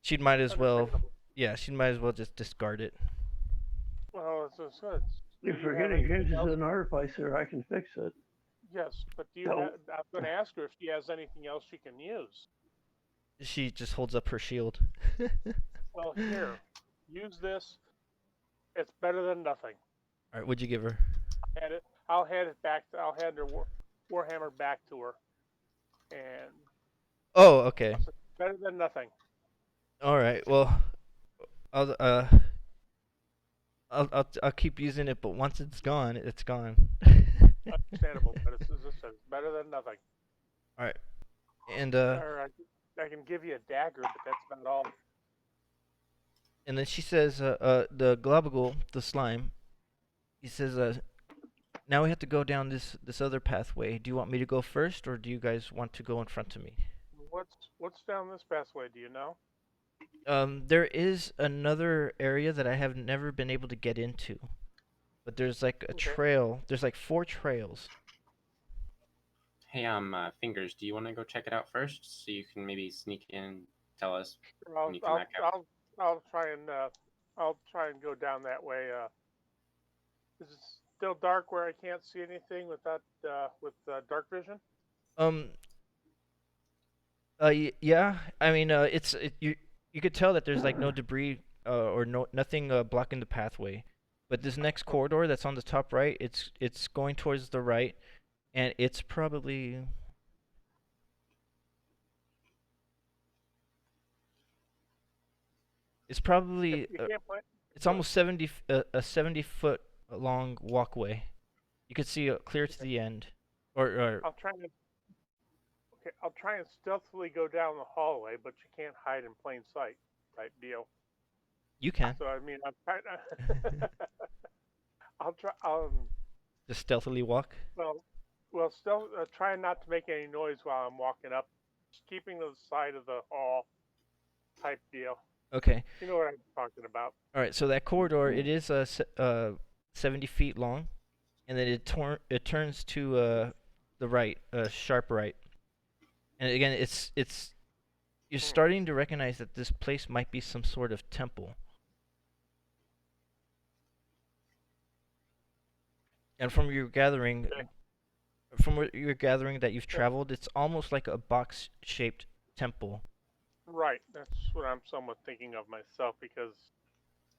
she might as well. Yeah, she might as well just discard it. Well, You're forgetting James is an artificer. I can fix it. yes, but I'm going to ask her if she has anything else she can use. She just holds up her shield. Well, here, use this. It's better than nothing. All right, what'd you give her? I'll hand it back. I'll hand her warhammer back to her. And oh, okay. Better than nothing. All right. Well, I'll keep using it, but once it's gone, it's gone. Understandable, but it's better than nothing. All right. And Or I can give you a dagger, but that's about all. And then she says, the Globagle, the slime, he says, now we have to go down this other pathway. Do you want me to go first, or do you guys want to go in front of me? What's down this pathway? Do you know? There is another area that I have never been able to get into, but there's like a trail. There's like 4 trails. Hey, Fingers, do you want to go check it out first, so you can maybe sneak in and tell us when you come back out? I'll try and go down that way. Is it still dark where I can't see anything with that with dark vision? Yeah. I mean, you could tell that there's like no debris or nothing blocking the pathway. But this next corridor that's on the top right, it's going towards the right, and it's probably it's almost 70 a 70-foot long walkway. You could see clear to the end. Or I'll try and stealthily go down the hallway, but you can't hide in plain sight type deal. You can. So I mean, I'm trying. I'll try. Just stealthily walk. Well, still trying not to make any noise while I'm walking up, just keeping to the side of the hall type deal. Okay. You know what I'm talking about. All right. So that corridor, it is 70 feet long, and then it turns to the right, sharp right. And again, you're starting to recognize that this place might be some sort of temple. And from what you're gathering that you've traveled, it's almost like a box-shaped temple. Right, that's what I'm somewhat thinking of myself, because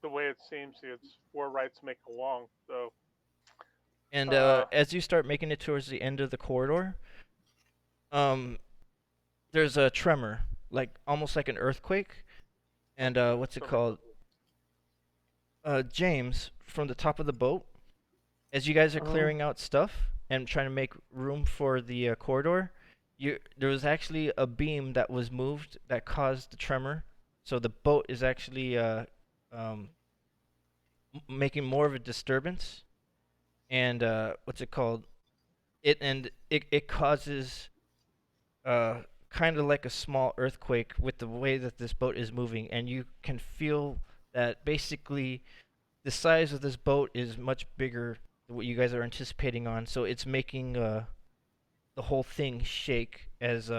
the way it seems, it's 4 rights make a long. So. And as you start making it towards the end of the corridor, there's a tremor, like almost like an earthquake, and what's it called? James, from the top of the boat, as you guys are clearing out stuff and trying to make room for the corridor, there was actually a beam that was moved that caused the tremor. So the boat is actually making more of a disturbance, and what's it called? It causes kind of like a small earthquake with the way that this boat is moving, and you can feel that basically the size of this boat is much bigger than what you guys are anticipating on. So it's making the whole thing shake as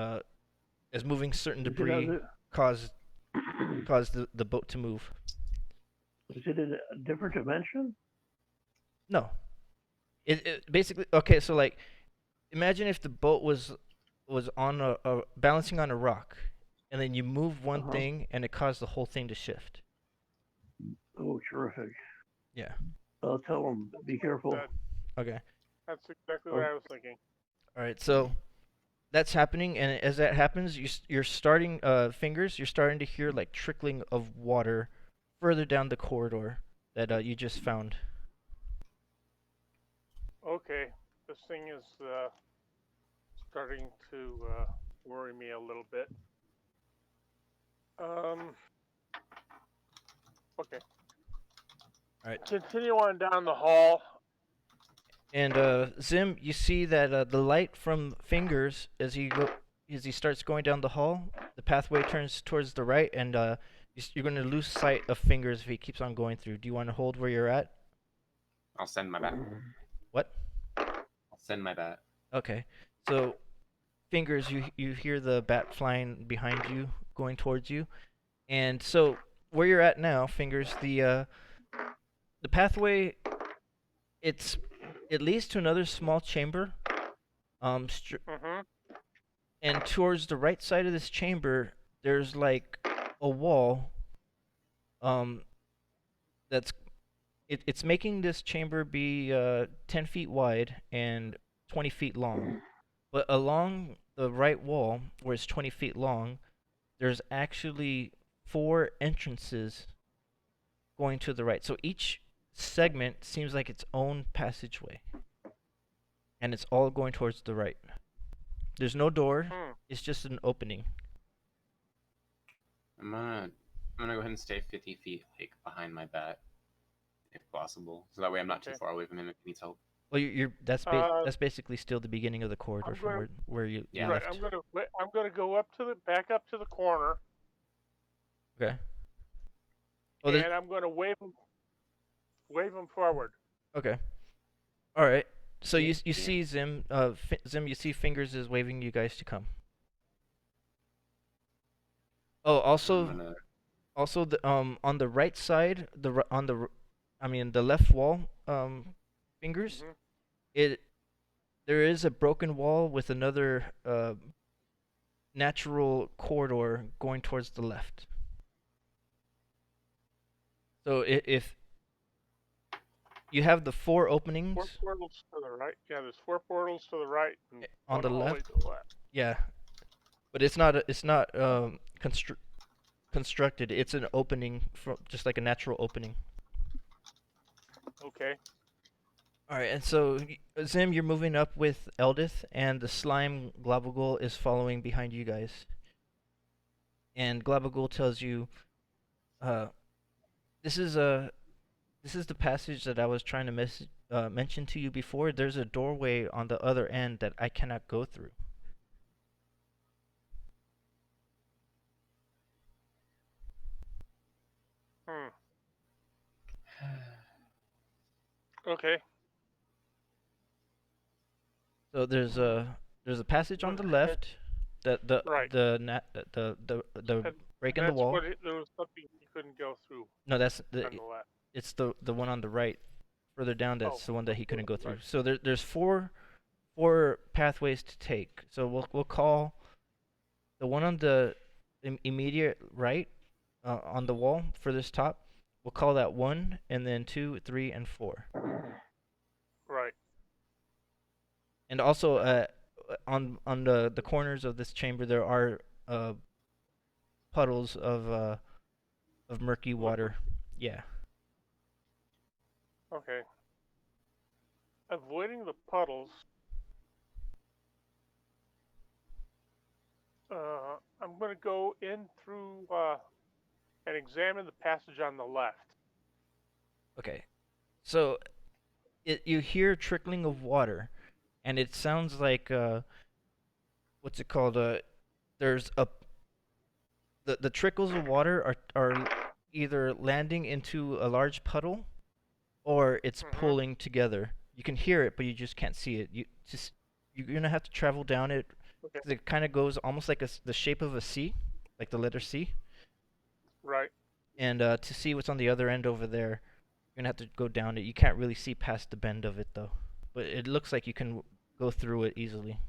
moving certain debris caused the boat to move. Is it in a different dimension? No. It basically, okay, so like imagine if the boat was on a balancing on a rock, and then you move one thing and it caused the whole thing to shift. Oh, terrific. Yeah. I'll tell them, be careful. Okay. That's exactly what I was thinking. All right, so that's happening, and as that happens, you're starting Fingers, you're starting to hear like trickling of water further down the corridor that you just found. Okay, this thing is starting to worry me a little bit. Okay. All right. Continue on down the hall. And Zim, you see that the light from Fingers as he starts going down the hall, the pathway turns towards the right, and you're going to lose sight of Fingers if he keeps on going through. Do you want to hold where you're at? I'll send my bat. What? I'll send my bat. Okay. So, Fingers, you hear the bat flying behind you, going towards you, and so where you're at now, Fingers, the pathway, it leads to another small chamber. And towards the right side of this chamber, there's like a wall. It's making this chamber be 10 feet wide and 20 feet long. But along the right wall, where it's 20 feet long, there's actually 4 entrances going to the right. So each segment seems like its own passageway, and it's all going towards the right. There's no door. It's just an opening. I'm gonna go ahead and stay 50 feet like behind my bat, if possible, so that way I'm not too far away from him if he needs help. Well, you're that's basically still the beginning of the corridor I'm from going, where you Yeah. right. left. I'm gonna go back up to the corner, Okay. Oh, and I'm gonna wave him forward. okay. All right. So you Yeah. see Zim, Zim, you see Fingers is waving you guys to come. Oh, I'm also the on the right side, I mean the left wall, Fingers, Mm-hmm. it there is a broken wall with another natural corridor going towards the left. So if you have the four openings 4 portals to the right. Yeah, there's 4 portals to the right and on one the hallway left, to the left. yeah, but it's not constructed. It's an opening from just like a natural opening. Okay. All right, and so Zim, you're moving up with Eldith, and the slime Globagul is following behind you guys. And Globagul tells you, uh, this is the passage that I was trying to mention to you before. There's a doorway on the other end that I cannot go through. Okay. So there's a passage on the left, Right. the break in the wall. There was something he couldn't go through No, that's on the left. it's the one on the right, further down. That's the one that he couldn't go through. Right. So there's four pathways to take. So we'll call the one on the immediate right, on the wall furthest top. We'll call that 1, and then 2, 3, and 4. Right. And also, on the corners of this chamber, there are puddles of murky water. Yeah. Okay. Avoiding the puddles. I'm going to go in through and examine the passage on the left. Okay. So you hear trickling of water, and it sounds like what's it called? There's the trickles of water are either landing into a large puddle, or it's pulling together. You can hear it, but you just can't see it. You're gonna have to travel down it. Okay. 'Cause it kind of goes almost like the shape of a C, like the letter C. Right. And to see what's on the other end over there, you're gonna have to go down it. You can't really see past the bend of it though, but it looks like you can go through it easily.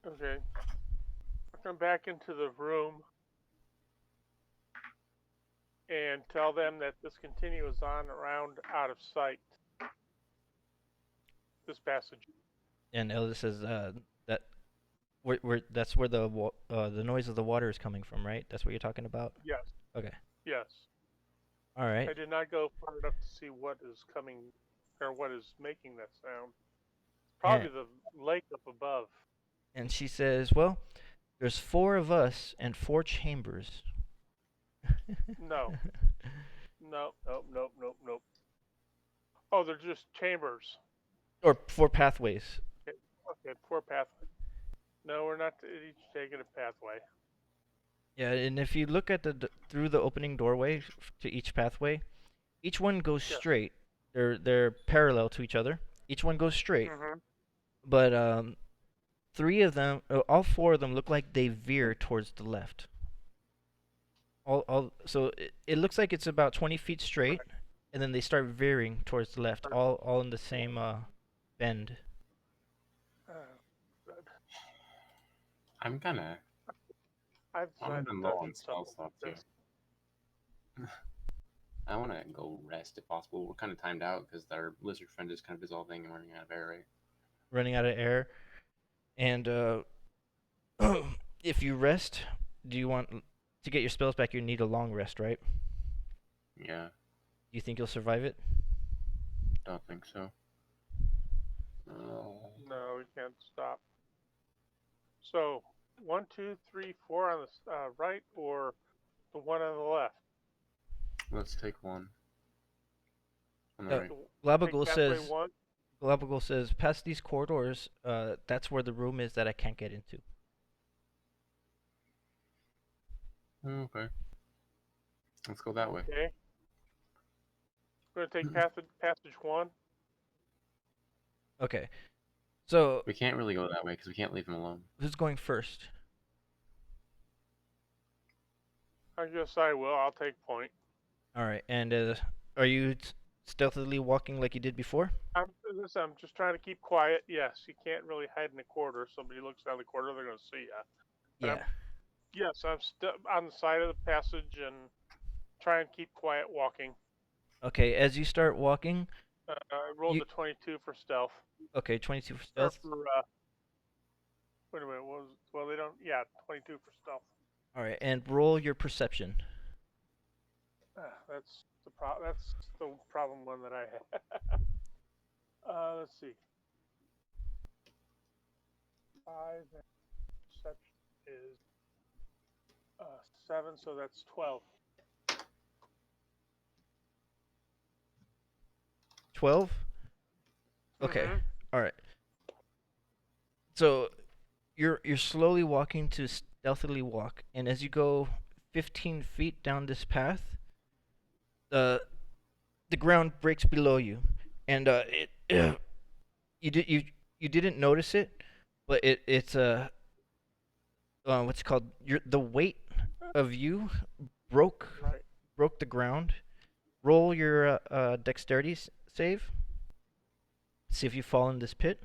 Okay. I'll come back into the room and tell them that this continues on around out of sight. This passage. And Elda says that that's where the noise of the water is coming from, right? That's what you're talking about? Yes. Okay. Yes. All right. I did not go far enough to see what is coming or what is making that sound. Probably the lake up above. And she says, "Well, there's 4 of us and 4 chambers." No. Nope. Oh, they're just chambers. Or 4 pathways. Okay, 4 pathways. No, we're not each taking a pathway. Yeah, and if you look at through the opening doorway to each pathway, each one goes straight. They're parallel to each other. Each one goes straight. But 3 of them, all 4 of them look like they veer towards the left. So it looks like it's about 20 feet straight, and then they start veering towards the left, all in the same bend. I'm gonna. I've I'm low on spell slots too. I want to go rest if possible. We're kind of timed out because our lizard friend is kind of dissolving and running out of air, right? Running out of air, and if you rest, do you want to get your spells back? You need a long rest, right? Yeah. Do you think you'll survive it? Don't think so. No, we can't stop. So 1, 2, 3, 4 on the right, or the one on the left? Let's take one. On the Uh, right. Glabagul pathway says. 1. Glabagul says, past these corridors, that's where the room is that I can't get into. Okay. Let's go that way. Okay. We're gonna take passage 1. Okay. So, We can't really go that way because we can't leave him alone. who's going first? I guess I will. I'll take point. Alright, and are you stealthily walking like you did before? I'm just trying to keep quiet. Yes, you can't really hide in the corridor. Somebody looks down the corridor, they're gonna see you. Yeah. Yes, I'm on the side of the passage and try and keep quiet walking. Okay, as you start walking... I rolled a 22 for stealth. Okay, 22 for stealth. Wait a minute. Well, they don't... Yeah, 22 for stealth. Alright, and roll your perception. That's the problem one that I have. Let's see. 5 and perception is 7, so that's 12. 12? Okay. Mm-hmm. Alright. So you're slowly walking to stealthily walk, and as you go 15 feet down this path, the ground breaks below you, and you didn't notice it, but it's what's it called? The weight of you broke the ground. Roll your dexterity save. See if you fall in this pit.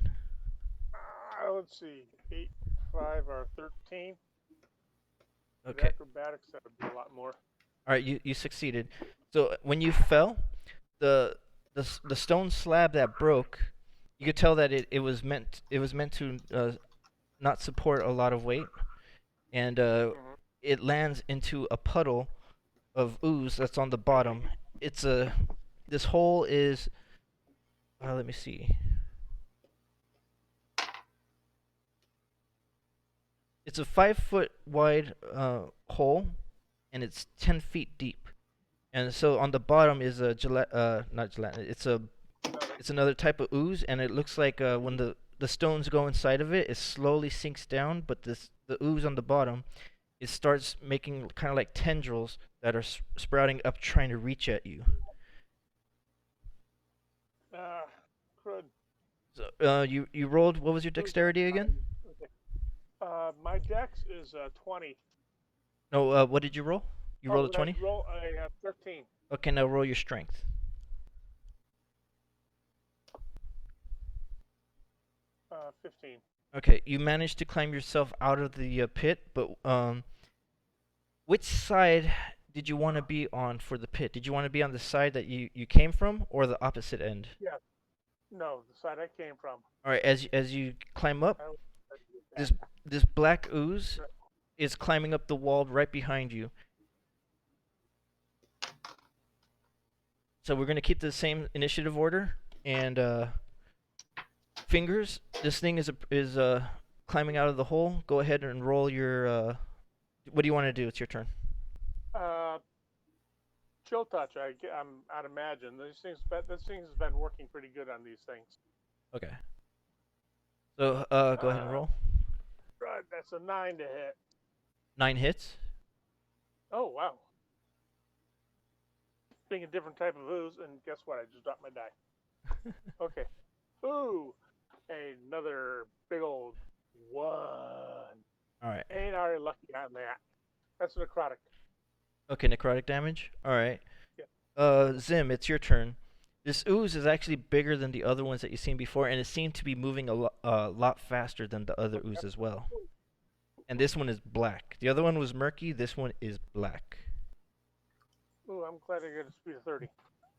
Let's see. 8, 5 are 13. Okay. With acrobatics, that would be a lot more. All right, you succeeded. So when you fell, the stone slab that broke, you could tell that it was meant to not support a lot of weight, and it lands into a puddle of ooze that's on the bottom. This hole is let me see. It's a 5-foot wide hole, and it's 10 feet deep. And so on the bottom is a not gelatin. It's another type of ooze, and it looks like when the stones go inside of it, it slowly sinks down. But the ooze on the bottom, it starts making kind of like tendrils that are sprouting up, trying to reach at you. Crud. So you rolled. What was your dexterity again? My dex is 20. No, what did you roll? You rolled a 20? I roll a 13. Okay, now roll your strength. Uh, 15. Okay, you managed to climb yourself out of the pit, but which side did you want to be on for the pit? Did you want to be on the side that you came from, or the opposite end? Yeah. No, the side I came from. All right, as you climb up, this black ooze is climbing up the wall right behind you. So we're gonna keep the same initiative order, and Fingers, this thing is climbing out of the hole. Go ahead and roll your. What do you want to do? It's your turn. Chill touch. I'd imagine this thing's has been working pretty good on these things. Okay. So go ahead and roll. Right, that's a 9 to hit. 9 hits. Oh wow. Being a different type of ooze, and guess what? I just dropped my die. Okay. Ooh, another big old 1. All right. Ain't I lucky on that? That's necrotic. Okay, necrotic damage. All right. Yeah. Zim, it's your turn. This ooze is actually bigger than the other ones that you've seen before, and it seemed to be moving a lot faster than the other ooze as well. And this one is black. The other one was murky. This one is black. Ooh, I'm glad I got a speed of 30.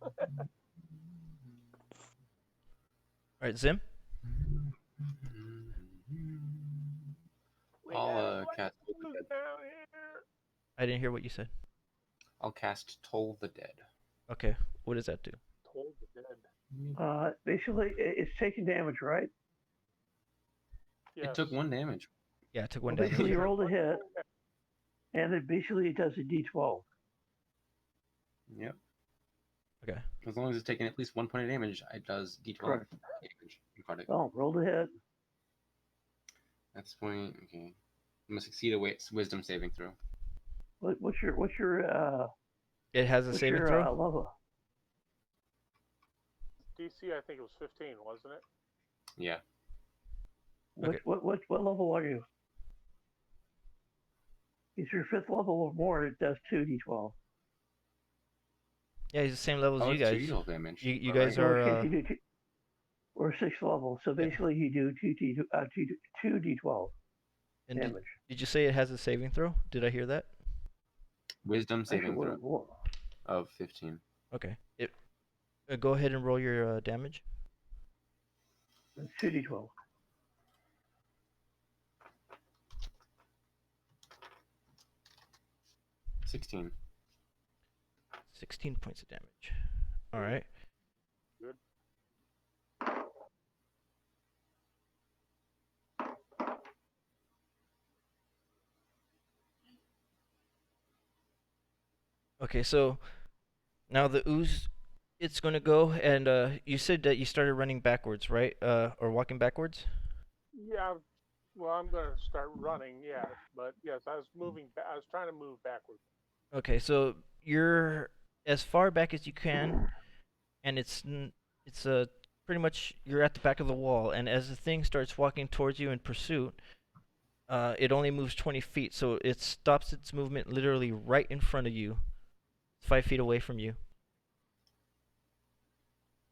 All right, Zim. I'll cast. I didn't hear what you said. I'll cast Toll the Dead. Okay, what does that do? Toll the Dead. Basically, it's taking damage, right? Yes. It took 1 damage. Yeah, it took 1 Basically, damage. you rolled a hit, and it basically does a d12. Yep. Okay. As long as it's taking at least 1 point of damage, it does D12 Correct. damage. Necrotic. Oh, roll the hit. That's point. Okay. You must succeed a wisdom saving throw. What's your It has a what's saving your throw. level? DC, I think it was 15, wasn't it? Yeah. Okay. What level are you? If you're 5th level or more, it does 2d12. Yeah, he's the same level as Oh, you it's guys. 2d12 damage. You All guys right. are. You do or 6th level, so basically you do 2d12 And damage. did you say it has a saving throw? Did I hear that? Wisdom saving Actually, throw of 15. Okay. Go ahead and roll your damage. 2d12. 16. 16 points of damage. All right. Good. Okay, so now the ooze, it's gonna go, and you said that you started running backwards, right? Or walking backwards? Yeah. Well, I'm going to start running, yes. But yes, I was moving. I was trying to move backwards. Okay, so you're as far back as you can, and it's pretty much you're at the back of the wall, and as the thing starts walking towards you in pursuit, it only moves 20 feet, so it stops its movement literally right in front of you, 5 feet away from you.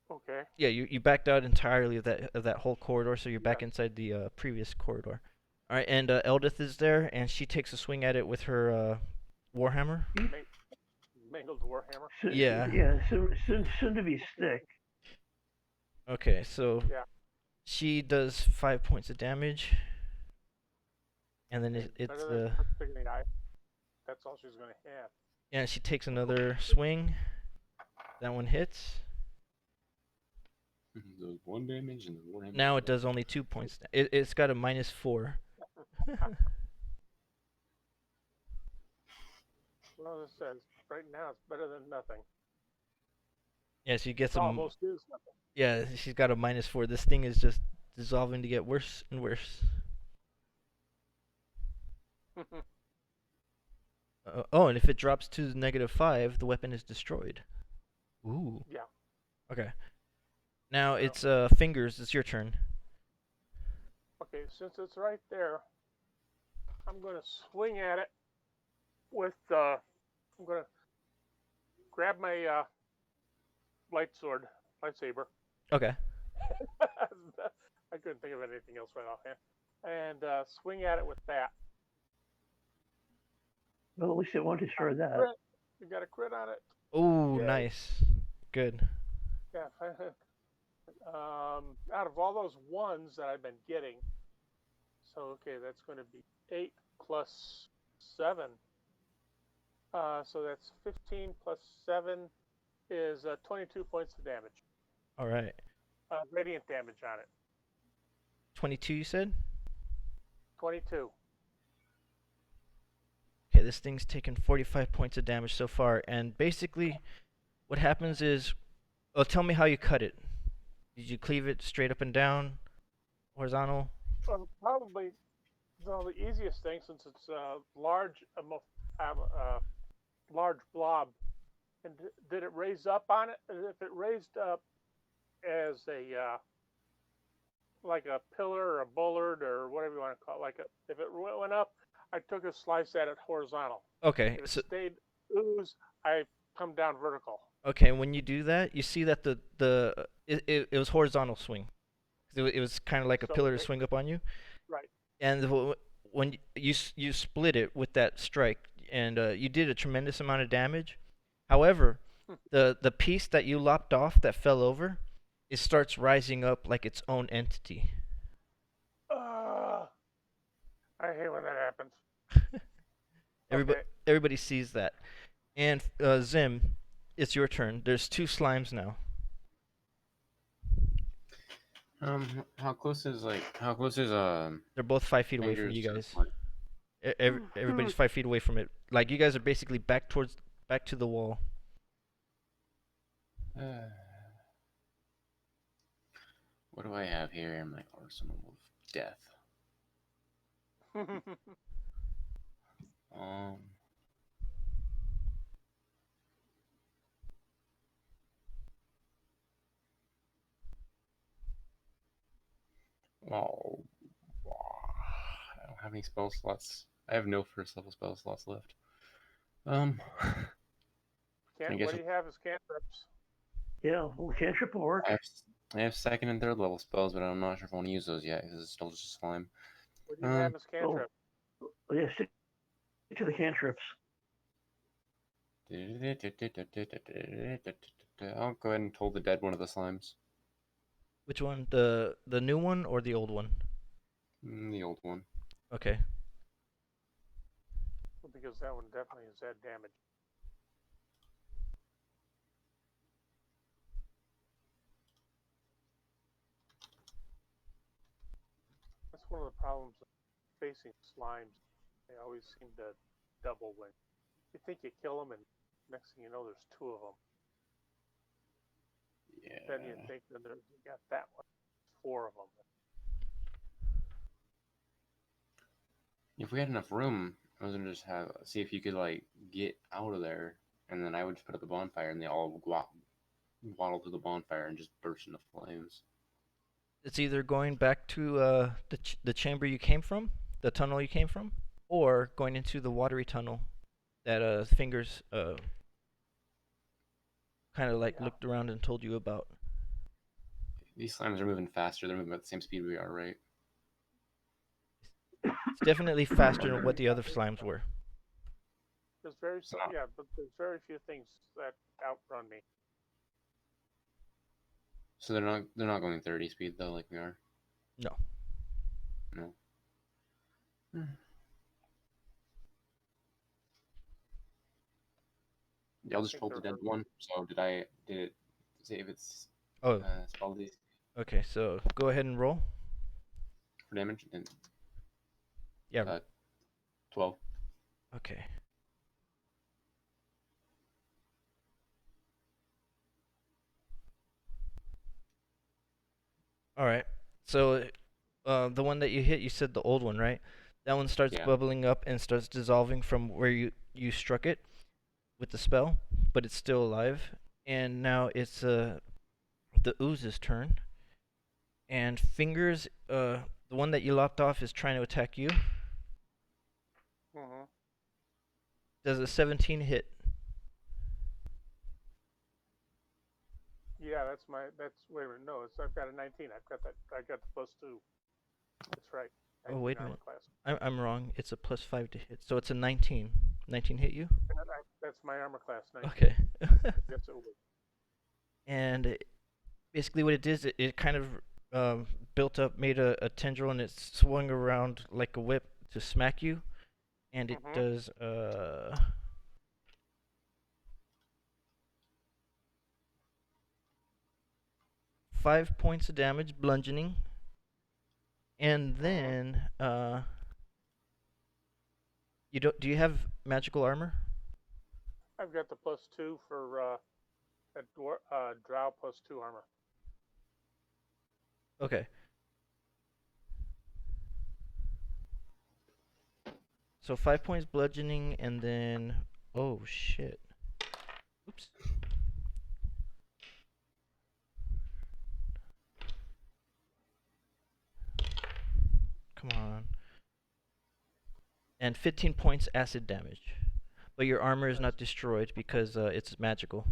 Okay. Yeah, you backed out entirely of that whole corridor, so you're back inside the previous corridor. All right, and Eldith is there, and she takes a swing at it with her warhammer. Mangled warhammer. Yeah. Yeah, soon to be stick. Okay, so Yeah. she does 5 points of damage, and then it's Better than the eye. That's all she's going to have. yeah. She takes another swing. That one hits. Does 1 damage and the warhammer. Now it does only 2 points. It's got a -4. Well, it says right now it's better than nothing. Yeah, she gets It almost is nothing. Yeah, she's got a -4. This thing is just dissolving to get worse and worse. Oh, and if it drops to -5, the weapon is destroyed. Ooh. Yeah. Okay. Now it's fingers. It's your turn. Okay, since it's right there, I'm going to swing at it with I'm going to grab my lightsaber. Okay. I couldn't think of anything else right offhand. And swing at it with that. Well, at least it won't destroy that. Crit. You got a crit on it. Ooh, Yay. nice. Good. Yeah. Out of all those ones that I've been getting, so okay, that's going to be 8 plus 7. So that's 15 plus 7 is 22 points of damage. All right. Radiant damage on it. 22, you said? 22. Okay, this thing's taken 45 points of damage so far, and basically, what happens is, well, tell me how you cut it. Did you cleave it straight up and down, horizontal? Probably, the easiest thing, since it's a large blob. And did it raise up on it? If it raised up as a like a pillar or a bollard or whatever you want to call it, if it went up, I took a slice at it horizontal. Okay, If so it stayed ooze, I come down vertical. okay, when you do that, you see that it was horizontal swing. It was kind of like a pillar to swing up on you. Right. And when you split it with that strike, and you did a tremendous amount of damage. However, the piece that you lopped off that fell over, it starts rising up like its own entity. I hate when that happens. Everybody sees that. And Zim, it's your turn. There's 2 slimes now. How close is They're both 5 feet away from you guys. Everybody's 5 feet away from it. Like, you guys are basically back to the wall. What do I have here in my arsenal of death? Um. Oh. I don't have any spell slots. I have no first level spell slots left. I guess What do you have as cantrips? Yeah, well, cantrip will work. I have second and third level spells, but I'm not sure if I want to use those yet because it's still just a slime. What do you have as cantrip? Oh, yeah, stick to the cantrips. I'll go ahead and toll the dead one of the slimes. Which one? The new one or the old one? The old one. Okay. Well, because that one definitely has had damage. That's one of the problems of facing slimes. They always seem to double when you think you kill them, and next thing you know, there's two of them. Yeah. Then you think that you got that one, four of them. If we had enough room, I was gonna just see if you could like get out of there, and then I would just put up the bonfire, and they all waddle to the bonfire and just burst into flames. It's either going back to the chamber you came from, the tunnel you came from, or going into the watery tunnel that Fingers kind of like looked around and told you about. These slimes are moving faster. They're moving at the same speed we are, right? It's definitely faster than what the other slimes were. There's but there's very few things that outrun me. So they're not going 30 speed though, like we are. No. No. Yeah, I'll just hold the dead one. So did it save its spell these? Okay, so go ahead and roll. For damage? And, yeah. 12. Okay. Alright. So the one that you hit, you said the old one, right? That one starts bubbling up and starts dissolving from where you struck it with the spell, but it's still alive. And now it's the ooze's turn. And Fingers, the one that you lopped off, is trying to attack you. Does a 17 hit? Yeah, wait a minute, no, I've got a 19. I got the +2. That's right. Oh, wait a minute. I'm wrong. It's a +5 to hit. So it's a 19. 19 hit you? That's my armor class, 19. Okay. Yes, it would. And basically what it did is it kind of built up, made a tendril, and it swung around like a whip to smack you. And it does 5 points of damage, bludgeoning. And then do you have magical armor? I've got the +2 for drow +2 armor. Okay. So 5 points bludgeoning, and then oh shit. Oops. Come on. And 15 points acid damage. But your armor is not destroyed because it's magical.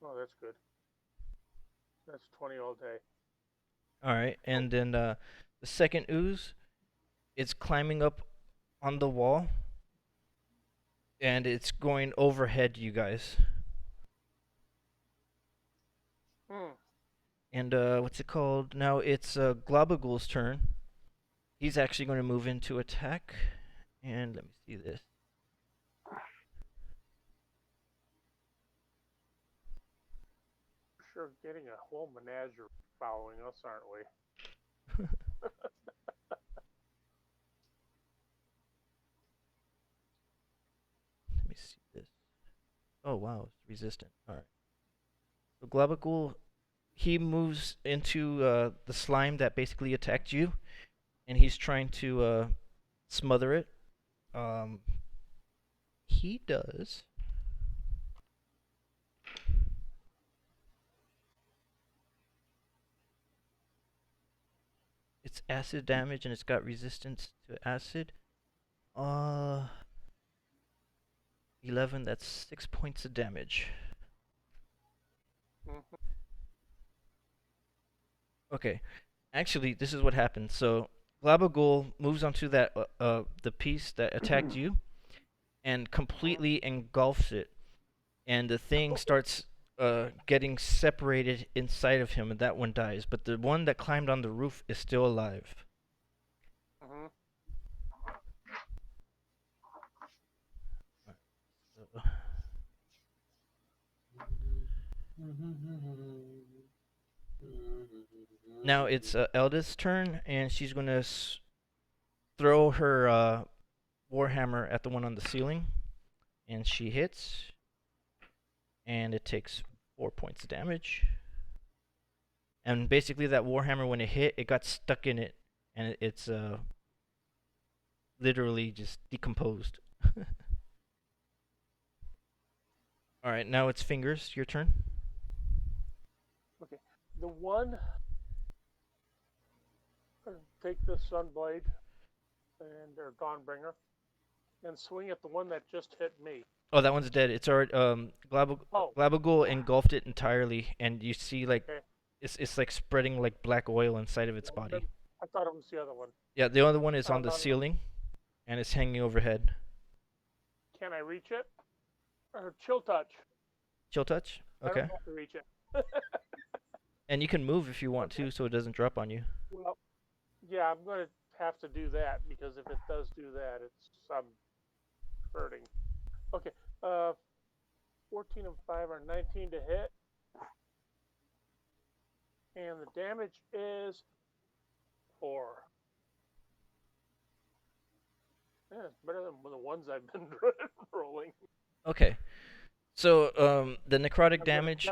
Oh, that's good. That's 20 all day. Alright, and then the second ooze, it's climbing up on the wall. And it's going overhead, you guys. And what's it called? Now it's Globagul's turn. He's actually going to move into attack. And let me see this. Sure, getting a whole menagerie following us, aren't we? Let me see this. Oh wow, it's resistant. All right. Globagool, he moves into the slime that basically attacked you, and he's trying to smother it. He does. It's acid damage, and it's got resistance to acid. 11, that's 6 points of damage. Okay, actually, this is what happened. So, Glabagul moves onto that the piece that attacked you, and completely engulfs it, and the thing starts getting separated inside of him, and that one dies. But the one that climbed on the roof is still alive. Now it's Elda's turn, and she's going to throw her warhammer at the one on the ceiling, and she hits, and it takes 4 points of damage. And basically that warhammer, when it hit, it got stuck in it, and it's literally just decomposed. Alright, now it's Fingers, your turn. Okay, the one, take the Sunblade or Dawnbringer and swing at the one that just hit me. Oh, that one's dead. It's already Glabagul engulfed it entirely, and you see like it's like spreading like black oil inside of its body. I thought it was the other one. Yeah, the other one is on the ceiling, and it's hanging overhead. Can I reach it? Or chill touch? Chill touch? Okay. I don't have to reach it. And you can move if you want to, so it doesn't drop on you. Well, yeah, I'm going to have to do that, because if it does do that, I'm hurting. Okay, 14 and 5 are 19 to hit. And the damage is 4. Yeah, it's better than the ones I've been rolling. Okay. So the necrotic damage,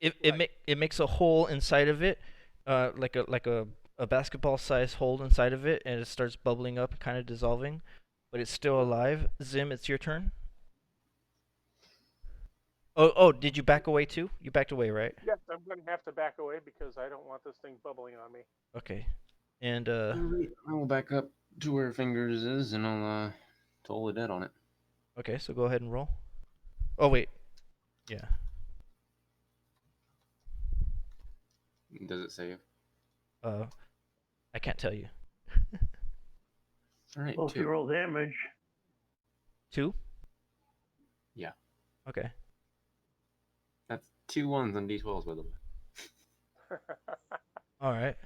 it makes a hole inside of it, like a basketball size hole inside of it, and it starts bubbling up, kind of dissolving, but it's still alive. Zim, it's your turn. Oh, did you back away too? You backed away, right? Yes, I'm going to have to back away because I don't want this thing bubbling on me. Okay. And I will back up to where Fingers is, and I'll toll the dead on it. Okay, so go ahead and roll. Oh wait. Yeah. Does it save? I can't tell you. All right. Well, if you roll damage. 2? Yeah. Okay. That's 2 1s on D12s, by the way. All right.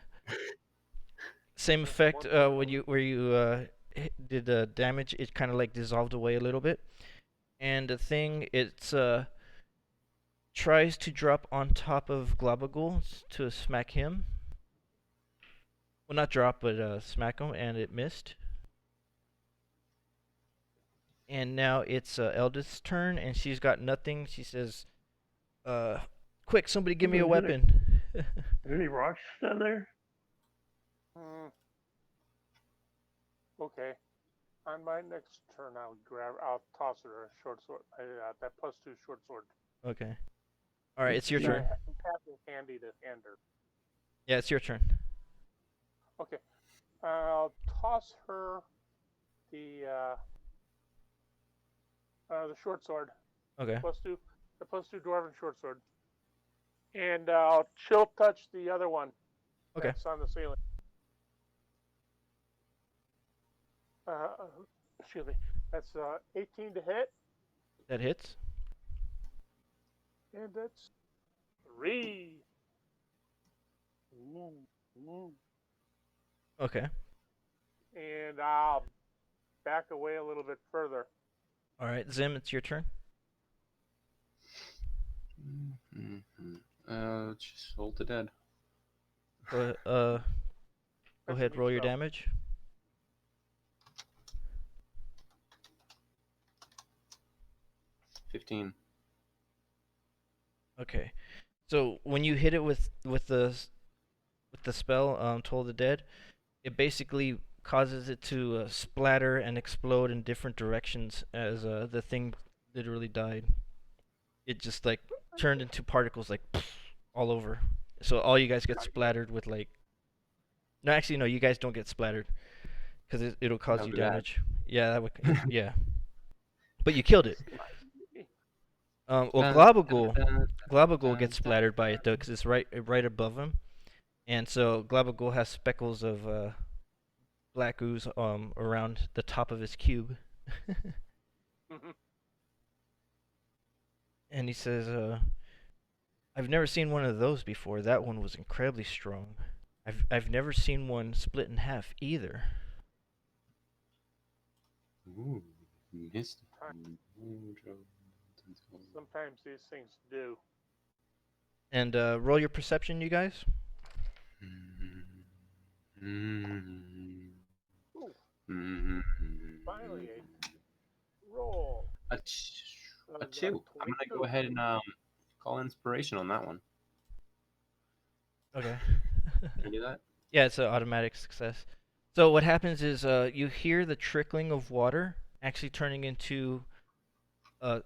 Same effect when you did the damage. It kind of like dissolved away a little bit, and the thing it's tries to drop on top of Glabagul to smack him. Well, not drop, but smack him, and it missed. And now it's Elda's turn, and she's got nothing. She says, quick, somebody give me a weapon. Are there any rocks down there? Okay. On my next turn, I'll toss her a short sword. That +2 short sword. Okay. All right, it's your turn. I'm passing handy to hand her. Yeah, it's your turn. Okay. I'll toss her the short sword. Okay. +2, the +2 dwarven short sword. And I'll chill touch the other one. Okay. That's on the ceiling. Excuse me. That's 18 to hit. That hits. And that's 3. Okay. And I'll back away a little bit further. All right, Zim, it's your turn. Just hold the dead. Go ahead, roll your damage. $15. Okay. So when you hit it with the spell, Toll the Dead, it basically causes it to splatter and explode in different directions as the thing literally died. It just like turned into particles like all over. So all you guys get splattered with like. No, actually, no. You guys don't get splattered because it'll cause you That'd be bad. damage. Yeah, that would. Yeah, but you killed it. Well, Globagul gets splattered by it though, because it's right above him, and so Globagul has speckles of black ooze around the top of his cube. And he says, "I've never seen one of those before. That one was incredibly strong. I've never seen one split in half either." Ooh, missed. Sometimes these things do. And roll your perception, you guys. Finally, a roll. A two. I'm gonna go ahead and call inspiration on that one. Okay. Can you do that? Yeah, it's an automatic success. So what happens is you hear the trickling of water actually turning into kind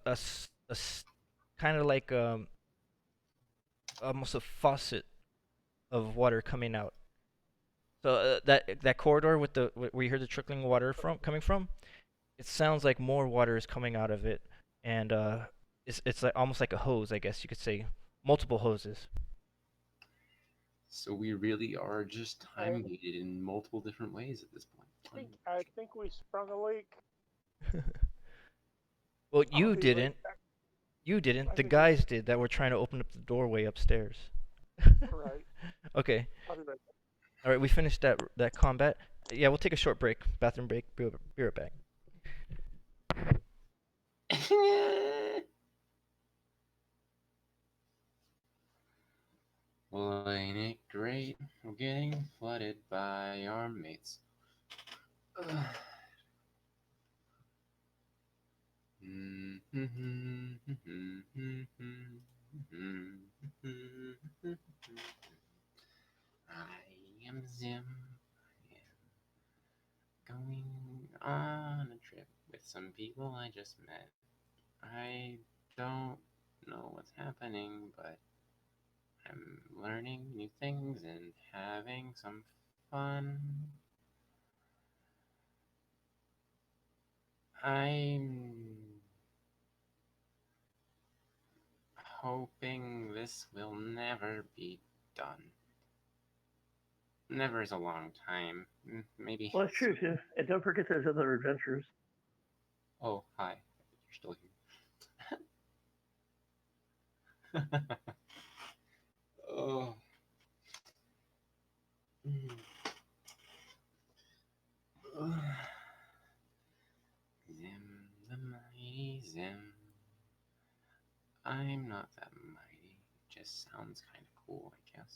of like almost a faucet of water coming out. So that corridor with where you hear the trickling water coming from, it sounds like more water is coming out of it, and it's like almost like a hose, I guess you could say, multiple hoses. So we really are just time gated in multiple different ways at this point. I think we sprung a leak. Well, you didn't. You didn't. The guys did that were trying to open up the doorway upstairs. Right. Okay. I'll be right back. All right, we finished that combat. Yeah, we'll take a short break, bathroom break. Be right back. Well, ain't it great? We're getting flooded by our mates. I am Zim. I am going on a trip with some people I just met. I don't know what's happening, but I'm learning new things and having some fun. I'm hoping this will never be done. Never is a long time. Maybe. Well, that's true too. And don't forget those other adventures. Oh, hi. You're still here. Oh. Zim, the mighty Zim. I'm not that mighty. It just sounds kind of cool, I guess.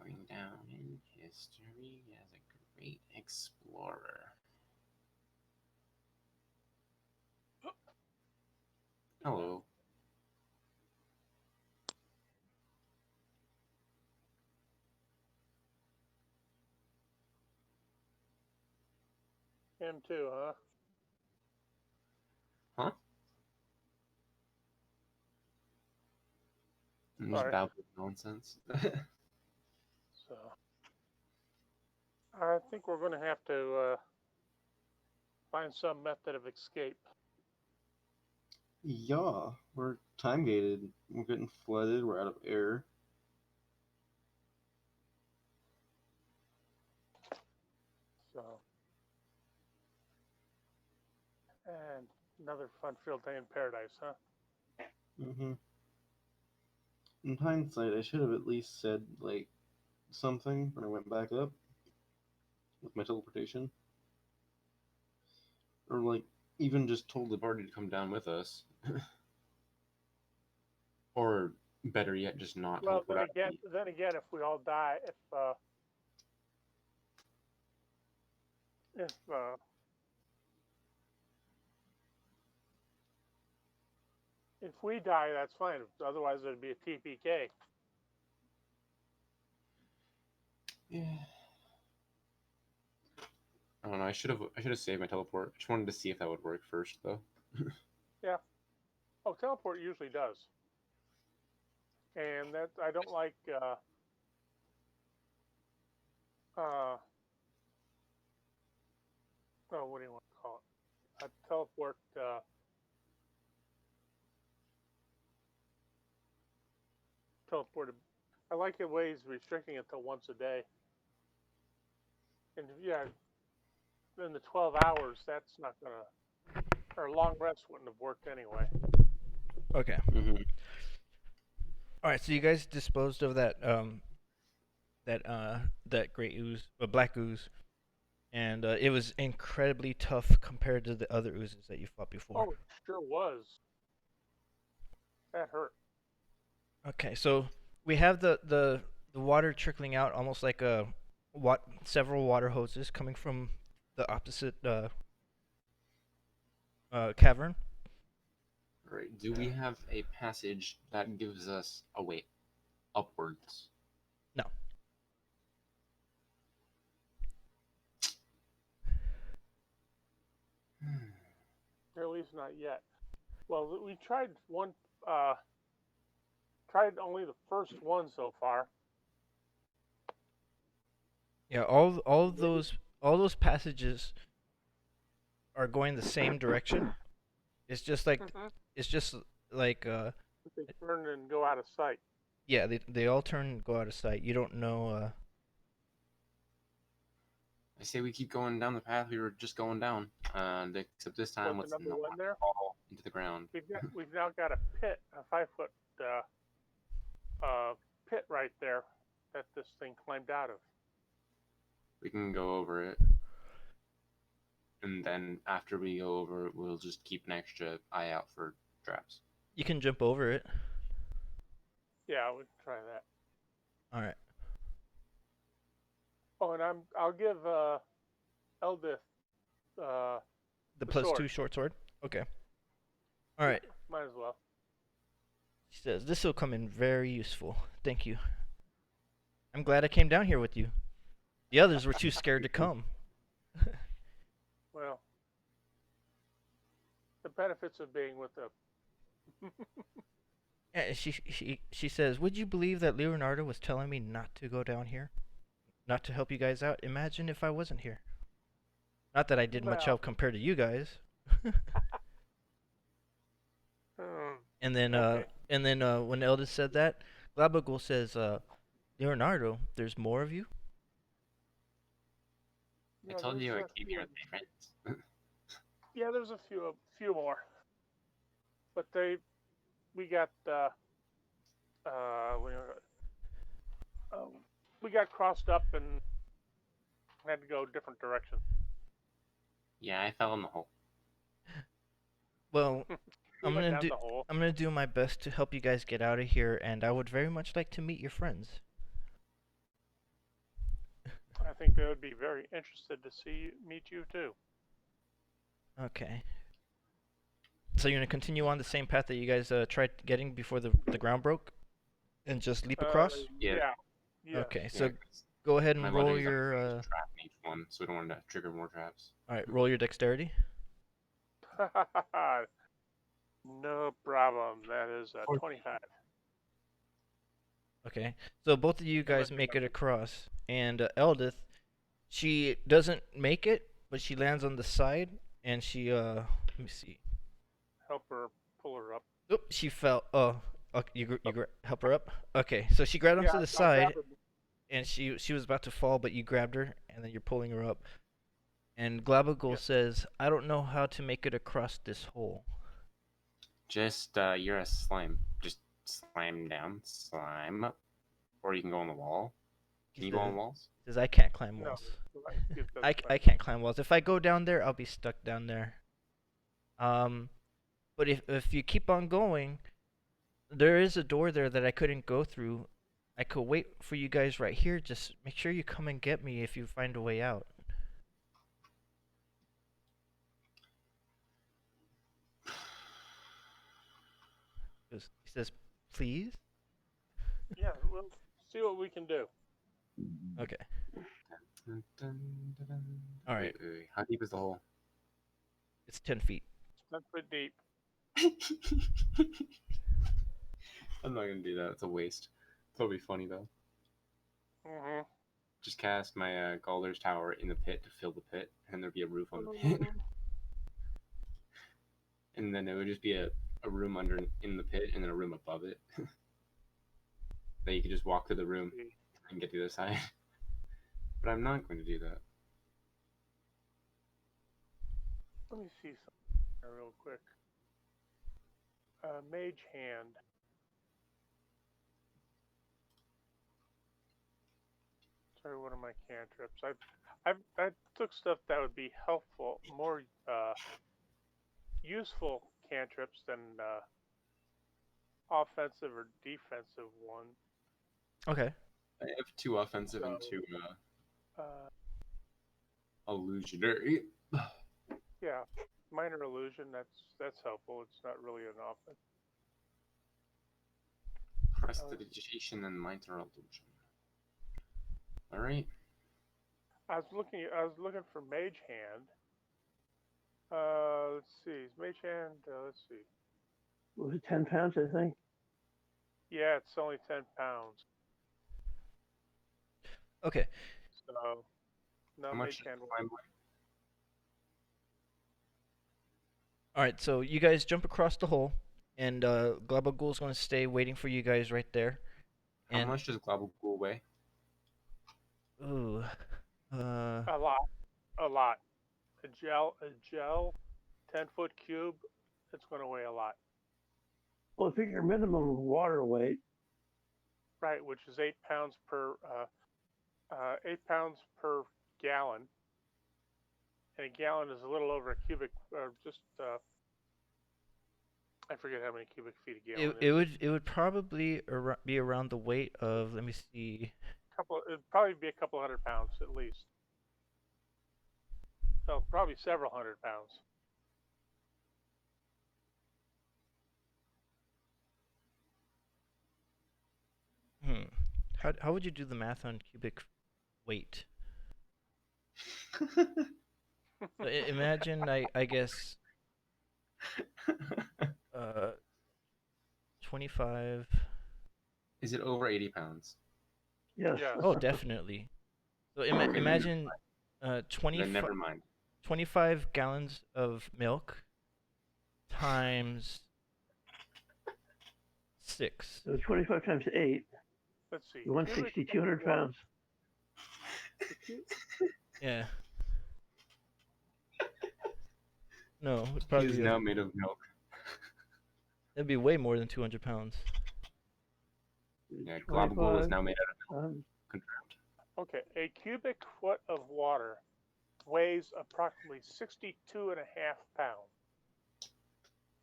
Going down in history as a great explorer. Hello. Him too, huh? Huh? I'm just Sorry. babbling nonsense. So, I think we're going to have to find some method of escape. Yeah, we're time gated. We're getting flooded. We're out of air. So, and another fun-filled day in paradise, huh? Mm-hmm. In hindsight, I should have at least said, like, something when I went back up with my teleportation. Or, like, even just told the Party to come down with us. Or better yet, just not Well, teleport out. then again, if we all die, if we die, that's fine. Otherwise, it'd be a TPK. Yeah. I don't know. I should have saved my teleport. I just wanted to see if that would work first, though. Yeah. Oh, teleport usually does. And that I don't like. Oh, what do you want to call it? A teleport. Teleported. I like the way he's restricting it to once a day. And yeah, in the 12 hours, that's not gonna. Or long rest wouldn't have worked anyway. Okay. Mm-hmm. All right. So you guys disposed of that that gray ooze, black ooze, and it was incredibly tough compared to the other oozes that you fought before. Oh, it sure was. That hurt. Okay, so we have the water trickling out almost like several water hoses coming from the opposite cavern. Right. Do we have a passage that gives us a way upwards? No. At least not yet. Well, we tried one. Tried only the first one so far. Yeah, all those passages are going the same direction. It's just like They turn and go out of sight. yeah, they all turn and go out of sight. You don't know. I say we keep going down the path we were just going down, except this time What's let's the number one there? fall into the ground. We've now got a pit, a 5-foot pit right there that this thing climbed out of. We can go over it, and then after we go over it, we'll just keep an extra eye out for traps. You can jump over it. Yeah, we can try that. All right. Oh, and I'll give Eldith The plus sword. 2 short sword. Okay. All right. Might as well. She says this will come in very useful. Thank you. I'm glad I came down here with you. The others were too scared to come. Well, the benefits of being with a Yeah, she says, would you believe that Leonardo was telling me not to go down here? Not to help you guys out? Imagine if I wasn't here. Not that I did much help compared to you guys. And then when Eldest said that, Glabagul says, Leonardo, there's more of you? I told you I came here with my friends. Yeah, there's a few more, but we got we got crossed up and had to go different directions. Yeah, I fell in the hole. Well, I'm went gonna down the hole. I'm gonna do my best to help you guys get out of here, and I would very much like to meet your friends. I think they would be very interested to meet you too. Okay. So you're gonna continue on the same path that you guys tried getting before the ground broke, and just leap across? Yeah. Okay. So go ahead and roll your. Trap in each one, so we don't want to trigger more traps. All right. Roll your dexterity. No problem. That is 25. Okay. So both of you guys make it across, and Eldith, she doesn't make it, but she lands on the side, and she let me see. Help her pull her up. Oop, she fell. Oh, you help her up. Okay, so she grabbed onto the side, and she was about to fall, but you grabbed her, and then you're pulling her up. And Glabagul says, "I don't know how to make it across this hole." Just you're a slime. Just slime down, slime up, or you can go on the wall. Can you go on walls? Says I can't climb walls. No, I can't climb walls. If I go down there, I'll be stuck down there. But if you keep on going, there is a door there that I couldn't go through. I could wait for you guys right here. Just make sure you come and get me if you find a way out. He says, please? Yeah, we'll see what we can do. Okay. Dun, dun, dun, dun. All right. Wait. How deep is the hole? It's 10 feet. It's not pretty deep. I'm not gonna do that. It's a waste. It'll be funny though. Mm-hmm. Just cast my Galder's Tower in the pit to fill the pit, and there'd be a roof on the pit. And then it would just be a room in the pit, and then a room above it. Then you could just walk through the room and get to the other side. But I'm not going to do that. Let me see something here real quick. Mage hand. Sorry, one of my cantrips. I took stuff that would be helpful, more useful cantrips than offensive or defensive ones. Okay. I have 2 offensive and 2 illusionary. Yeah, minor illusion. That's helpful. It's not really an offense. Prestidigitation and minor illusion. All right. I was looking for mage hand. Let's see. Mage hand. Let's see. Was it 10 pounds, I think? Yeah, it's only 10 pounds. Okay. So, no How mage much hand. All right, so you guys jump across the hole, and Glabagul's going to stay waiting for you guys right there. How And, much does Global weigh? ooh. A lot. A gel, 10-foot cube. It's going to weigh a lot. Well, I figure minimum water weight. Right, which is 8 pounds per 8 pounds per gallon, and a gallon is a little over a cubic, I forget how many cubic feet a gallon is. It would probably be around the weight of, let me see. It'd probably be a couple 100 pounds at least. No, probably several 100 pounds. How would you do the math on cubic weight? So imagine, I guess, 25. Is it over 80 pounds? Yes. Yes. Oh, definitely. So imagine 25, Never mind. 25 gallons of milk times 6. So 25 times 8. Let's see. 160, 200 pounds. Yeah. No, it'd probably He's be now made of milk. It'd be way more than 200 pounds. Yeah, Global is now made out of milk. Okay, a cubic foot of water weighs approximately 62 and a half pounds.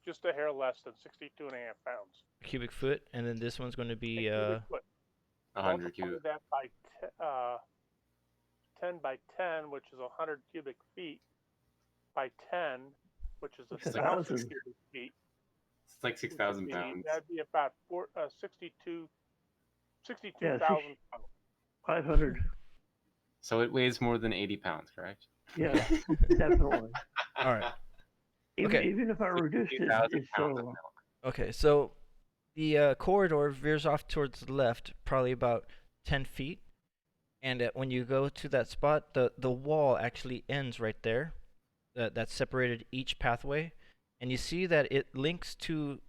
Just a hair less than 62 and a half pounds. A cubic foot, and then this one's going to be 100 cubic. That by 10 by 10, which is 100 cubic feet, by 10, which is 1,000 cubic feet. It's like 6,000 pounds. That'd be about 62,000 Yeah, pounds. 500. So it weighs more than 80 pounds, correct? Yeah, definitely. All right. Even if I reduced it, it's still. Okay, so the corridor veers off towards the left, probably about 10 feet. And when you go to that spot, the wall actually ends right there. That separated each pathway. And you see that it links to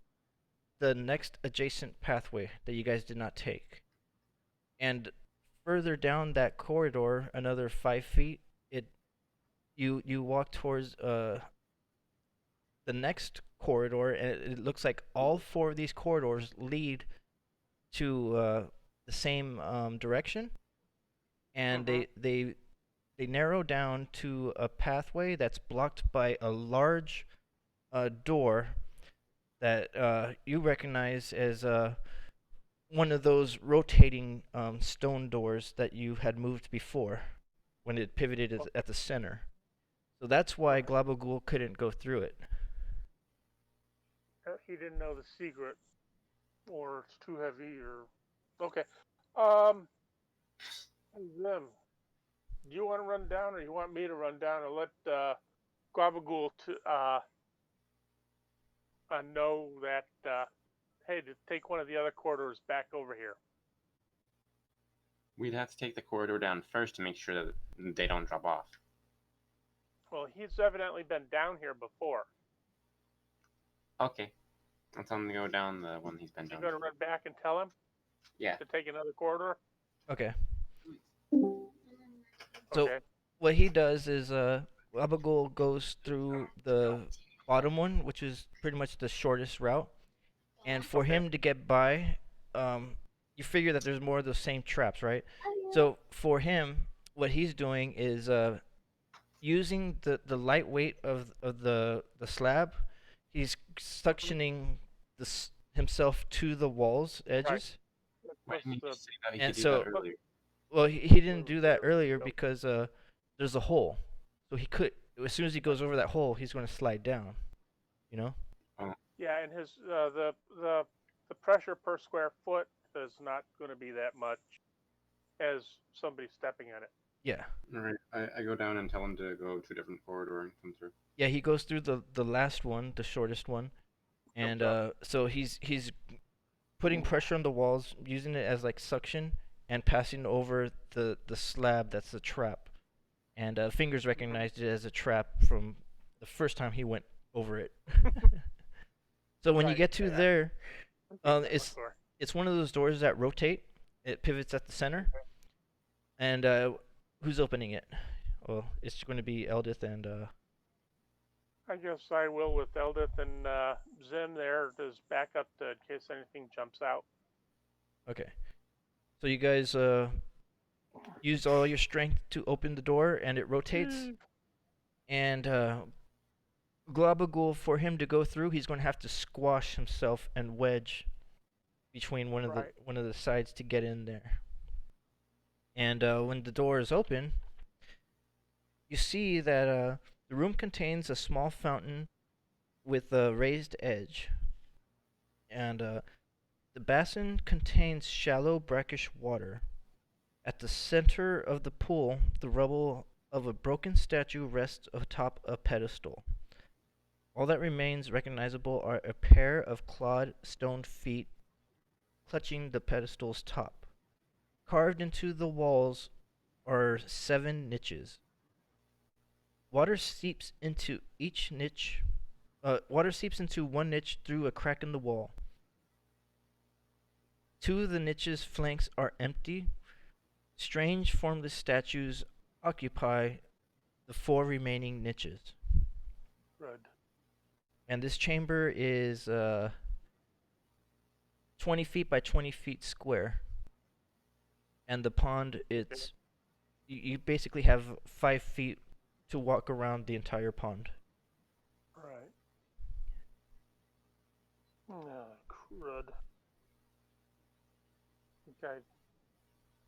the next adjacent pathway that you guys did not take. And further down that corridor, another 5 feet, you walk towards the next corridor, and it looks like all 4 of these corridors lead to the same direction, and they narrow down to a pathway that's blocked by a large door that you recognize as one of those rotating stone doors that you had moved before when it pivoted at the center. So that's why Glabagul couldn't go through it. He didn't know the secret. or it's too heavy, or okay. Them. Do you want to run down, or you want me to run down and let Gabagool to know that hey, to take one of the other corridors back over here? We'd have to take the corridor down first to make sure that they don't drop off. Well, he's evidently been down here before. Okay. I'll tell him to go down the one he's been down. You going to run back and tell him? Yeah. To take another corridor? Okay. So Okay. what he does is Abigail goes through the bottom one, which is pretty much the shortest route, and for him to get by, you figure that there's more of those same traps, right? So for him, what he's doing is using the light weight of the slab, he's suctioning himself to the wall's edges. Why didn't you say that? He And could do so, that earlier. well, he didn't do that earlier because there's a hole, so he could, as soon as he goes over that hole, he's going to slide down, you know? Yeah, and his the pressure per square foot is not going to be that much as somebody stepping in it. Yeah. All right. I go down and tell him to go to a different corridor and come through. Yeah, he goes through the last one, the shortest one, and so he's putting pressure on the walls, using it as like suction, and passing over the slab that's the trap. And Fingers recognized it as a trap from the first time he went over it. So when you get to there, it's one of those doors that rotate. It pivots at the center. And who's opening it? Well, it's going to be Eldith and... I guess I will with Eldith and Zim there as backup in case anything jumps out. Okay. So you guys use all your strength to open the door, and it rotates. And Globagool, for him to go through, he's going to have to squash himself and wedge between one of the sides to get in there. And when the door is open, you see that the room contains a small fountain with a raised edge. And the basin contains shallow, brackish water. At the center of the pool, the rubble of a broken statue rests atop a pedestal. All that remains recognizable are a pair of clawed stone feet clutching the pedestal's top. Carved into the walls are 7 niches. Water seeps into each niche. Water seeps into one niche through a crack in the wall. 2 of the niches' flanks are empty. Strange, formless statues occupy the 4 remaining niches. Good. And this chamber is 20 feet by 20 feet square. And the pond, it's you basically have 5 feet to walk around the entire pond. Right. Crud. Okay.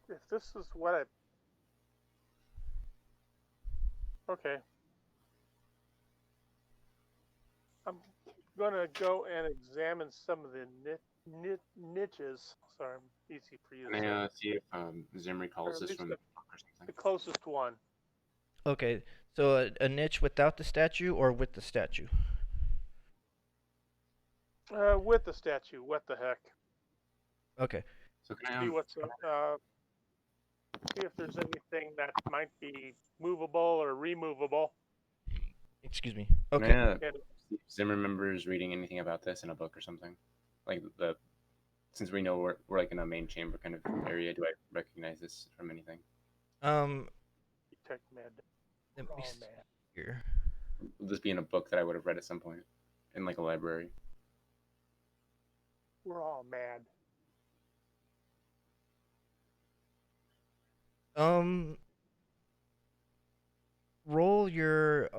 If this is what okay. I'm gonna go and examine some of the niches. Sorry, I'm easy for you to May I say. see if Zim recalls this from the book or something? The closest one. Okay, so a niche without the statue or with the statue? With the statue. What the heck? Okay. So can I See what's see if there's anything that might be movable or removable. Excuse me. Okay. See if Zim remembers reading anything about this in a book or something? Like since we know we're like in a main chamber kind of area, do I recognize this from anything? Detect med. Let me see here. Will this be in a book that I would have read at some point in like a library? We're all mad. Roll your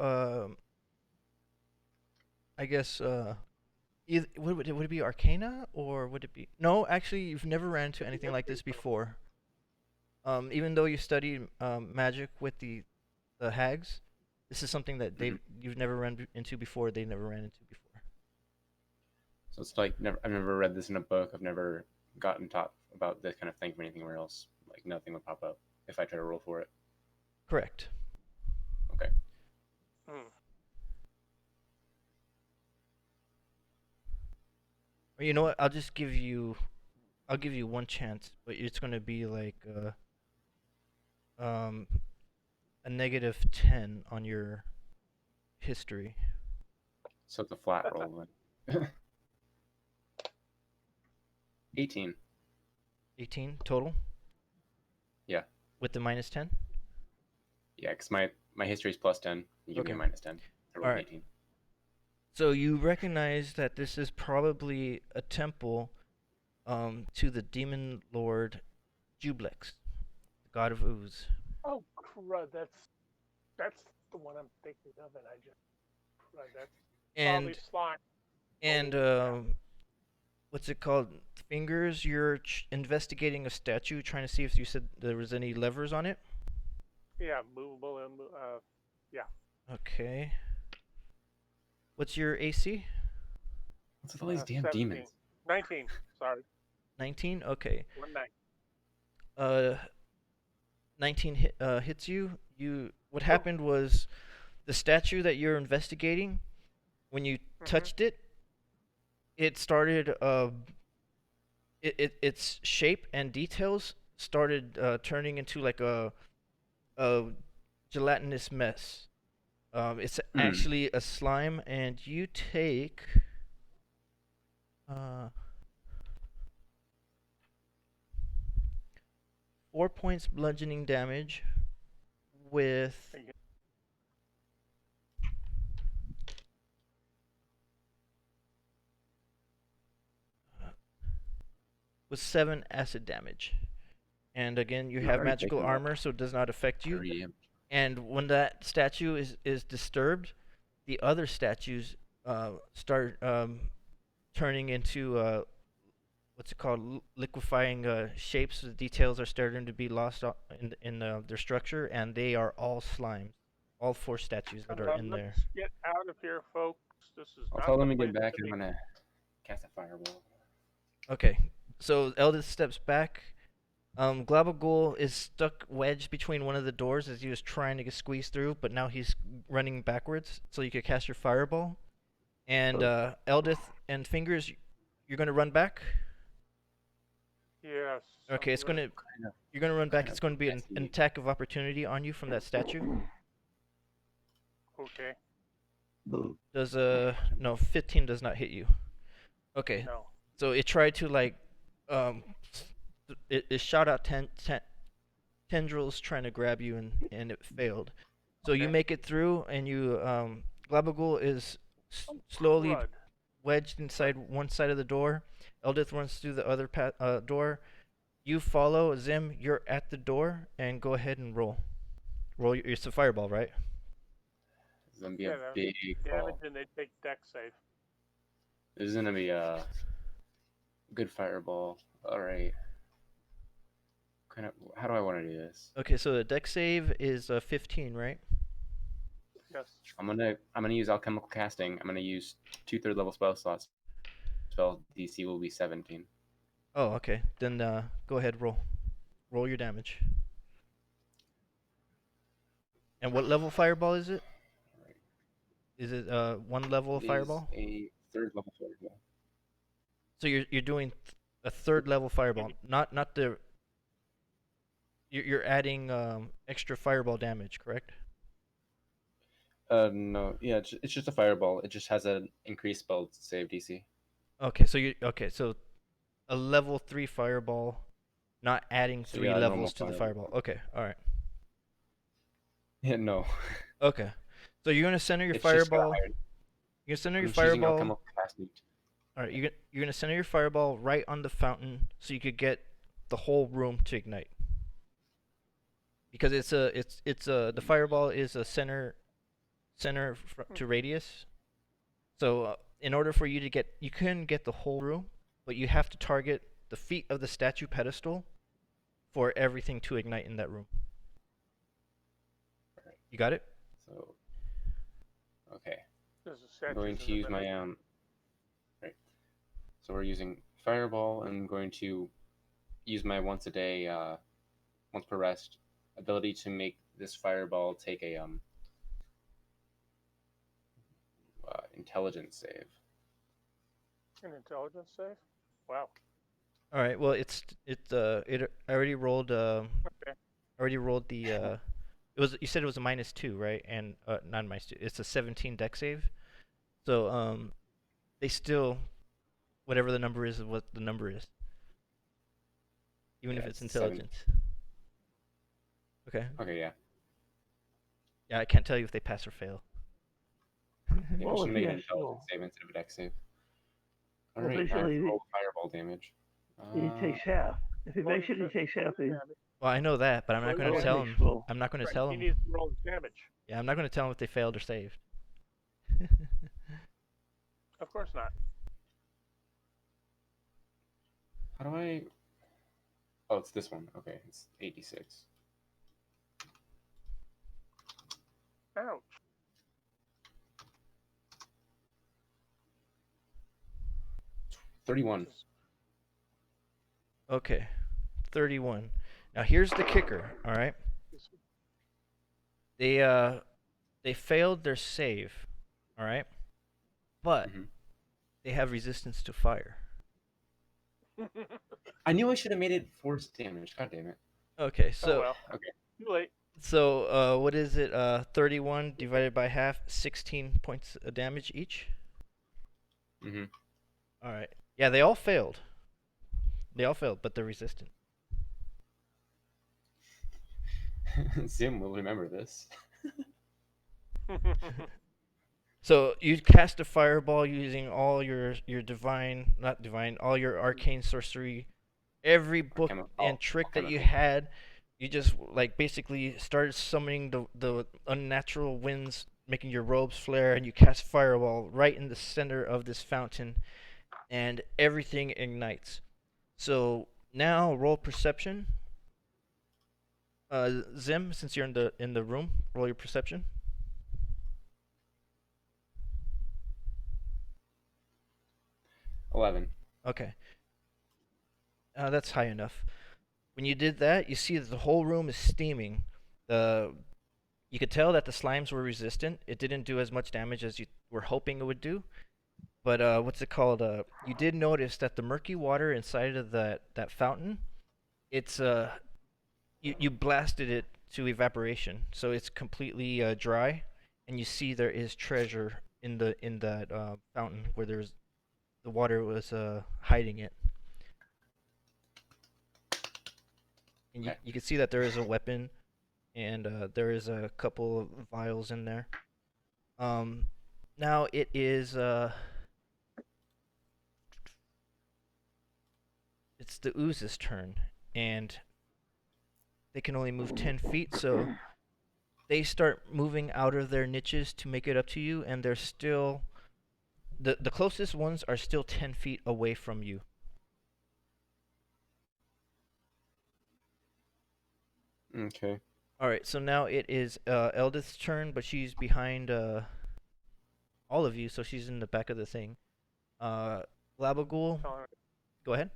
I guess either, would it be Arcana or would it be? No, actually, you've never ran into anything like this before. Even though you studied magic with the hags, this is something that you've never run into before. They never ran into before. So it's like I've never read this in a book. I've never gotten taught about this kind of thing from anywhere else. Like nothing would pop up if I try to roll for it. Correct. Okay. Or you know what? I'll give you one chance, but it's gonna be like a -10 on your history. So it's a flat roll then. 18. 18 total. Yeah. With the -10. Yeah, because my history is +10. You give me a -10. I rolled 18. So you recognize that this is probably a temple to the demon lord Jublex, the god of ooze. Oh crud! That's the one I'm thinking of, and I just crud. That's probably slime. And what's it called? Fingers. You're investigating a statue, trying to see if you said there was any levers on it. Yeah, movable and yeah. Okay. What's your AC? What's with all these damn 17. demons? 19. Sorry. 19. Okay. 19. 19 hits you. What happened was the statue that you're investigating, when you touched it, it started its shape and details started turning into like a gelatinous mess. It's actually a slime, and you take 4 points bludgeoning damage with with 7 acid damage. And again, you have magical armor, so it does not affect you. And when that statue is disturbed, the other statues start turning into what's it called, liquefying shapes. The details are starting to be lost in their structure, and they are all slimes. All 4 statues that are in there. Let's get out of here, folks. This is I'll not tell the them to place get back. to I'm be. gonna cast a fireball. Okay, so Eldest steps back. Glabagul is stuck wedged between one of the doors as he was trying to get squeezed through, but now he's running backwards, so you could cast your fireball. And Eldith and Fingers, you're gonna run back. Yes. Okay, you're gonna run back. It's gonna be an attack of opportunity on you from that statue. Okay. Does no, 15 does not hit you. Okay. No. So it tried to like it shot out tendrils trying to grab you, and it failed. So you make it through, and you Glabagul is slowly wedged inside one side of the door. Eldith runs through the other door. You follow. Zim, you're at the door, and go ahead and roll. It's a fireball, right? It's gonna be a big damage, fall. and they take deck save. This is gonna be a good fireball. All right. How do I want to do this? Okay, so the deck save is 15, right? Yes. I'm gonna use alchemical casting. I'm gonna use 2 3rd-level spell slots. Spell DC will be 17. Oh, okay. Then go ahead, roll. Roll your damage. And what level fireball is it? Right. Is it 1 level fireball? A 3rd-level fireball. So you're doing a 3rd level fireball, not the. You're adding extra fireball damage, correct? No. Yeah, it's just a fireball. It just has an increased spell save DC. Okay, so a level 3 fireball, not adding 3 levels to the fireball. Okay, all right. Yeah, no. Okay, so you're gonna center your fireball. You're gonna center your fireball. All right, you're gonna center your fireball right on the fountain, so you could get the whole room to ignite. Because the fireball is a center to radius. So in order for you to you couldn't get the whole room, but you have to target the feet of the statue pedestal for everything to ignite in that room. You got it? So, okay. I'm going to use my right. So we're using Fireball. I'm going to use my once a day, once per rest ability to make this Fireball take a intelligence save. An intelligence save? Wow. All right. Well, I already rolled. Okay. Already rolled the. It was, you said it was a -2, right? And not -2. It's a 17 deck save. So they still, whatever the number is what the number is. Even if it's intelligence. Okay. Okay, yeah. Yeah, I can't tell you if they pass or fail. Yeah, we should make an intelligence save instead of a deck save. All right, basically, roll Fireball damage. He takes half. If he makes it, he takes half. Well, I know that, but I'm not going to tell him. I'm not going to tell He him. needs to roll damage. Yeah, I'm not going to tell him if they failed or saved. Of course not. How do I... Oh, it's this one. Okay, it's 86. Ouch. $31. Okay, 31. Now here's the kicker. All right. They failed their save. All right. But they have resistance to fire. I knew I should have made it force damage. God damn it. Okay, so. Oh, well. Okay. Too late. So what is it? 31 divided by half, 16 points of damage each. All right. Yeah, they all failed. They all failed, but they're resistant. Zim will remember this. So you cast a fireball using all your all your arcane sorcery, every book and trick that you had. You just like basically started summoning the unnatural winds, making your robes flare, and you cast fireball right in the center of this fountain, and everything ignites. So now roll perception. Zim, since you're in the room, roll your perception. $11. Okay. That's high enough. When you did that, you see that the whole room is steaming. You could tell that the slimes were resistant. It didn't do as much damage as you were hoping it would do. But what's it called? You did notice that the murky water inside of that that it's you blasted it to evaporation, so it's completely dry, and you see there is treasure in that fountain where there's the water was hiding it. And you can see that there is a weapon, and there is a couple of vials in there. Now it is it's the ooze's turn, and they can only move 10 feet, so they start moving out of their niches to make it up to you, and they're still the closest ones are still 10 feet away from you. Okay. All right, so now it is Eldith's turn, but she's behind all of you, so she's in the back of the thing. Labagul, go ahead.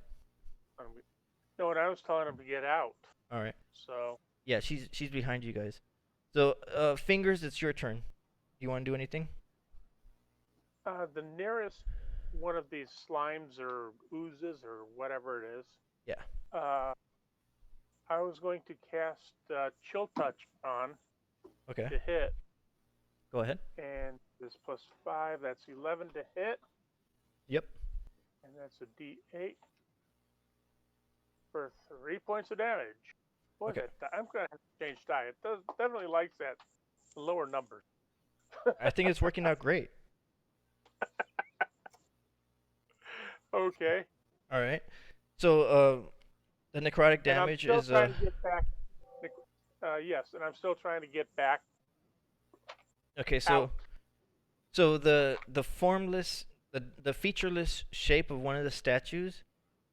No, and I was telling him to get out. All right. So. Yeah, she's behind you guys. So, Fingers, it's your turn. Do you want to do anything? The nearest one of these slimes or oozes or whatever it is. Yeah. I was going to cast Chill Touch on. Okay. To hit. Go ahead. And this +5, that's 11 to hit. Yep. And that's a D8 for 3 points of damage. Boy, okay. I'm going to have to change die. It definitely likes that lower numbers. I think it's working out great. Okay. All right. So the necrotic damage and I'm is. Still trying to get back. Yes, and I'm still trying to get back. Okay, so the formless, the featureless shape of one of the statues,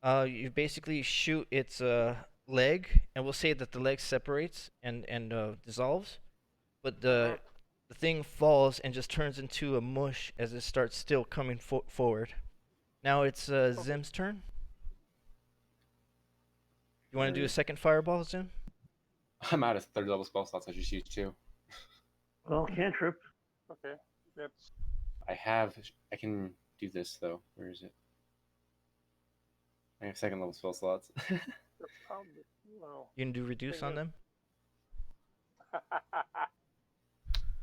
you basically shoot its leg, and we'll say that the leg separates and dissolves, but the thing falls and just turns into a mush as it starts still coming forward. Now it's Zim's turn. You want to do a second fireball, Zim? I'm out of third level spell slots. I just used 2. Well, cantrip. Okay, that's I can do this though. Where is it? I have second level spell slots. well. You can do reduce on them.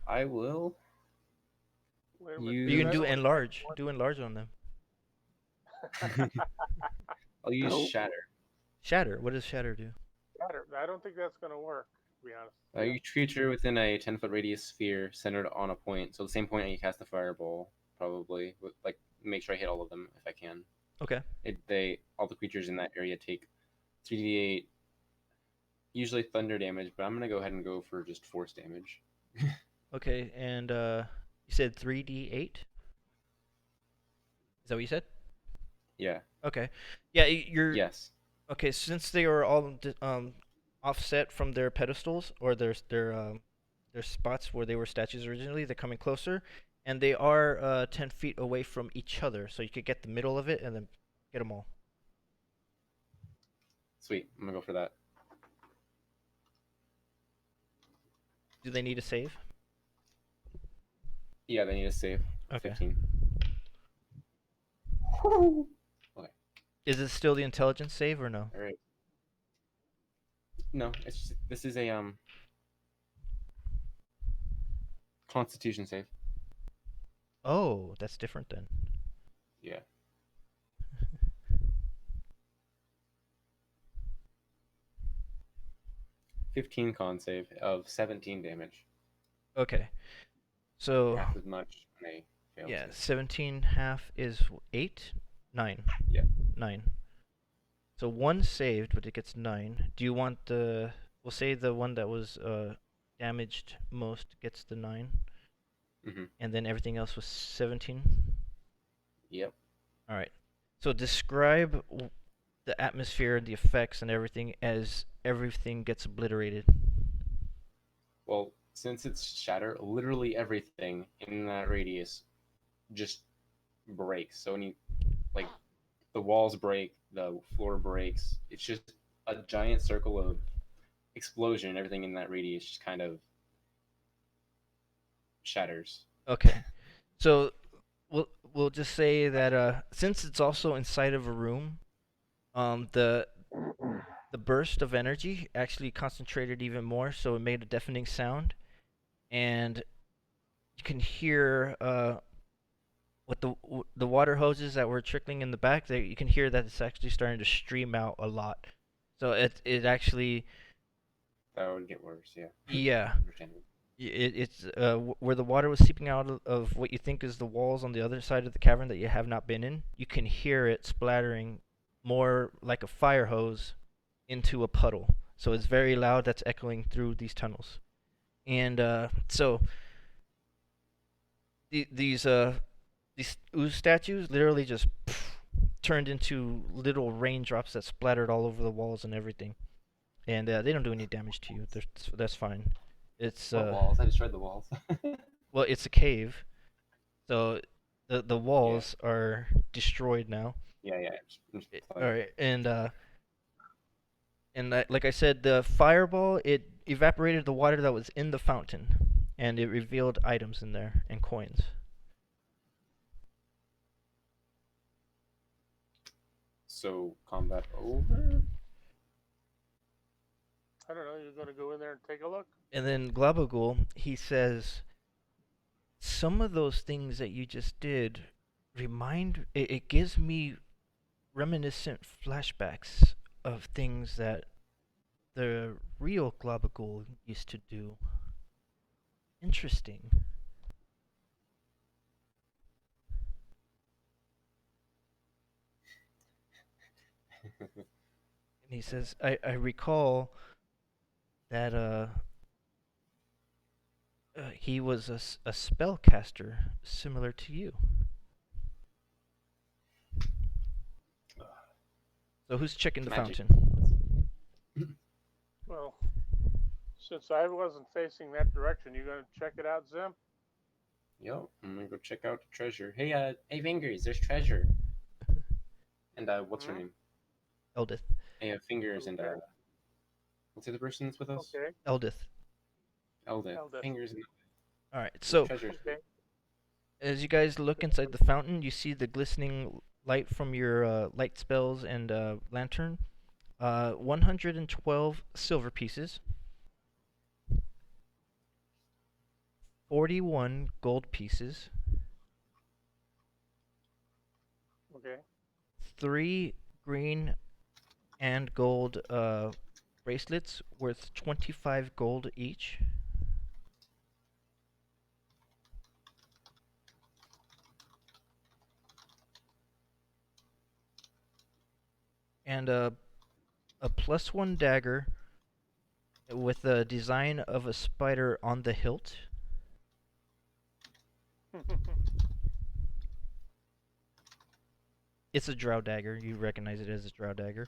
I will. You can do enlarge. Do enlarge on them. I'll use shatter. Shatter. What does shatter do? Shatter. I don't think that's gonna work. To be honest. Each creature within a 10-foot radius sphere centered on a point. So the same point you cast the fireball, probably. Like, make sure I hit all of them if I can. Okay. All the creatures in that area take 3d8, usually thunder damage, but I'm gonna go ahead and go for just force damage. Okay, and you said 3d8. Is that what you said? Yeah. Okay. Yeah, you're. Yes. Okay, since they are all offset from their pedestals or their spots where they were statues originally, they're coming closer, and they are 10 feet away from each other, so you could get the middle of it and then get them all. Sweet, I'm gonna go for that. Do they need a save? Yeah, they need a save. Okay. 15. Okay. Is it still the intelligence save or no? All right. No, this is a Constitution save. Oh, that's different then. Yeah. (15) con save of 17 damage. Okay. So half as much when I failed. Yeah, 17 half is 8? 9. Yeah. 9. So 1 saved, but it gets 9. Do you want the... We'll say the one that was damaged most gets the 9. Mm-hmm. And then everything else was 17? Yep. Alright. So describe the atmosphere and the effects and everything as everything gets obliterated. Well, since it's shatter, literally everything in that radius just breaks. So like, the walls break, the floor breaks. It's just a giant circle of explosion, and everything in that radius just kind of shatters. Okay. So we'll just say that since it's also inside of a room, the burst of energy actually concentrated even more, so it made a deafening sound, and you can hear with the water hoses that were trickling in the back. You can hear that it's actually starting to stream out a lot. So it actually. That would get worse, yeah. Yeah. It's where the water was seeping out of what you think is the walls on the other side of the cavern that you have not been in. You can hear it splattering more like a fire hose into a puddle. So it's very loud. That's echoing through these tunnels. And so these ooze statues literally just turned into little raindrops that splattered all over the walls and everything. And they don't do any damage to you. That's fine. It's walls. I destroyed the walls. Well, it's a cave, so the walls are destroyed now. Yeah. All right, and like I said, the fireball, it evaporated the water that was in the fountain, and it revealed items in there and coins. So combat over. I don't know, you're going to go in there and take a look? And then Globogul, he says, some of those things that you just did it gives me reminiscent flashbacks of things that the real Globogul used to do. Interesting. And he says, I recall that he was a spellcaster similar to you. So who's checking the fountain? Well, since I wasn't facing that direction, you going to check it out, Zim? Yo, I'm gonna go check out the treasure. Hey, Fingers, there's treasure. And what's her name? Eldith. I have fingers and Okay. what's the other person that's with us? Okay. Eldith. Eldith. Eldith. Fingers and All right. So treasures. Okay. as you guys look inside the fountain, you see the glistening light from your light spells and lantern. 112 silver pieces. 41 gold pieces. Okay. 3 green and gold bracelets worth 25 gold each. And a +1 dagger with the design of a spider on the hilt. It's a drow dagger. You recognize it as a drow dagger.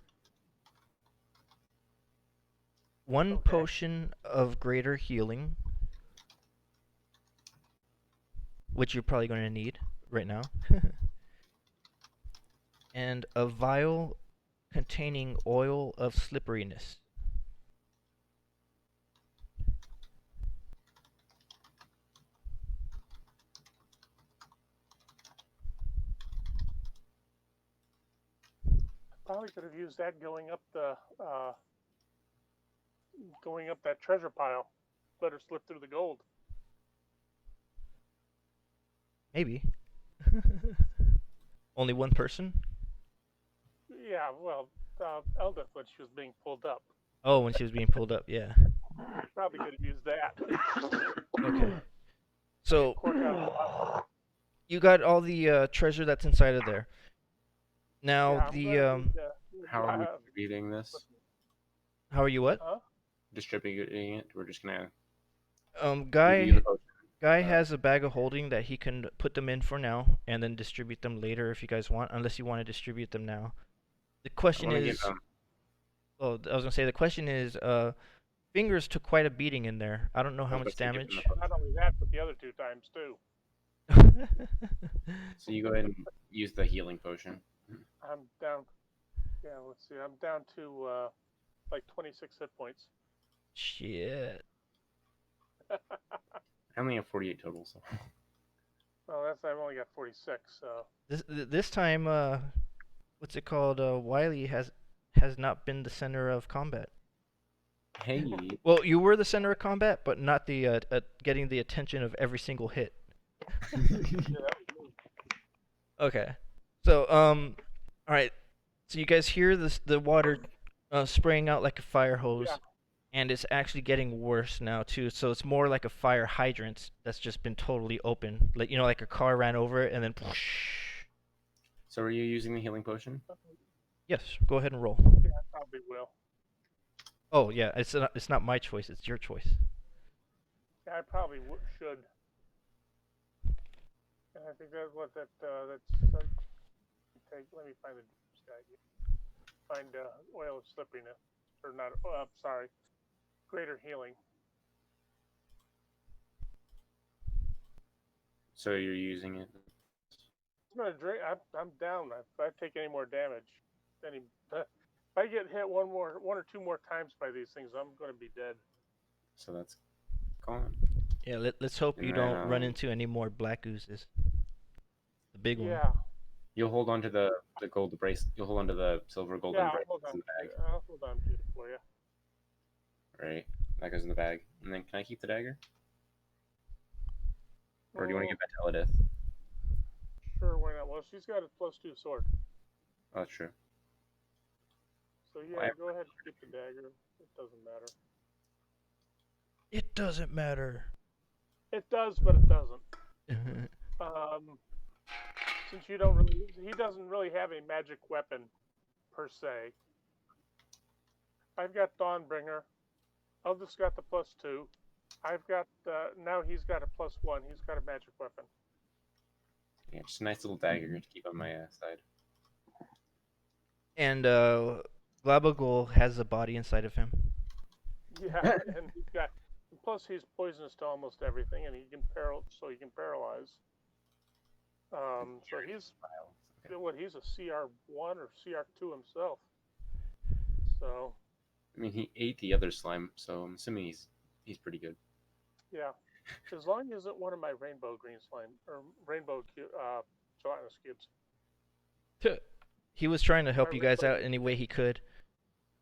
1 Okay. potion of greater healing, which you're probably going to need right now. And a vial containing oil of slipperiness. Probably could have used that going up that treasure pile. Let her slip through the gold. Maybe. Only one person? Yeah, well, Eldith when she was being pulled up. Oh, when she was being pulled up, yeah. Probably could have used that. Okay. So, Cork out the bottom. you got all the treasure that's inside of there. Now, Yeah, I'm the, gonna need, How are we distributing this? how are you what? Huh? Distributing it? We're just gonna. Guy has a bag of holding that he can put them in for now, and then distribute them later if you guys want, unless you want to distribute them now. The question is, oh, I was gonna say the question is, Fingers took quite a beating in there. I don't know how much damage. Not only that, but the other 2 times too. So you go ahead and use the healing potion. I'm down. Yeah, let's see. I'm down to like 26 hit points. Shit. I only have 48 total, so. Well, I've only got 46. So This time, what's it called? Wiley has not been the center of combat. Hey. Well, you were the center of combat, but not the getting the attention of every single hit. Okay. So all right. So you guys hear the water spraying out like a fire hose. Yeah. And it's actually getting worse now too. So it's more like a fire hydrant that's just been totally open. Like like a car ran over it and then whoosh. So are you using the healing potion? Yes, go ahead and roll. Yeah, I probably will. Oh yeah, it's not my choice, it's your choice. Yeah, I probably should. And I think that's what that's. Let me find the find oil of slipperiness, or not? Sorry, greater healing. So you're using it. I'm gonna drink. I'm down. If I take any more damage, if I get hit one or two more times by these things, I'm gonna be dead. So that's gone. Yeah, let's hope you don't run into any more black oozes. The big one. Yeah. You'll hold on to the gold bracelet. You'll hold on to the silver golden bracelet in the bag. I'll hold on to it for you. Right. That goes in the bag. And then can I keep the dagger? Or do you want to give that to Eldith? Sure, why not? Well, she's got a +2 sword. Oh, that's true. So yeah, go ahead and keep the dagger. It doesn't matter. It doesn't matter. It does, but it doesn't. Since he doesn't really have a magic weapon per se. I've got Dawnbringer. Eldith's got the +2. I've got now he's got a +1. He's got a magic weapon. Yeah, just a nice little dagger to keep on my side. And Glabagul has a body inside of him. Yeah, and he's got. Plus, he's poisonous to almost everything, and he can paralyze. So he's what he's a CR1 or CR2 himself. So. I mean, he ate the other slime, so I'm assuming he's pretty good. Yeah, as long as it isn't one of my rainbow green slime or rainbow gelatinous cubes. He was trying to help My you guys rainbow out any way he could.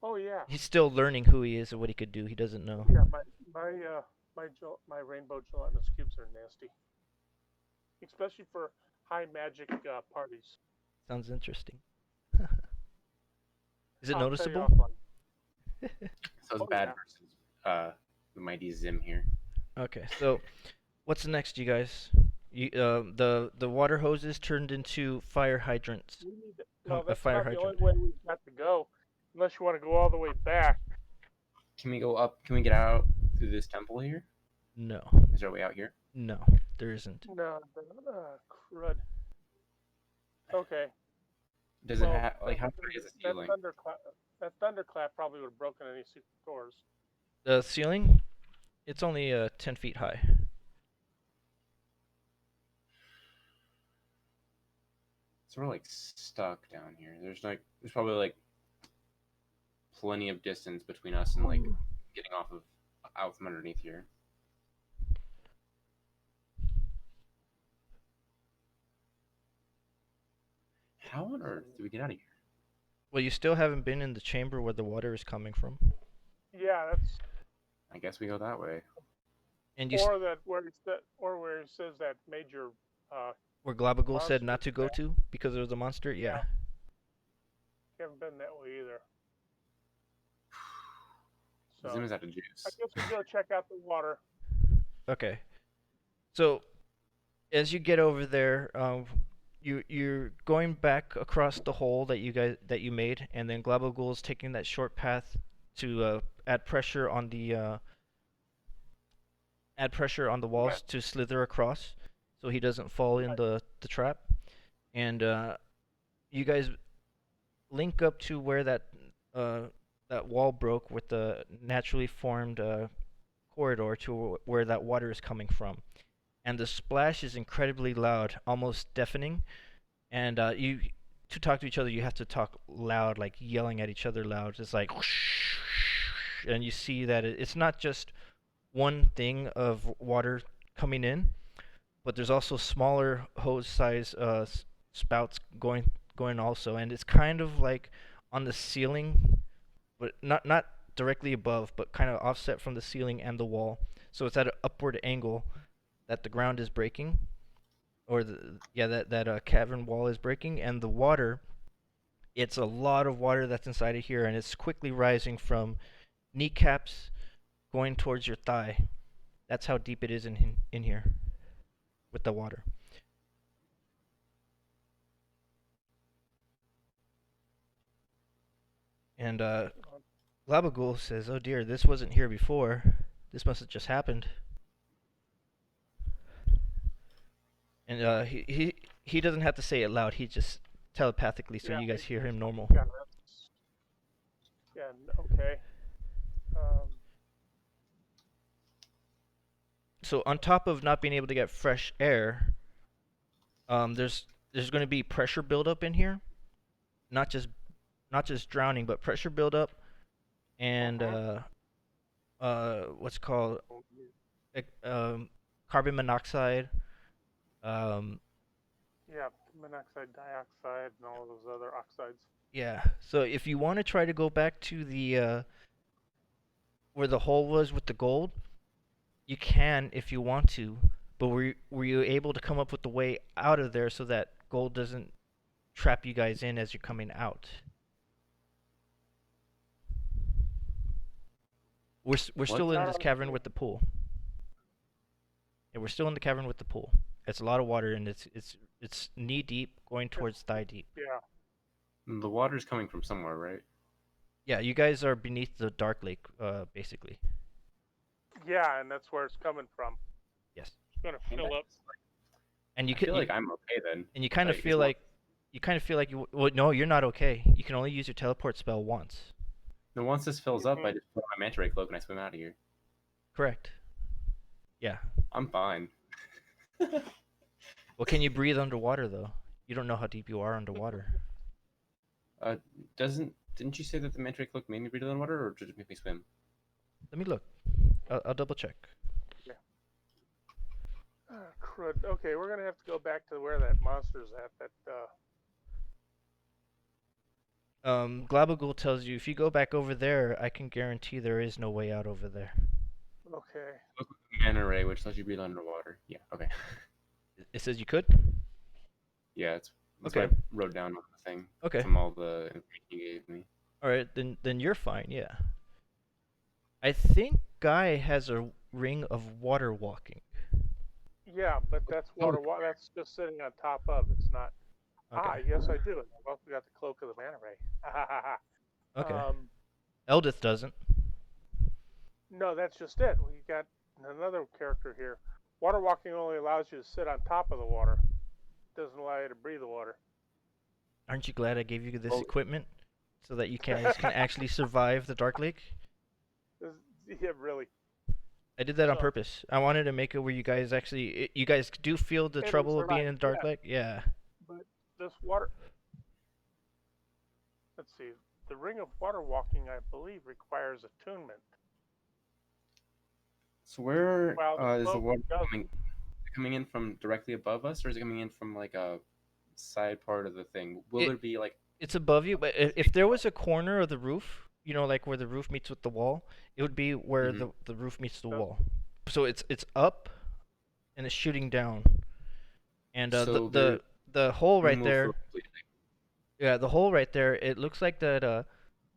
Oh yeah. He's still learning who he is and what he could do. He doesn't know. Yeah, my rainbow gelatinous cubes are nasty, especially for high magic parties. Sounds interesting. Is it I'll noticeable? So it's bad versus the mighty Zim here. Okay, so what's next, you guys? The water hoses turned into fire hydrants. No, that's fire not hydrant. the only way we've got to go, unless you want to go all the way back. Can we go up? Can we get out through this temple here? No. Is there a way out here? No, there isn't. No, crud. Okay. Does it have like how far is the ceiling? That thunderclap probably would have broken any secret doors. The ceiling, it's only 10 feet high. So we're like stuck down here. There's probably like plenty of distance between us and like getting out from underneath here. How on earth do we get out of here? Well, you still haven't been in the chamber where the water is coming from. Yeah, that's. I guess we go that way. And you where it says that major. Where Globagul said not to go to because there was a monster. Yeah. Haven't been that way either. So, Zim is out of juice. I guess we go check out the water. Okay. So, as you get over there, you're going back across the hole that you made, and then Globagul is taking that short path to add pressure on the walls to slither across, so he doesn't fall in the trap. And you guys link up to where that wall broke with the naturally formed corridor to where that water is coming from. And the splash is incredibly loud, almost deafening. And to talk to each other, you have to talk loud, like yelling at each other loud. It's like, whoosh, and you see that it's not just one thing of water coming in, but there's also smaller hose-size spouts going also, and it's kind of like on the ceiling, but not directly above, but kind of offset from the ceiling and the wall. So it's at an upward angle that the ground is breaking, or that cavern wall is breaking, and the water, it's a lot of water that's inside of here, and it's quickly rising from kneecaps going towards your thigh. That's how deep it is in here with the water. And Globagul says, "Oh dear, this wasn't here before. This must have just happened." And he doesn't have to say it loud. He just telepathically, so you guys hear him normal. Yeah. Okay. So on top of not being able to get fresh air, there's going to be pressure buildup in here, not just drowning, but pressure buildup, and what's called carbon monoxide. Yeah, monoxide, dioxide, and all of those other oxides. Yeah. So if you want to try to go back to the where the hole was with the gold, you can if you want to, but were you able to come up with the way out of there so that gold doesn't trap you guys in as you're coming out? We're still in this cavern with the pool. Yeah, we're still in the cavern with the pool. It's a lot of water, and it's knee deep, going towards thigh deep. Yeah. The water's coming from somewhere, right? Yeah, you guys are beneath the dark lake, basically. Yeah, and that's where it's coming from. Yes. It's gonna fill up. And you feel like I'm okay then. And you kind of feel like well, no, you're not okay. You can only use your teleport spell once. No, once this fills up, I just put on my manta ray cloak and I swim out of here. Correct. Yeah. I'm fine. Well, can you breathe underwater though? You don't know how deep you are underwater. Didn't you say that the manta ray cloak made me breathe underwater, or did it make me swim? Let me look. I'll double check. Yeah. Crud. Okay, we're gonna have to go back to where that monster's at. Glabagool tells you if you go back over there, I can guarantee there is no way out over there. Okay. Look at the manta ray, which lets you breathe underwater. Yeah. Okay. It says you could? Yeah, that's Okay. what I wrote down on the thing. Okay. From all the information you gave me. Alright, then you're fine, yeah. I think Guy has a ring of water walking. Yeah, but that's water. That's just sitting on top of. It's not. Okay. Yes, I do. I've also got the cloak of the manta ray. Okay. Eldith doesn't. No, that's just it. We got another character here. Water walking only allows you to sit on top of the water. It doesn't allow you to breathe the water. Aren't you glad I gave you this equipment so that you can actually survive the Dark Lake? Yeah, really. I did that on purpose. I wanted to make it where you guys do feel the trouble of being in the Dark Lake? Yeah. But this water... Let's see. The ring of water walking, I believe, requires attunement. So where is the water coming in from directly above us, or is it coming in from like a side part of the thing? Will there be like... It's above you, but if there was a corner of the roof, you know, like where the roof meets with the wall, it would be where the roof meets the wall. So it's up, and it's shooting down, and So the hole right there. Yeah, the hole right there. It looks like that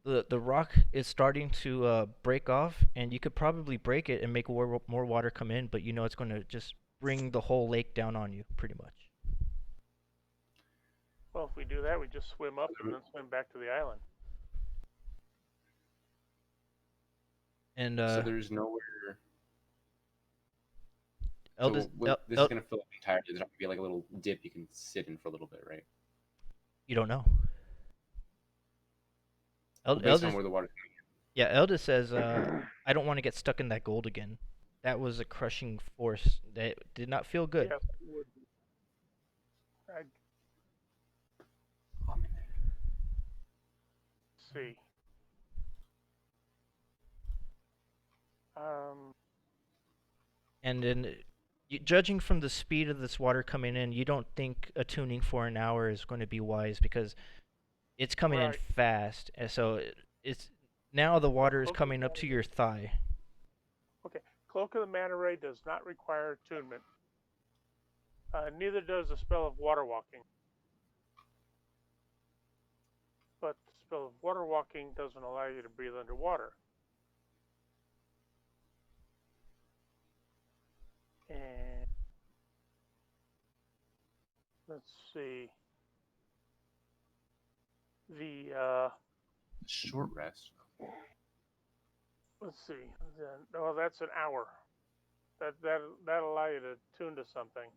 the rock is starting to break off, and you could probably break it and make more water come in, but you know it's going to just bring the whole lake down on you, pretty much. Well, if we do that, we just swim up and then swim back to the island. And so there's nowhere. Eldis, this is gonna fill up entirely. There's not gonna be like a little dip you can sit in for a little bit, right? You don't know. Based on where the water's coming in. Yeah, Eldis says, I don't want to get stuck in that gold again. That was a crushing force. That did not feel good. Yes, it would be. See. And then, judging from the speed of this water coming in, you don't think attuning for an hour is going to be wise because it's coming in fast. And so it's now the water is coming up to your thigh. Okay, Cloak of the Manta Ray does not require attunement. Neither does the spell of water walking. But the spell of water walking doesn't allow you to breathe underwater. And let's see. The short rest. Let's see. Oh, that's an hour. That'll allow you to tune to something.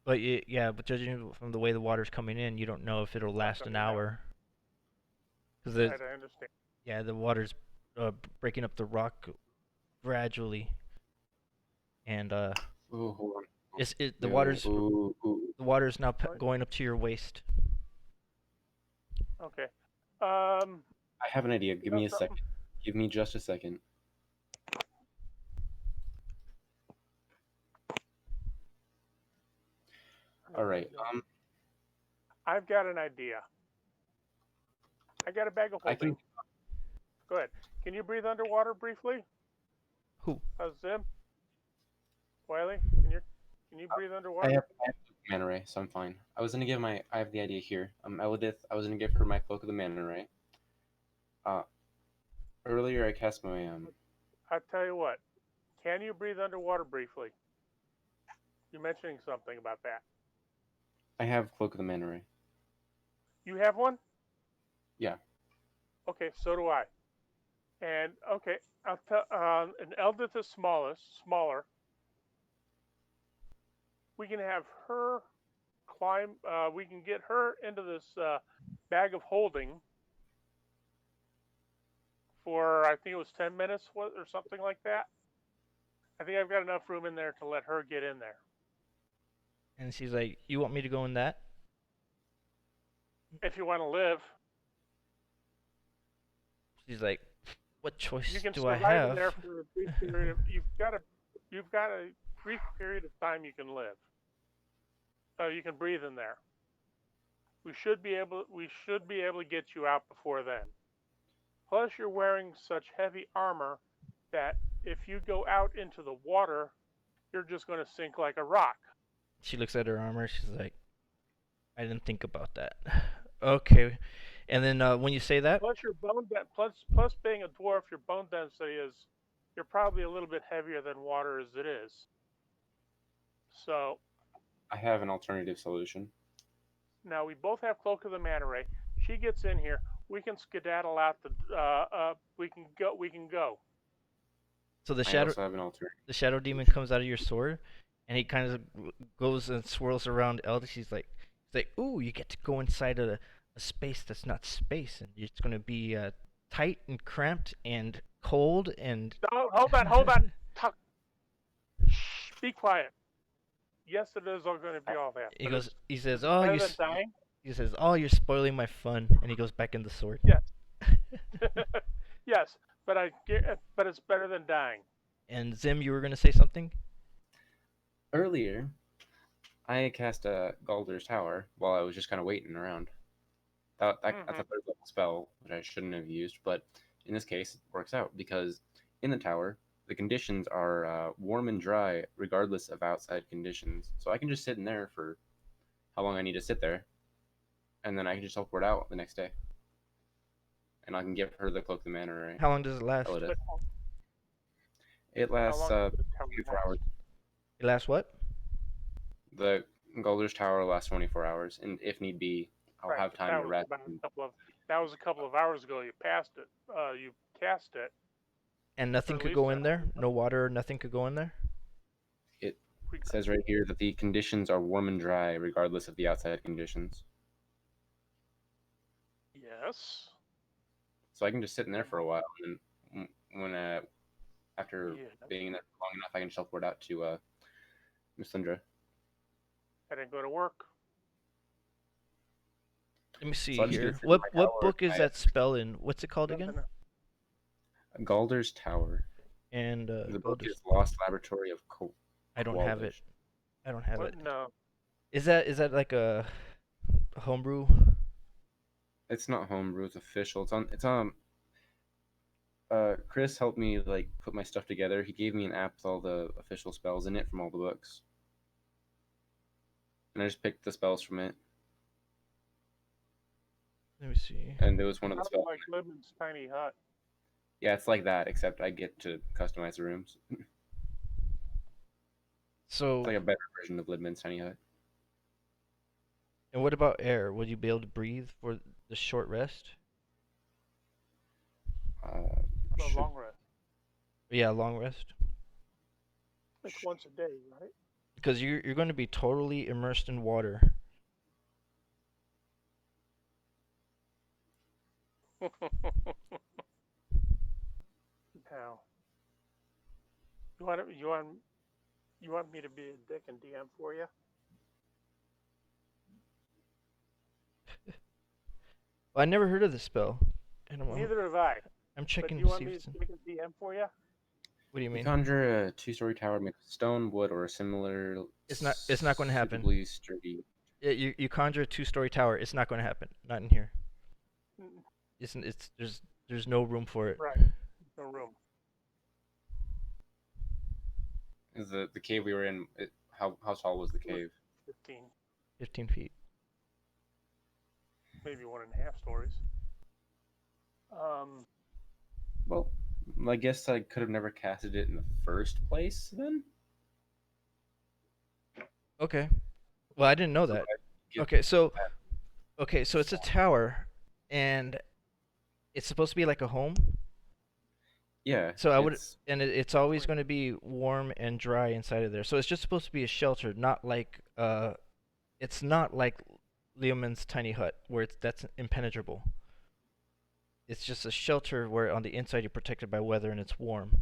But yeah, but judging from the way the water's coming in, you don't know if it'll last an hour. Right, I understand. Yeah, the water's breaking up the rock gradually, and hold on. The water's now going up to your waist. Okay. I have an idea. Give me a second. Give me just a second. All right. I've got an idea. I got a bag of holding. Go ahead. Can you breathe underwater briefly? Who? Zim? Wiley? Can you breathe underwater? I have Manta Ray, so I'm fine. I have the idea here. Elodith, I was gonna give her my Cloak of the Manta Ray. Earlier I cast my I'll tell you what. Can you breathe underwater briefly? You're mentioning something about that. I have Cloak of the Manta Ray. You have one? Yeah. Okay, so do I. And okay, I'll tell. And Eldith is smaller. We can have her climb. We can get her into this bag of holding for I think it was 10 minutes or something like that. I think I've got enough room in there to let her get in there. And she's like, "You want me to go in that?" if you want to live. She's like, what You choice can do I survive in have? there for a brief period. You've got a brief period of time you can live. You can breathe in there. We should be able to get you out before then. Plus, you're wearing such heavy armor that if you go out into the water, you're just going to sink like a rock. She looks at her armor. She's like, I didn't think about that. Okay. And then when you say that, Plus, your plus being a dwarf, your bone density is you're probably a little bit heavier than water as it is. So I have an alternative solution. now we both have Cloak of the Manta Ray. She gets in here. We can skedaddle out the. We can go. We can go. so the I also have an alternative. the shadow demon comes out of your sword, and he kind of goes and swirls around Eldritch. He's like, ooh, you get to go inside a space that's not space, and it's gonna be tight and cramped and cold and. No, hold on. Shh, be quiet. Yes, it is all going to be all that. He goes. He says, "Oh, better you." than dying. He says, "Oh, you're spoiling my fun," and he goes back in the sword. Yes. Yes, but it's better than dying. And Zim, you were gonna say something? Earlier, I cast a Galder's Tower while I was just kind of waiting around. That's a third level spell, which I shouldn't have used, but in this case, it works out because in the tower, the conditions are warm and dry regardless of outside conditions. So I can just sit in there for how long I need to sit there, and then I can just teleport out the next day. And I can give her the Cloak of the Manta Ray. How long does it last? It lasts 24 hours. It lasts what? The Galder's Tower lasts 24 hours, and if need be, I'll have time to rest. That was a couple of hours ago. You passed it. You cast it. And nothing could go in there? No water, nothing could go in there? It says right here that the conditions are warm and dry regardless of the outside conditions. Yes. So I can just sit in there for a while, and when after being in there long enough, I can teleport out to Miss Lindra. I didn't go to work. Let me see So here. What book is that spell in? What's it called again? Galder's Tower. And the book is Lost Laboratory of Cold. I don't have it. I don't have it. No. Is that like a homebrew? It's not homebrew. It's official. It's on. Chris helped me like put my stuff together. He gave me an app with all the official spells in it from all the books, and I just picked the spells from it. Let me see. And it was one of the spells. Like Libman's Tiny Hut. Yeah, it's like that, except I get to customize the rooms. So it's like a better version of Lidman's Tiny Hut. And what about air? Would you be able to breathe for the short rest? Long rest. Yeah, long rest. Like once a day, right? Because you're going to be totally immersed in water. Now, you want me to be a dick and DM for you? Well, I never heard of this spell. Neither have I. I'm checking to see. Want me to make a DM for you? What do you mean? You conjure a 2-story tower made of stone, wood, or a similar. It's not going to happen. Sturdy. Yeah, you conjure a 2-story tower. It's not going to happen. Not in here. There's no room for it. Right. No room. Is the cave we were in? How tall was the cave? 15. 15 feet. Maybe 1.5 stories. Well, I guess I could have never casted it in the first place then. Okay. Well, I didn't know that. Okay, so it's a tower, and it's supposed to be like a home. Yeah. So I would, and it's always going to be warm and dry inside of there. So it's just supposed to be a shelter, not like it's not like Leomund's tiny hut where that's impenetrable. It's just a shelter where on the inside you're protected by weather and it's warm.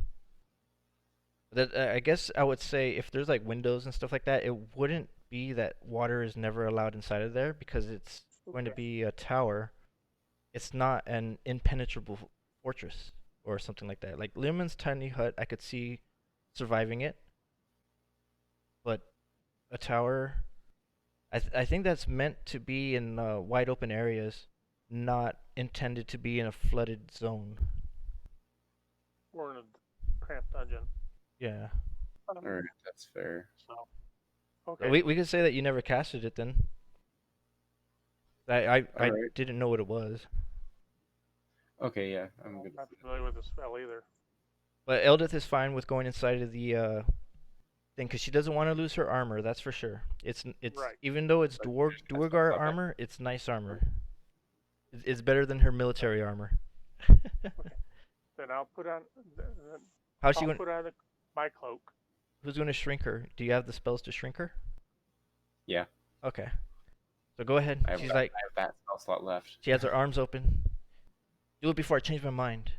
That I guess I would say if there's like windows and stuff like that, it wouldn't be that water is never allowed inside of there because it's going to Okay. be a tower. It's not an impenetrable fortress or something like that. Like Learman's tiny hut, I could see surviving it, but a tower, I think that's meant to be in wide open areas, not intended to be in a flooded zone. We're in a cramped dungeon. Yeah. Alright, that's fair. So, okay. We could say that you never casted it then. I Alright. didn't know what it was. Okay, yeah, I'm good. I'm not familiar with the spell either. But Eldith is fine with going inside of the thing because she doesn't want to lose her armor. That's for sure. It's Right. even though it's Like, Duergar okay. armor, it's nice armor. It's better than her military armor. Then I'll put on. Then How's she I'll going? put on my cloak. Who's going to shrink her? Do you have the spells to shrink her? Yeah. Okay. So go ahead. I have, She's that, like, I have that spell slot left. she has her arms open. Do it before I change my mind.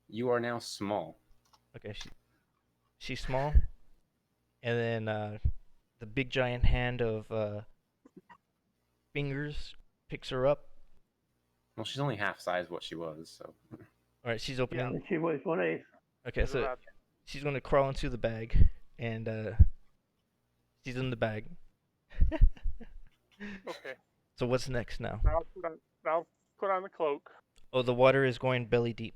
You are now small. Okay, she's small, and then the big giant hand of fingers picks her up. Well, she's only half size what she was, so. All right, she's opening. And she weighs 1/8. Okay, so About- she's gonna crawl into the bag, and she's in the bag. Okay. So what's next now? I'll put on the cloak. Oh, the water is going belly deep.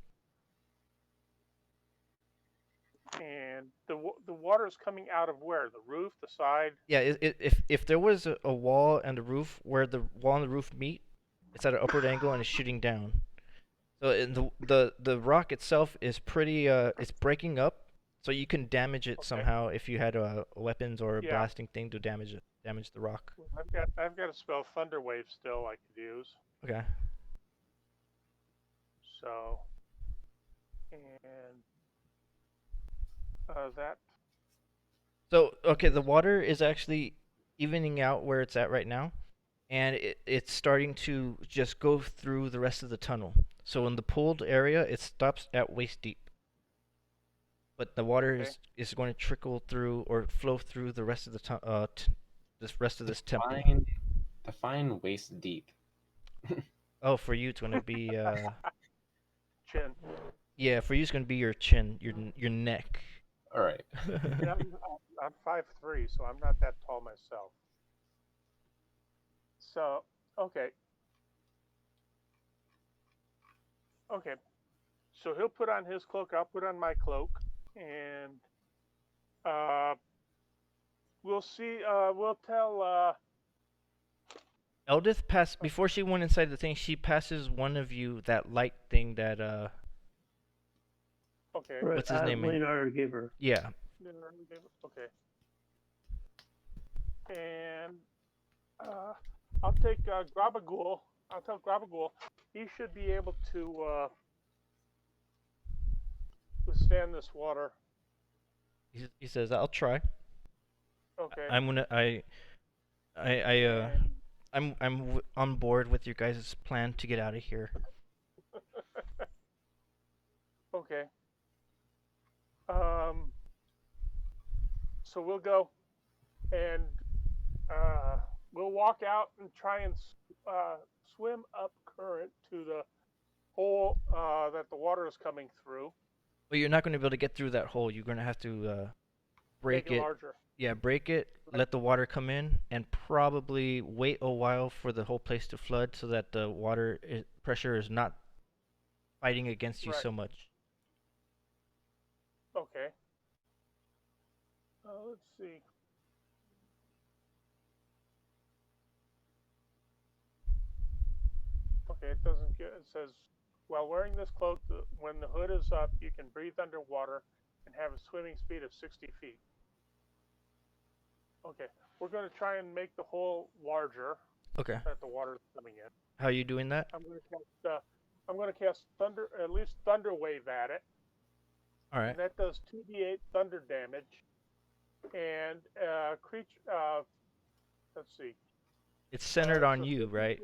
And the water is coming out of where? The roof, the side? Yeah, if there was a wall and a roof where the wall and the roof meet, it's at an upward angle and it's shooting down. So in the rock itself is pretty it's breaking up, so you can damage it somehow if you had weapons or a blasting thing to damage the rock. I've got a spell Thunder Wave still I could use. Okay. So, and that. So okay, the water is actually evening out where it's at right now, and it's starting to just go through the rest of the tunnel. So in the pooled area, it stops at waist deep. But the water is going to trickle through or flow through the rest of the this rest of this temple. Define waist deep. Oh, for you it's going to be Chin. yeah, for you it's going to be your chin, your neck. All right. Yeah, I'm 5'3", so I'm not that tall myself. So, okay. Okay. So he'll put on his cloak, I'll put on my cloak, and we'll see, we'll tell, Eldith passed before she went inside the thing. She passes one of you that light thing that okay. Right, what's his name? Leonardo gave her. Yeah. Okay. And I'll take Grabagool. I'll tell Grabagool he should be able to withstand this water. He says, "I'll try." Okay. I'm on board with your guys' plan to get out of here. Okay. So we'll go and we'll walk out and try and swim up current to the hole that the water is coming through. Well, you're not going to be able to get through that hole. You're going to have to break Make it it. larger. Yeah, break it, let the water come in, and probably wait a while for the whole place to flood so that the water pressure is not fighting against you so much. Okay. Let's see. Okay, it doesn't get. It says, while wearing this cloak, when the hood is up, you can breathe underwater and have a swimming speed of 60 feet. Okay, we're going to try and make the hole larger. Okay. That the water is coming in. How are you doing that? I'm going to cast thunder, at least thunder wave at it. All right. And that does 2d8 thunder damage. And creature. Let's see. It's centered on you, right?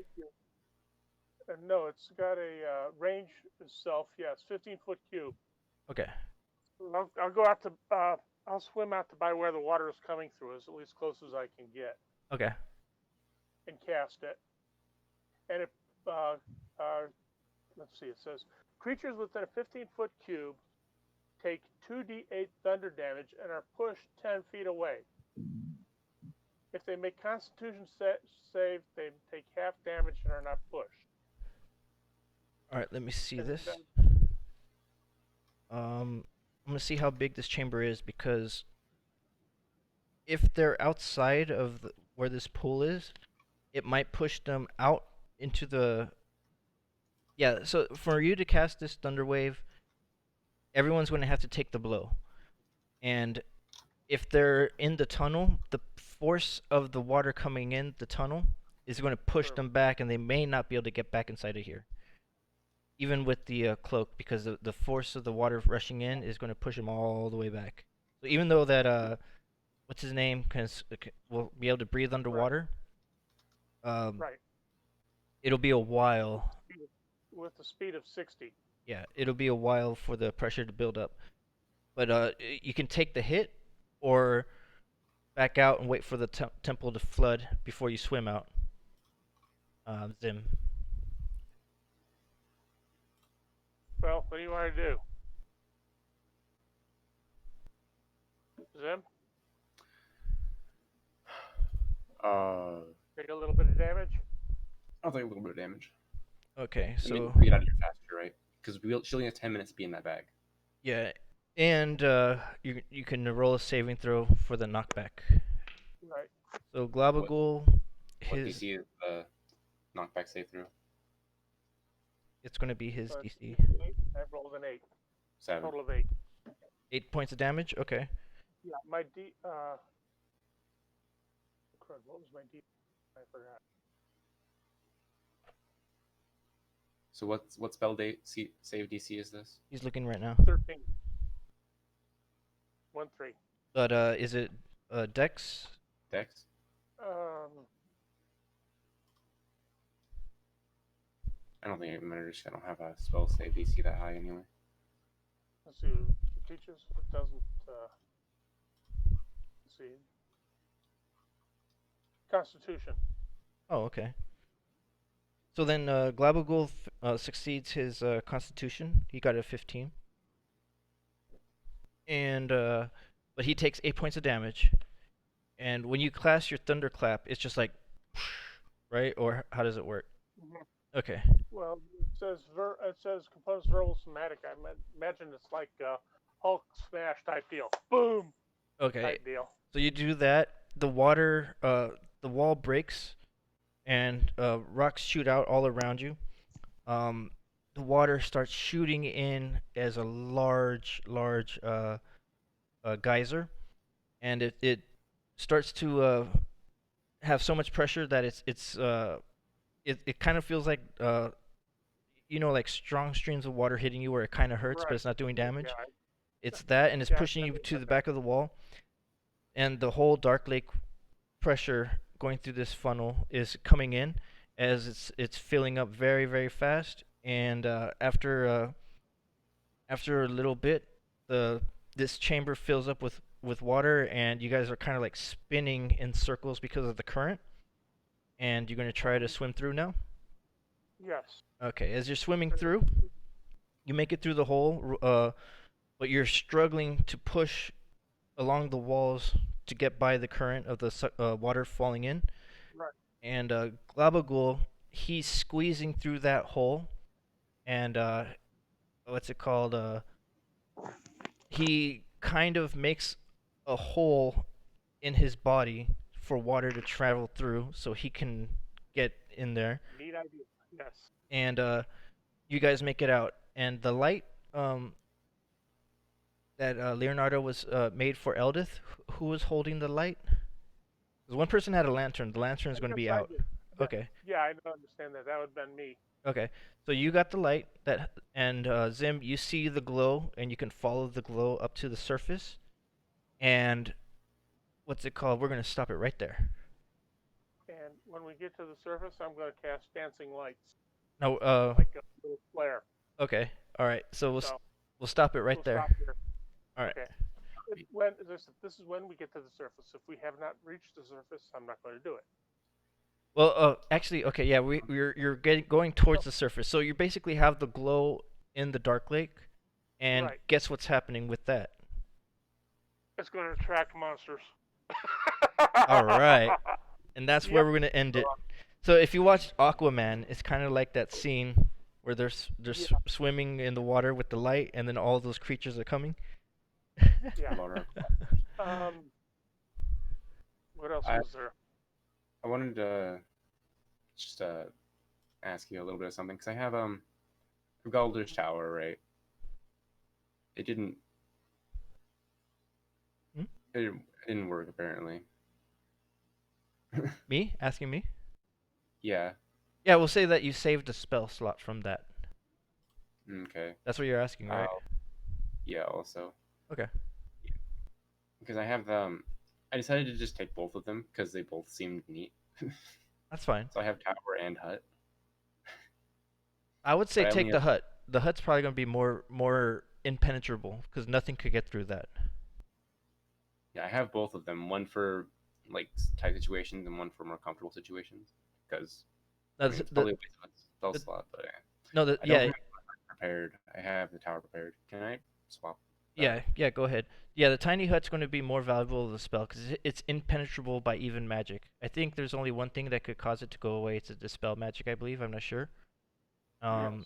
No, it's got a range itself. Yes, 15-foot cube. Okay. I'll go out to. I'll swim out to by where the water is coming through, as at least close as I can get. Okay. And cast it, and if let's see, it says creatures within a 15-foot cube take 2d8 thunder damage and are pushed 10 feet away. If they make Constitution save, they take half damage and are not pushed. All right, let me see And this. then- I'm gonna see how big this chamber is, because if they're outside of where this pool is, it might push them out into the. Yeah, so for you to cast this thunder wave, everyone's going to have to take the blow, and if they're in the tunnel, the force of the water coming in the tunnel is going to push Sure. them back, and they may not be able to get back inside of here. Even with the cloak, because the force of the water rushing in is going to push them all the way back. So even though that what's his name will be able to breathe underwater, right. it'll be a while. With the speed of 60. Yeah, it'll be a while for the pressure to build up. But you can take the hit, or back out and wait for the temple to flood before you swim out. Zim. Well, what do you want to do? Zim? Take a little bit of damage? I'll take a little bit of damage. Okay, I mean, so we get out of here faster, right? Because she only has 10 minutes to be in that bag. yeah, and you can roll a saving throw for the knockback. Right. So Globagul, What his DC is the knockback save through? it's going to be his So it's DC. 8. I've rolled an 8. 7. Total of 8. 8 points of damage. Okay. Yeah, my D. Crud, what was my D? I forgot. So what spell save DC is this? He's looking right now. 13. 1-3. But is it Dex? Dex? I don't think it matters. I don't have a spell save DC that high anyway. Let's see. It teaches. It doesn't. Let's see. Constitution. Oh, okay. So then Glabagul succeeds his Constitution. He got a 15. And but he takes 8 points of damage. And when you cast your thunderclap, it's just like, right? Or how does it work? Mm-hmm. Okay. Well, it says components verbal somatic. I imagine it's like Hulk smash type deal. Boom. Okay. Type deal. So you do that. The water, the wall breaks, and rocks shoot out all around you. The water starts shooting in as a large geyser, and it starts to have so much pressure that it kind of feels like like strong streams of water hitting you where it kind of hurts, but it's not doing damage. Yeah, It's that, and it's pushing you to the back of the wall, and the whole Dark Lake pressure going through this funnel is coming in as it's filling up very, very fast. And after a little bit, this chamber fills up with water, and you guys are kind of like spinning in circles because of the current. And you're going to try to swim through now? Yes. Okay, as you're swimming through, you make it through the hole, but you're struggling to push along the walls to get by the current of the water falling in. Right. And Glabagul, he's squeezing through that hole, and what's it called? He kind of makes a hole in his body for water to travel through, so he can get in there. Neat idea. Yes. And you guys make it out, and the light that Leonardo was made for Eldith. Who was holding the light? 'Cause one person had a lantern. The lantern is going to be out. Okay. Yeah, I don't understand that. That would have been me. Okay. So you got the light and Zim, you see the glow, and you can follow the glow up to the surface. And what's it called? We're going to stop it right there. And when we get to the surface, I'm going to cast dancing lights. No. Like a little flare. Okay. All right. So we'll stop it right We'll there. stop here. All right. Okay. This is when we get to the surface. If we have not reached the surface, I'm not going to do it. Well, actually, okay, yeah, you're going towards the surface, so you basically have the glow in the dark lake, and Right. guess what's happening with that? It's going to attract monsters. All right, and that's where Yep. we're gonna end it. So if you watch Aquaman, it's kind of like that scene where they're Yeah. swimming in the water with the light, and then all those creatures are coming. Yeah. Laura. What else I- was there? I wanted to just ask you a little bit of something because I have Galder's Tower, right? It didn't. Hmm? It didn't work apparently. Me? Asking me? Yeah. Yeah, we'll say that you saved a spell slot from that. Okay. That's what you're asking, right? Yeah. Also. Okay. Because I have I decided to just take both of them because they both seemed neat. That's fine. So I have tower and hut. I would say But I take only the have- hut. The hut's probably gonna be more impenetrable because nothing could get through that. Yeah, I have both of them. One for like tight situations and one for more comfortable situations. Because No, it's probably a waste of a spell slot, but no, I don't yeah, have the hut prepared. I have the tower prepared. Can I swap? yeah. Go ahead. Yeah, the tiny hut's going to be more valuable as a spell because it's impenetrable by even magic. I think there's only one thing that could cause it to go away. It's a dispel magic, I believe. I'm not sure. Yes.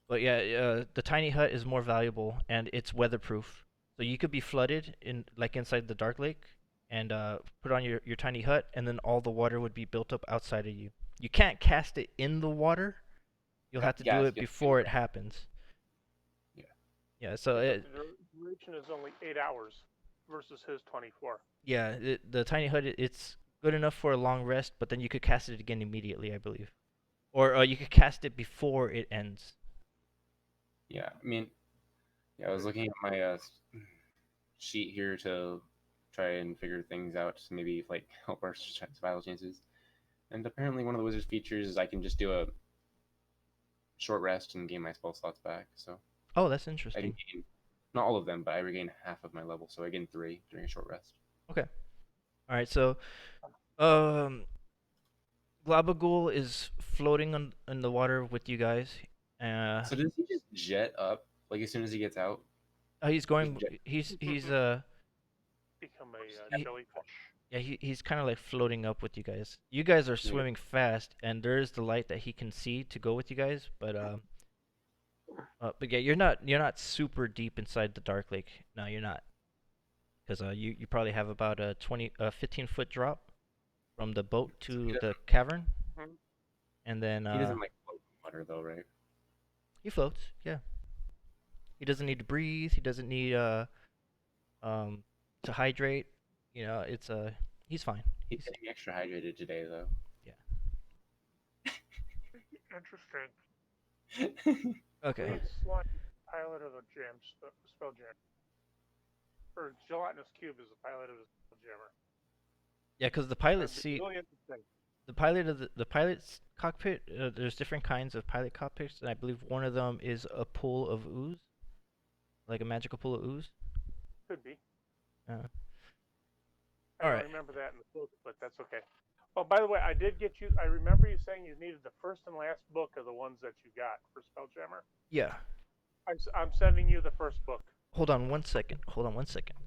But yeah, the tiny hut is more valuable and it's weatherproof. So you could be flooded in like inside the dark lake and put on your tiny hut, and then all the water would be built up outside of you. You can't cast it in the water. You'll have to Yeah, do you it have to before do it happens. Yeah. Yeah. So But the duration is only 8 hours versus his 24. yeah, the tiny hut it's good enough for a long rest, but then you could cast it again immediately, I believe, or you could cast it before it ends. Yeah, I mean, yeah, I was looking at my sheet here to try and figure things out, to maybe like help our survival chances. And apparently, one of the wizard's features is I can just do a short rest and gain my spell slots back. So Oh, that's I interesting. can gain not all of them, but I regain half of my level, so I gain 3 during a short rest. Okay. All right. So, um, Glabagool is floating in the water with you guys. So does he just jet up like as soon as he gets out? He's going. Become a He- jellyfish. Yeah, he's kind of like floating up with you guys. You guys are swimming fast, and there is the light that he can see to go with you guys. But yeah, you're not super deep inside the dark lake. No, you're not, because you probably have about a 15-foot drop from the boat to the cavern, Mhm. and then He doesn't like float in water though, right? he floats. Yeah, he doesn't need to breathe. He doesn't need to hydrate. You know, he's fine. He's getting extra hydrated today though. Interesting. Okay. Green slime, pilot of the spell jam. Or gelatinous cube is the pilot of the spell jammer. Yeah, because the pilot That'd be seat. really interesting. The pilot of the pilot's cockpit. There's different kinds of pilot cockpits, and I believe one of them is a pool of ooze, like a magical pool of ooze. Could be. Uh, I all don't right. remember that in the book, but that's okay. Oh, by the way, I did get you. I remember you saying you needed the first and last book of the ones that you got for Spelljammer. Yeah. I'm sending you the first book. Hold on one second. Hold on one second.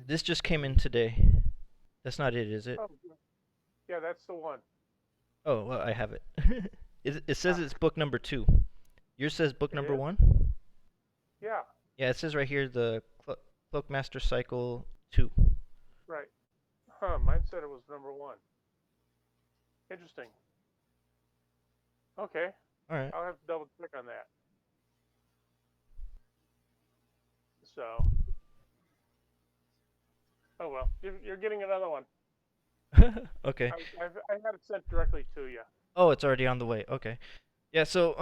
This just came in today. That's not it, is it? Oh, yeah, that's the one. Oh, well, I have it. It says it's book number 2. Yours says book It number is? 1? Yeah, Yeah, it says right here the Cloakmaster Cycle 2. right. Huh, mine said it was number 1. Interesting. Okay, All right. I'll have to double check on that. So, oh well, you're getting another one. Okay. I had it sent directly to you. Oh, it's already on the way. Okay. Yeah, so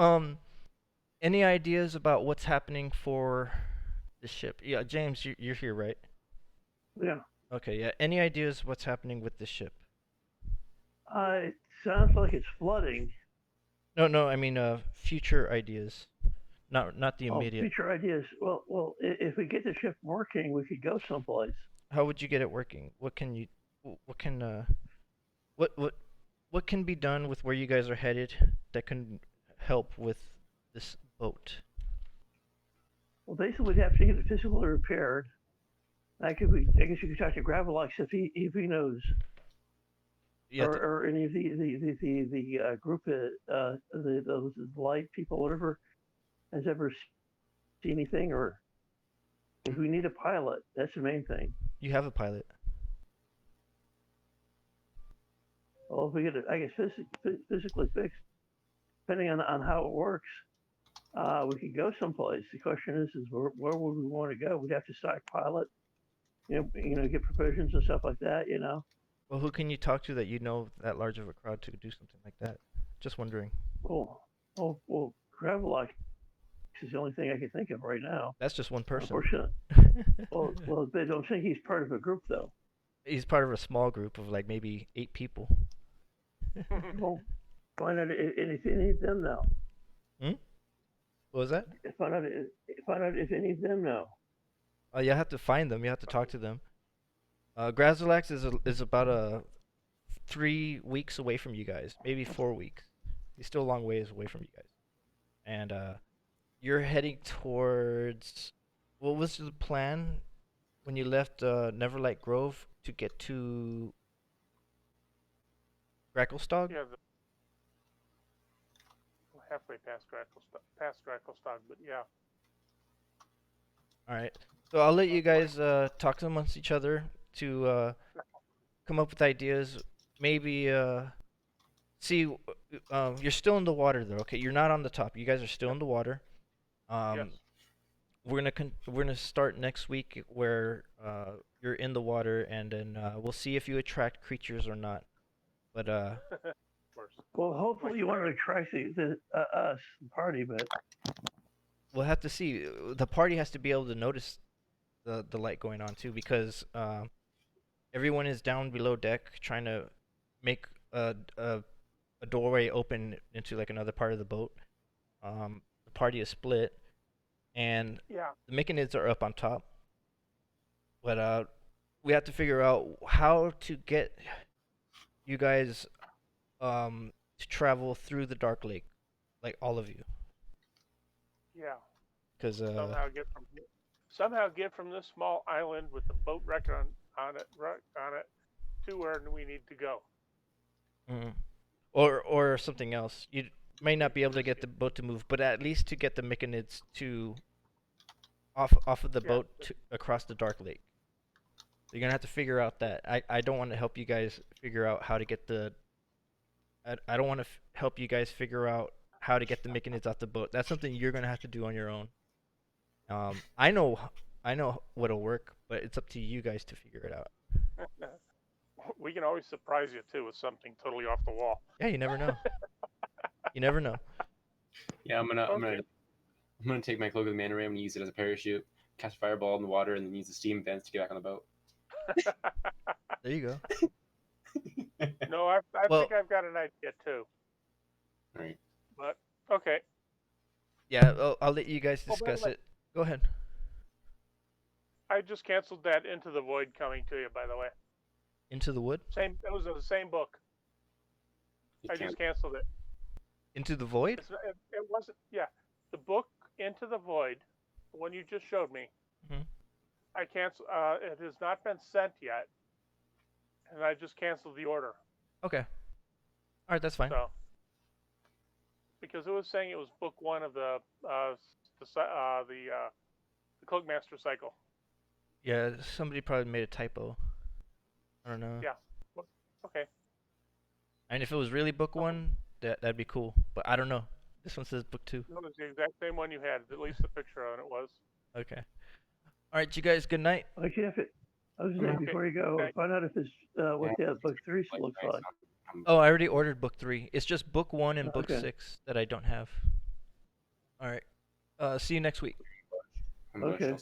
any ideas about what's happening for the ship? Yeah, James, you're here, right? Yeah. Okay, yeah. Any ideas what's happening with the ship? It sounds like it's flooding. No, I mean future ideas. not the immediate. Future ideas. Well, if we get the ship working, we could go someplace. How would you get it working? What can you, what can, what can be done with where you guys are headed that can help with this boat? Well, basically, we'd have to get it physically repaired. I guess you could talk to Gravelax if he knows, or any of the group, those light people, whatever, has ever seen anything, or if we need a pilot, that's the main thing. You have a pilot. Well, if we get it, I guess physically fixed, depending on how it works, we could go someplace. The question is where would we want to go? We'd have to stockpile it, get provisions and stuff like that, Well, who can you talk to that that large of a crowd to do something like that? Just wondering. Well, Gravelax is the only thing I can think of right now. That's just one person. Unfortunately. well, they don't think he's part of a group, though. He's part of a small group of like maybe 8 people. Well, find out if any of them know. What was that? Find out if any of them know. You have to find them. You have to talk to them. Gravelax is about 3 weeks away from you guys, maybe 4 weeks. He's still a long ways away from you guys. And you're heading towards. What was the plan when you left Neverlight Grove to get to Gracklestog? Yeah, halfway past Gracklestog, but yeah. All right. So I'll let you guys talk amongst each other to come up with ideas. Maybe see. You're still in the water though. Okay, you're not on the top. You guys are still in the water. Yes. We're gonna start next week where you're in the water, and then we'll see if you attract creatures or not. But Of course. Well, hopefully you want to attract the party, but we'll have to see. The party has to be able to notice the light going on too, because everyone is down below deck trying to make a doorway open into like another part of the boat. The party is split, and Yeah. the Myconids are up on top. But we have to figure out how to get you guys to travel through the Dark Lake, like all of you. Yeah. Because somehow get from this small island with the boat wreck on it to where we need to go. or something else. You may not be able to get the boat to move, but at least to get the Myconids to off of the boat across the Dark Lake. You're gonna have to figure out that. I don't want to help you guys figure out how to get the. I don't want to help you guys figure out how to get the Myconids off the boat. That's something you're gonna have to do on your own. I know what'll work, but it's up to you guys to figure it out. We can always surprise you too with something totally off the wall. Yeah, you never know. You never know. Yeah, I'm gonna take my cloak of the manta ray. I'm gonna use it as a parachute, cast a fireball in the water, and then use the steam vents to get back on the boat. There you go. No, I think I've got an idea too. All right. But okay. Yeah, I'll let you guys discuss it. Go ahead. I just canceled that Into the Void coming to you, by the way. Into the Wood? It was the same book. I just canceled it. Into the Void? It wasn't. Yeah, the book Into the Void, the one you just showed me. Mm-hmm. I canceled. It has not been sent yet, and I just canceled the order. Okay. All right, that's fine. So, because it was saying it was book 1 of the Cloakmaster cycle. Yeah, somebody probably made a typo. I don't know. Yeah. Okay. And if it was really book 1, that'd be cool. But I don't know. This one says book 2. No, it's the exact same one you had. At least the picture on it was. Okay. All right, you guys. Good night. Okay, I was saying before you go, find out if it's what the book 3 looks like. Oh, I already ordered book 3. It's just book 1 and book Okay. 6 that I don't have. All right. See you next week. Okay.